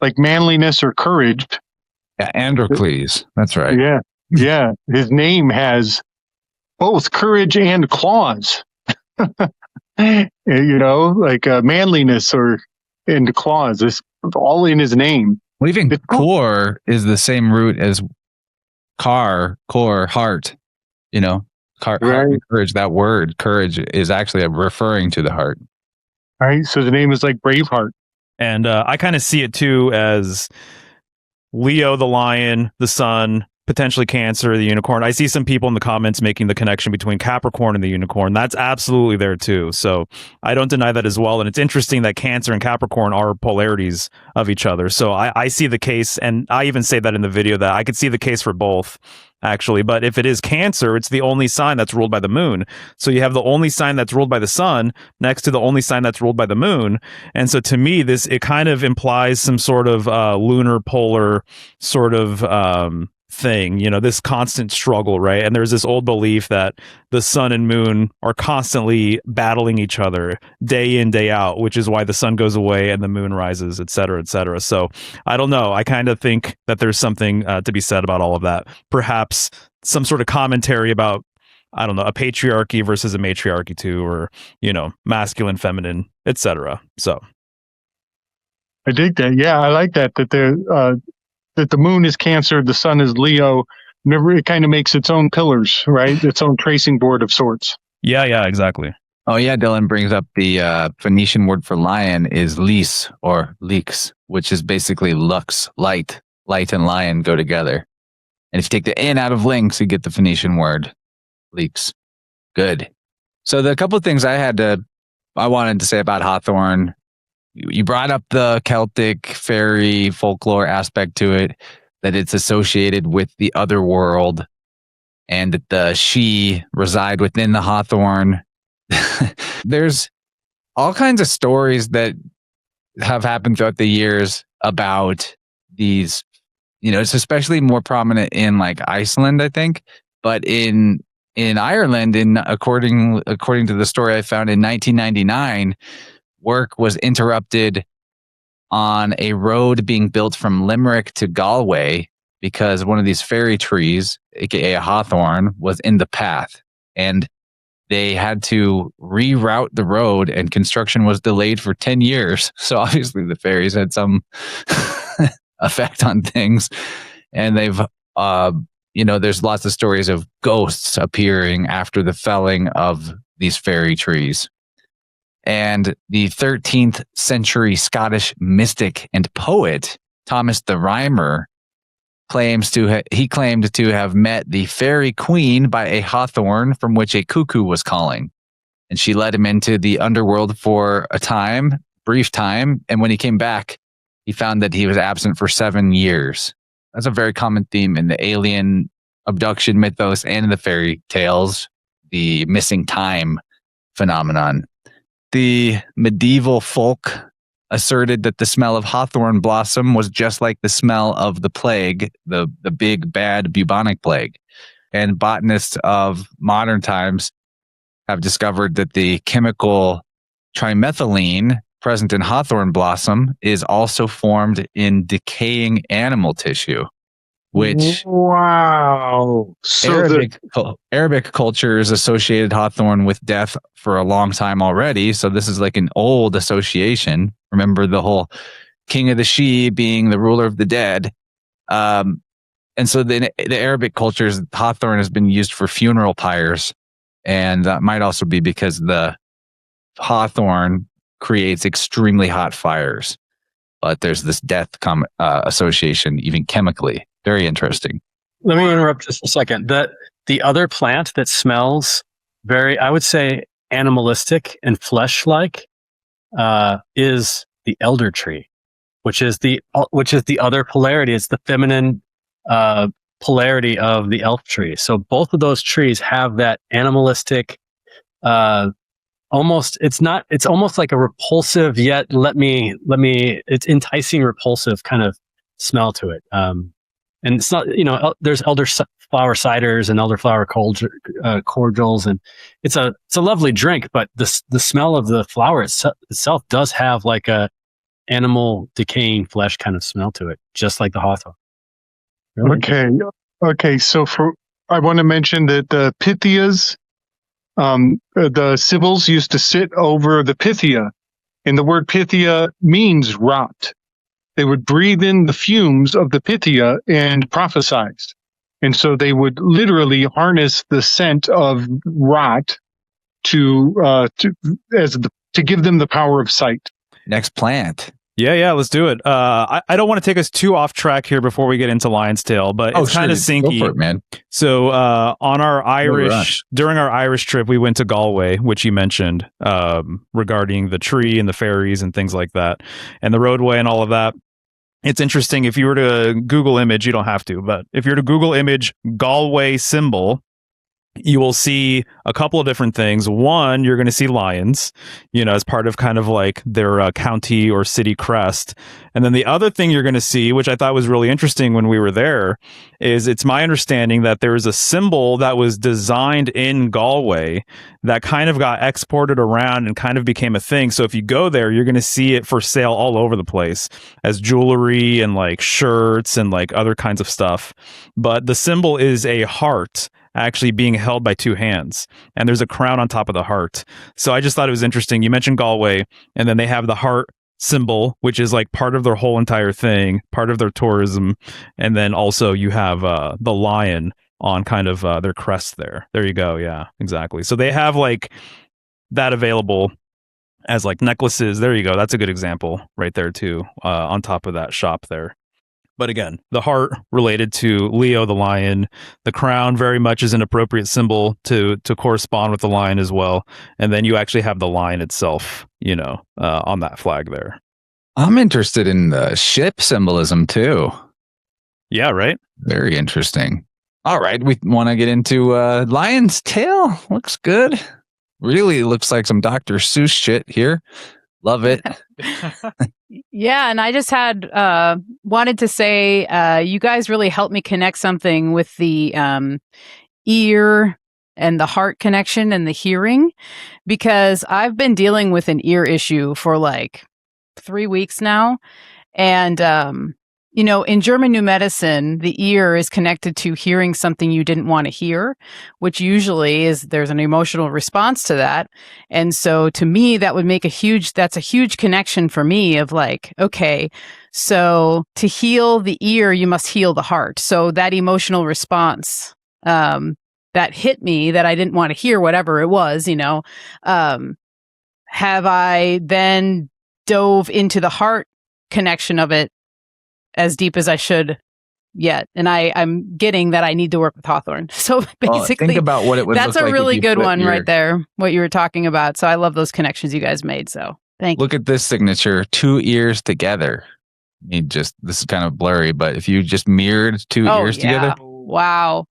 like manliness or courage. Yeah, Androcles. That's right. Yeah. His name has both courage and claws. Like manliness and claws. It's all in his name. Well, even core is the same root as core, heart. Heart and courage. That word, courage, is actually referring to the heart. All right, so the name is like Braveheart. And I kind of see it too as Leo, the lion, the sun, potentially Cancer, the unicorn. I see some people in the comments making the connection between Capricorn and the unicorn. That's absolutely there too. So I don't deny that as well. And it's interesting that Cancer and Capricorn are polarities of each other. So I see the case, and I even say that in the video, that I could see the case for both, actually. But if it is Cancer, it's the only sign that's ruled by the moon. So you have the only sign that's ruled by the sun next to the only sign that's ruled by the moon. And so to me, it kind of implies some sort of lunar polar sort of thing, this constant struggle, right? And there's this old belief that the sun and moon are constantly battling each other day in, day out, which is why the sun goes away and the moon rises, et cetera, et cetera. So I don't know. I kind of think that there's something to be said about all of that. Perhaps some sort of commentary about, I don't know, a patriarchy versus a matriarchy too, or, masculine, feminine, et cetera. So I dig that. Yeah, I like that the moon is Cancer, the sun is Leo. It kind of makes its own pillars, right? Its own tracing board of sorts. Yeah, exactly. Oh yeah, Dylan brings up the Phoenician word for lion is lis or lix, which is basically lux, light. Light and lion go together. And if you take the N out of lynx, you get the Phoenician word lix. Good. So the couple of things I wanted to say about Hawthorn. You brought up the Celtic fairy folklore aspect to it, that it's associated with the other world, and that the she reside within the Hawthorn. There's all kinds of stories that have happened throughout the years about these. It's especially more prominent in like Iceland, I think, but in Ireland, according to the story I found in 1999. Work was interrupted on a road being built from Limerick to Galway because one of these fairy trees, aka a hawthorn, was in the path, and they had to reroute the road, and construction was delayed for 10 years. So obviously the fairies had some effect on things, and they've there's lots of stories of ghosts appearing after the felling of these fairy trees. And the 13th century Scottish mystic and poet, Thomas the Rhymer, claimed to have met the fairy queen by a hawthorn from which a cuckoo was calling. And she led him into the underworld for a brief time. And when he came back, he found that he was absent for 7 years. That's a very common theme in the alien abduction mythos and in the fairy tales, the missing time phenomenon. The medieval folk asserted that the smell of hawthorn blossom was just like the smell of the plague, the big bad bubonic plague. And botanists of modern times have discovered that the chemical trimethylene present in hawthorn blossom is also formed in decaying animal tissue, which wow. So Arabic cultures associated hawthorn with death for a long time already. So this is like an old association. Remember the whole king of the Shia being the ruler of the dead. And so the Arabic cultures, hawthorn has been used for funeral pyres. And that might also be because the hawthorn creates extremely hot fires. But there's this death association, even chemically. Very interesting. Let me interrupt just a second. The other plant that smells very, I would say, animalistic and flesh-like is the elder tree, which is the other polarity. It's the feminine polarity of the elf tree. So both of those trees have that animalistic, almost. It's almost like a repulsive yet it's enticing, repulsive kind of smell to it. And it's not, there's elderflower ciders and elderflower cordials, and it's a lovely drink. But the smell of the flower itself does have like a animal decaying flesh kind of smell to it, just like the hawthorn. Really? Okay. So I want to mention that the Pythias, the Sibyls used to sit over the Pythia, and the word Pythia means rot. They would breathe in the fumes of the Pythia and prophesize. And so they would literally harness the scent of rot to give them the power of sight. Next plant. Yeah, let's do it. I don't want to take us too off track here before we get into Lion's Tail, but it's kind of sinky. Go for it, man. So on our during our Irish trip, we went to Galway, which you mentioned, regarding the tree and the fairies and things like that, and the roadway and all of that. It's interesting. If you were to Google image, you don't have to, but if you were to Google image Galway symbol, you will see a couple of different things. One, you're going to see lions, as part of kind of like their county or city crest. And then the other thing you're going to see, which I thought was really interesting when we were there, is it's my understanding that there is a symbol that was designed in Galway that kind of got exported around and kind of became a thing. So if you go there, you're going to see it for sale all over the place as jewelry and like shirts and like other kinds of stuff. But the symbol is a heart actually being held by two hands, and there's a crown on top of the heart. So I just thought it was interesting. You mentioned Galway, and then they have the heart symbol, which is like part of their whole entire thing, part of their tourism, and then also you have the lion on kind of their crest there. There you go. Yeah, exactly. So they have like that available as like necklaces. There you go. That's a good example right there too, on top of that shop there. But again, the heart related to Leo the lion, the crown very much is an appropriate symbol to correspond with the lion as well. And then you actually have the lion itself, on that flag there. I'm interested in the ship symbolism too. Yeah, right? Very interesting. All right, we want to get into Lion's Tail. Looks good. Really looks like some Dr. Seuss shit here. Love it. Yeah, and I just had wanted to say you guys really helped me connect something with the ear and the heart connection and the hearing, because I've been dealing with an ear issue for like 3 weeks now. And in German New Medicine, the ear is connected to hearing something you didn't want to hear, which usually is there's an emotional response to that. And so to me, that would make that's a huge connection for me of like, okay, so to heal the ear, you must heal the heart. So that emotional response, that hit me that I didn't want to hear, whatever it was, have I then dove into the heart connection of it as deep as I should yet. And I'm getting that I need to work with Hawthorn. So basically, think about what it would that's look a like really good one right there, what you were talking about. So I love those connections you guys made. So thank you. Look at this signature, 2 ears together. this is kind of blurry, but if you just mirrored two ears together. Wow.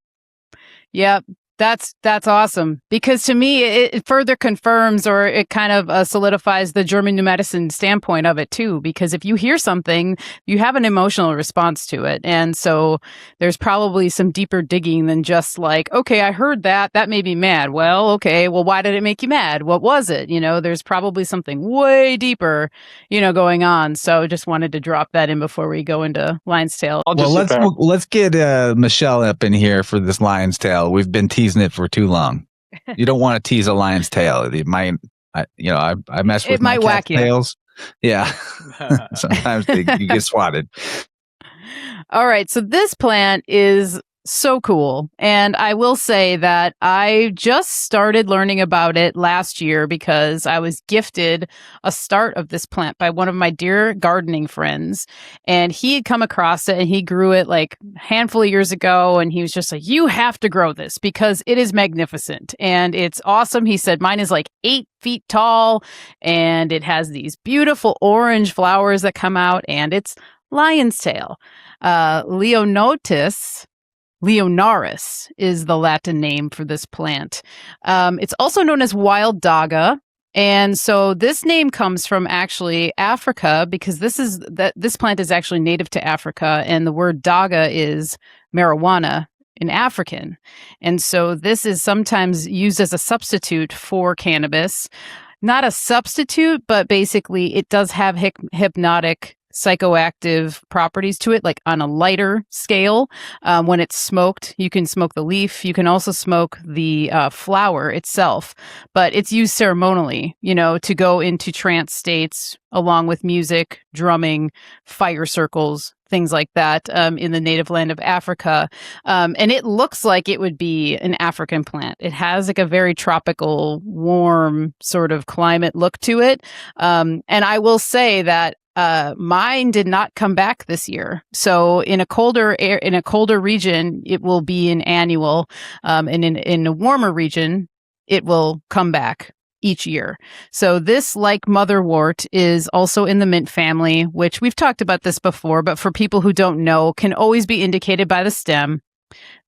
Yep. That's awesome, because to me it further confirms, or it kind of solidifies the German New Medicine standpoint of it too, because if you hear something, you have an emotional response to it. And so there's probably some deeper digging than just like, okay, I heard that made me mad. Well, okay, well, why did it make you mad? What was it? There's probably something way deeper, going on. So just wanted to drop that in before we go into Lion's Tail. Let's get Michelle up in here for this Lion's Tail. We've been teasing it for too long. You don't want to tease a lion's tail. It might, I mess with my cat's tails. Yeah. Sometimes you get swatted. All right. So this plant is so cool. And I will say that I just started learning about it last year because I was gifted a start of this plant by one of my dear gardening friends. And he had come across it and he grew it like a handful of years ago. And he was just like, you have to grow this because it is magnificent and it's awesome. He said, mine is like 8 feet tall and it has these beautiful orange flowers that come out, and it's lion's tail. Leonaris is the Latin name for this plant. It's also known as wild daga. And so this name comes from actually Africa, because this plant is actually native to Africa, and the word daga is marijuana in African. And so this is sometimes used as a substitute for cannabis. Not a substitute, but basically it does have hypnotic psychoactive properties to it, like on a lighter scale. When it's smoked, you can smoke the leaf. You can also smoke the flower itself, but it's used ceremonially, to go into trance states along with music, drumming, fire circles, things like that, in the native land of Africa. And it looks like it would be an African plant. It has like a very tropical, warm sort of climate look to it. And I will say that mine did not come back this year. So in a colder region, it will be an annual, and in a warmer region, it will come back each year. So this, like Motherwort, is also in the mint family, which we've talked about this before, but for people who don't know, can always be indicated by the stem.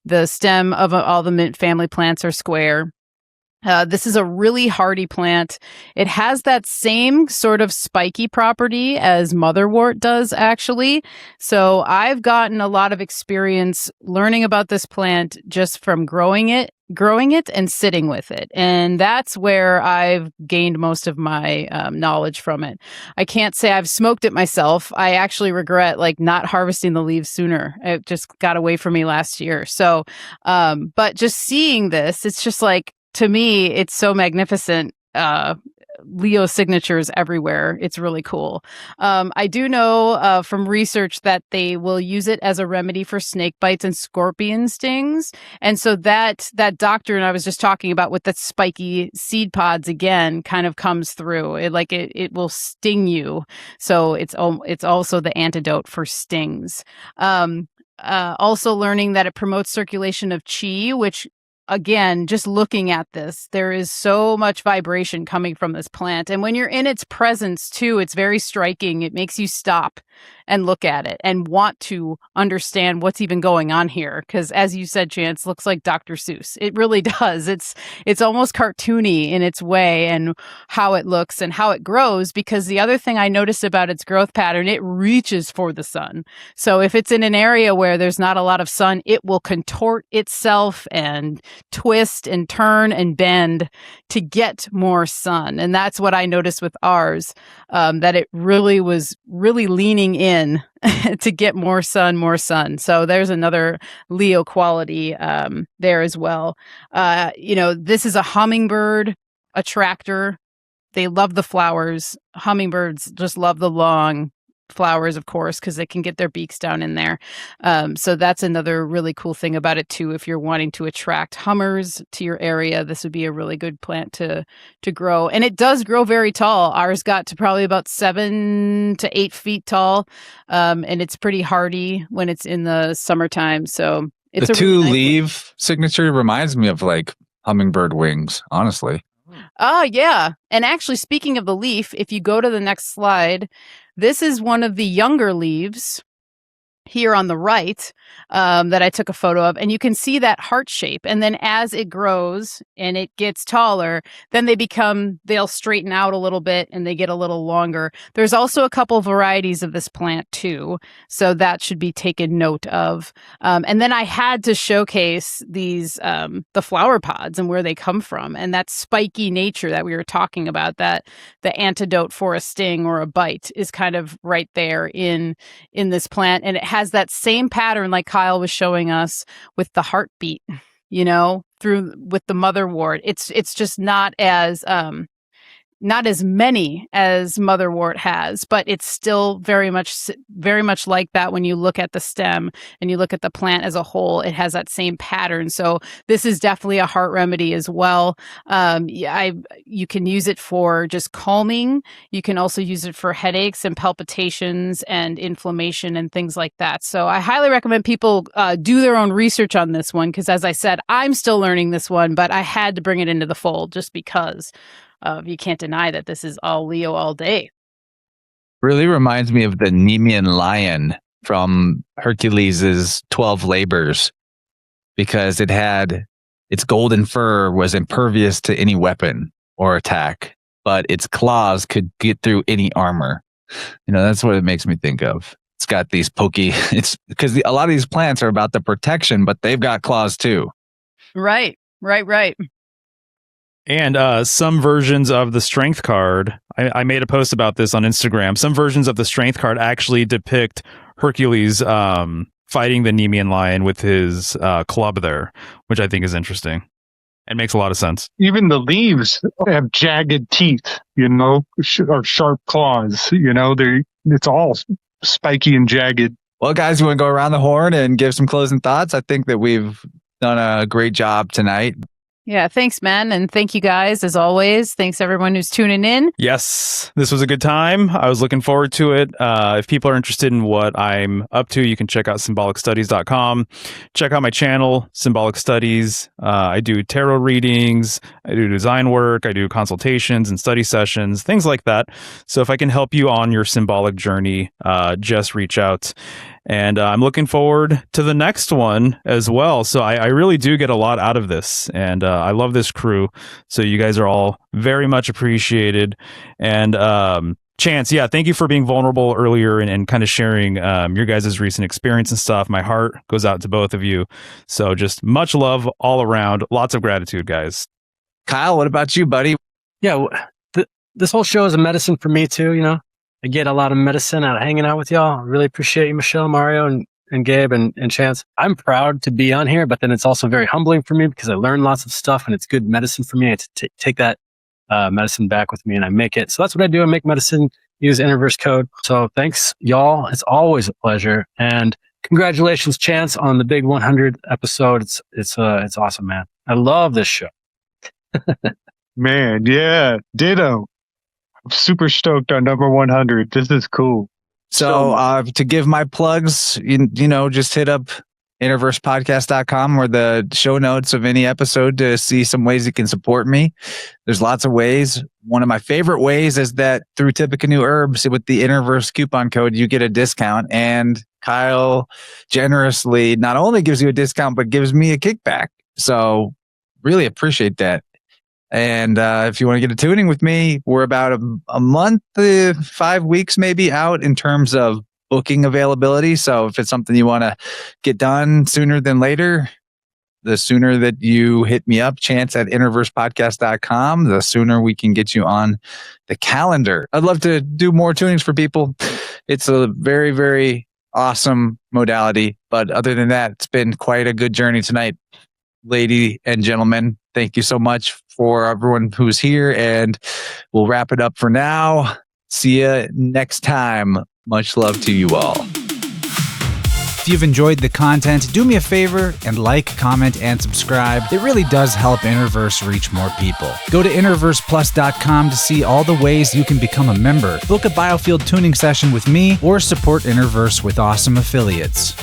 The stem of all the mint family plants are square. This is a really hardy plant. It has that same sort of spiky property as Motherwort does, actually. So I've gotten a lot of experience learning about this plant just from growing it and sitting with it. And that's where I've gained most of my knowledge from it. I can't say I've smoked it myself. I actually regret not harvesting the leaves sooner. It just got away from me last year. So, but just seeing this, it's just like, to me, it's so magnificent. Leo signatures everywhere. It's really cool. I do know from research that they will use it as a remedy for snake bites and scorpion stings. And so that doctrine I was just talking about with the spiky seed pods again kind of comes through. It will sting you. So it's also the antidote for stings. Also learning that it promotes circulation of chi, which, again, just looking at this, there is so much vibration coming from this plant. And when you're in its presence too, it's very striking. It makes you stop and look at it and want to understand what's even going on here. Because as you said, Chance, looks like Dr. Seuss. It really does. It's almost cartoony in its way and how it looks and how it grows. Because the other thing I noticed about its growth pattern, it reaches for the sun. So if it's in an area where there's not a lot of sun, it will contort itself and twist and turn and bend to get more sun. And that's what I noticed with ours, that it really was leaning in to get more sun. So there's another Leo quality there as well. This is a hummingbird attractor. They love the flowers. Hummingbirds just love the long flowers, of course, because they can get their beaks down in there. So that's another really cool thing about it too. If you're wanting to attract hummers to your area, this would be a really good plant to grow. And it does grow very tall. Ours got to probably about 7 to 8 feet tall. And it's pretty hardy when it's in the summertime. So it's the two leaf signature reminds me of hummingbird wings, honestly. Oh, yeah. And actually, speaking of the leaf, if you go to the next slide, this is one of the younger leaves here on the right that I took a photo of, and you can see that heart shape. And then as it grows and it gets taller, then they'll straighten out a little bit and they get a little longer. There's also a couple varieties of this plant too, so that should be taken note of. And then I had to showcase these the flower pods and where they come from, and that spiky nature that we were talking about, that the antidote for a sting or a bite is kind of right there in this plant, and it has that same pattern like Kyle was showing us with the heartbeat, through with the Motherwort. It's just not as many as Motherwort has, but it's still very much like that. When you look at the stem and you look at the plant as a whole, it has that same pattern. So this is definitely a heart remedy as well. You can use it for just calming. You can also use it for headaches and palpitations and inflammation and things like that. So I highly recommend people do their own research on this one, because as I said, I'm still learning this one, but I had to bring it into the fold just because you can't deny that this is all Leo all day. Really reminds me of the Nemean lion from Hercules' 12 Labors, because its golden fur was impervious to any weapon or attack, but its claws could get through any armor. That's what it makes me think of. It's got these it's because a lot of these plants are about the protection, but they've got claws too. Right. And some versions of the strength card, I made a post about this on Instagram. Some versions of the strength card actually depict Hercules fighting the Nemean lion with his club there, which I think is interesting and makes a lot of sense. Even the leaves have jagged teeth, or sharp claws. It's all spiky and jagged. Well, guys, you want to go around the horn and give some closing thoughts? I think that we've done a great job tonight. Yeah, thanks, man. And thank you guys, as always. Thanks, everyone who's tuning in. Yes, this was a good time. I was looking forward to it. If people are interested in what I'm up to, you can check out symbolicstudies.com. Check out my channel, Symbolic Studies. I do tarot readings. I do design work. I do consultations and study sessions, things like that. So if I can help you on your symbolic journey, just reach out. And I'm looking forward to the next one as well. So I really do get a lot out of this. And I love this crew. So you guys are all very much appreciated. And Chance, thank you for being vulnerable earlier and kind of sharing your guys' recent experience and stuff. My heart goes out to both of you. So just much love all around. Lots of gratitude, guys. Kyle, what about you, buddy? Yeah, this whole show is a medicine for me too, I get a lot of medicine out of hanging out with y'all. I really appreciate you, Michelle, Mario, and Gabe, and Chance. I'm proud to be on here, but then it's also very humbling for me because I learn lots of stuff and it's good medicine for me. I take that medicine back with me and I make it. So that's what I do. I make medicine, use InnerVerse code. So thanks, y'all. It's always a pleasure. And congratulations, Chance, on the big 100 episode. It's awesome, man. I love this show. Man, yeah, ditto. I'm super stoked on number 100. This is cool. So to give my plugs, just hit up InnerVersePodcast.com or the show notes of any episode to see some ways you can support me. There's lots of ways. One of my favorite ways is that through Tippecanoe Herbs with the InnerVerse coupon code, you get a discount, and Kyle generously not only gives you a discount, but gives me a kickback. So really appreciate that. And if you want to get a tuning with me, we're about a month, 5 weeks maybe out in terms of booking availability. So if it's something you want to get done sooner than later, the sooner that you hit me up, Chance at InnerVersePodcast.com, the sooner we can get you on the calendar. I'd love to do more tunings for people. It's a very, very awesome modality. But other than that, it's been quite a good journey tonight, lady and gentlemen. Thank you so much for everyone who's here, and we'll wrap it up for now. See you next time. Much love to you all. If you've enjoyed the content, do me a favor and like, comment, and subscribe. It really does help InnerVerse reach more people. Go to InnerVersePlus.com to see all the ways you can become a member, book a biofield tuning session with me, or support InnerVerse with awesome affiliates.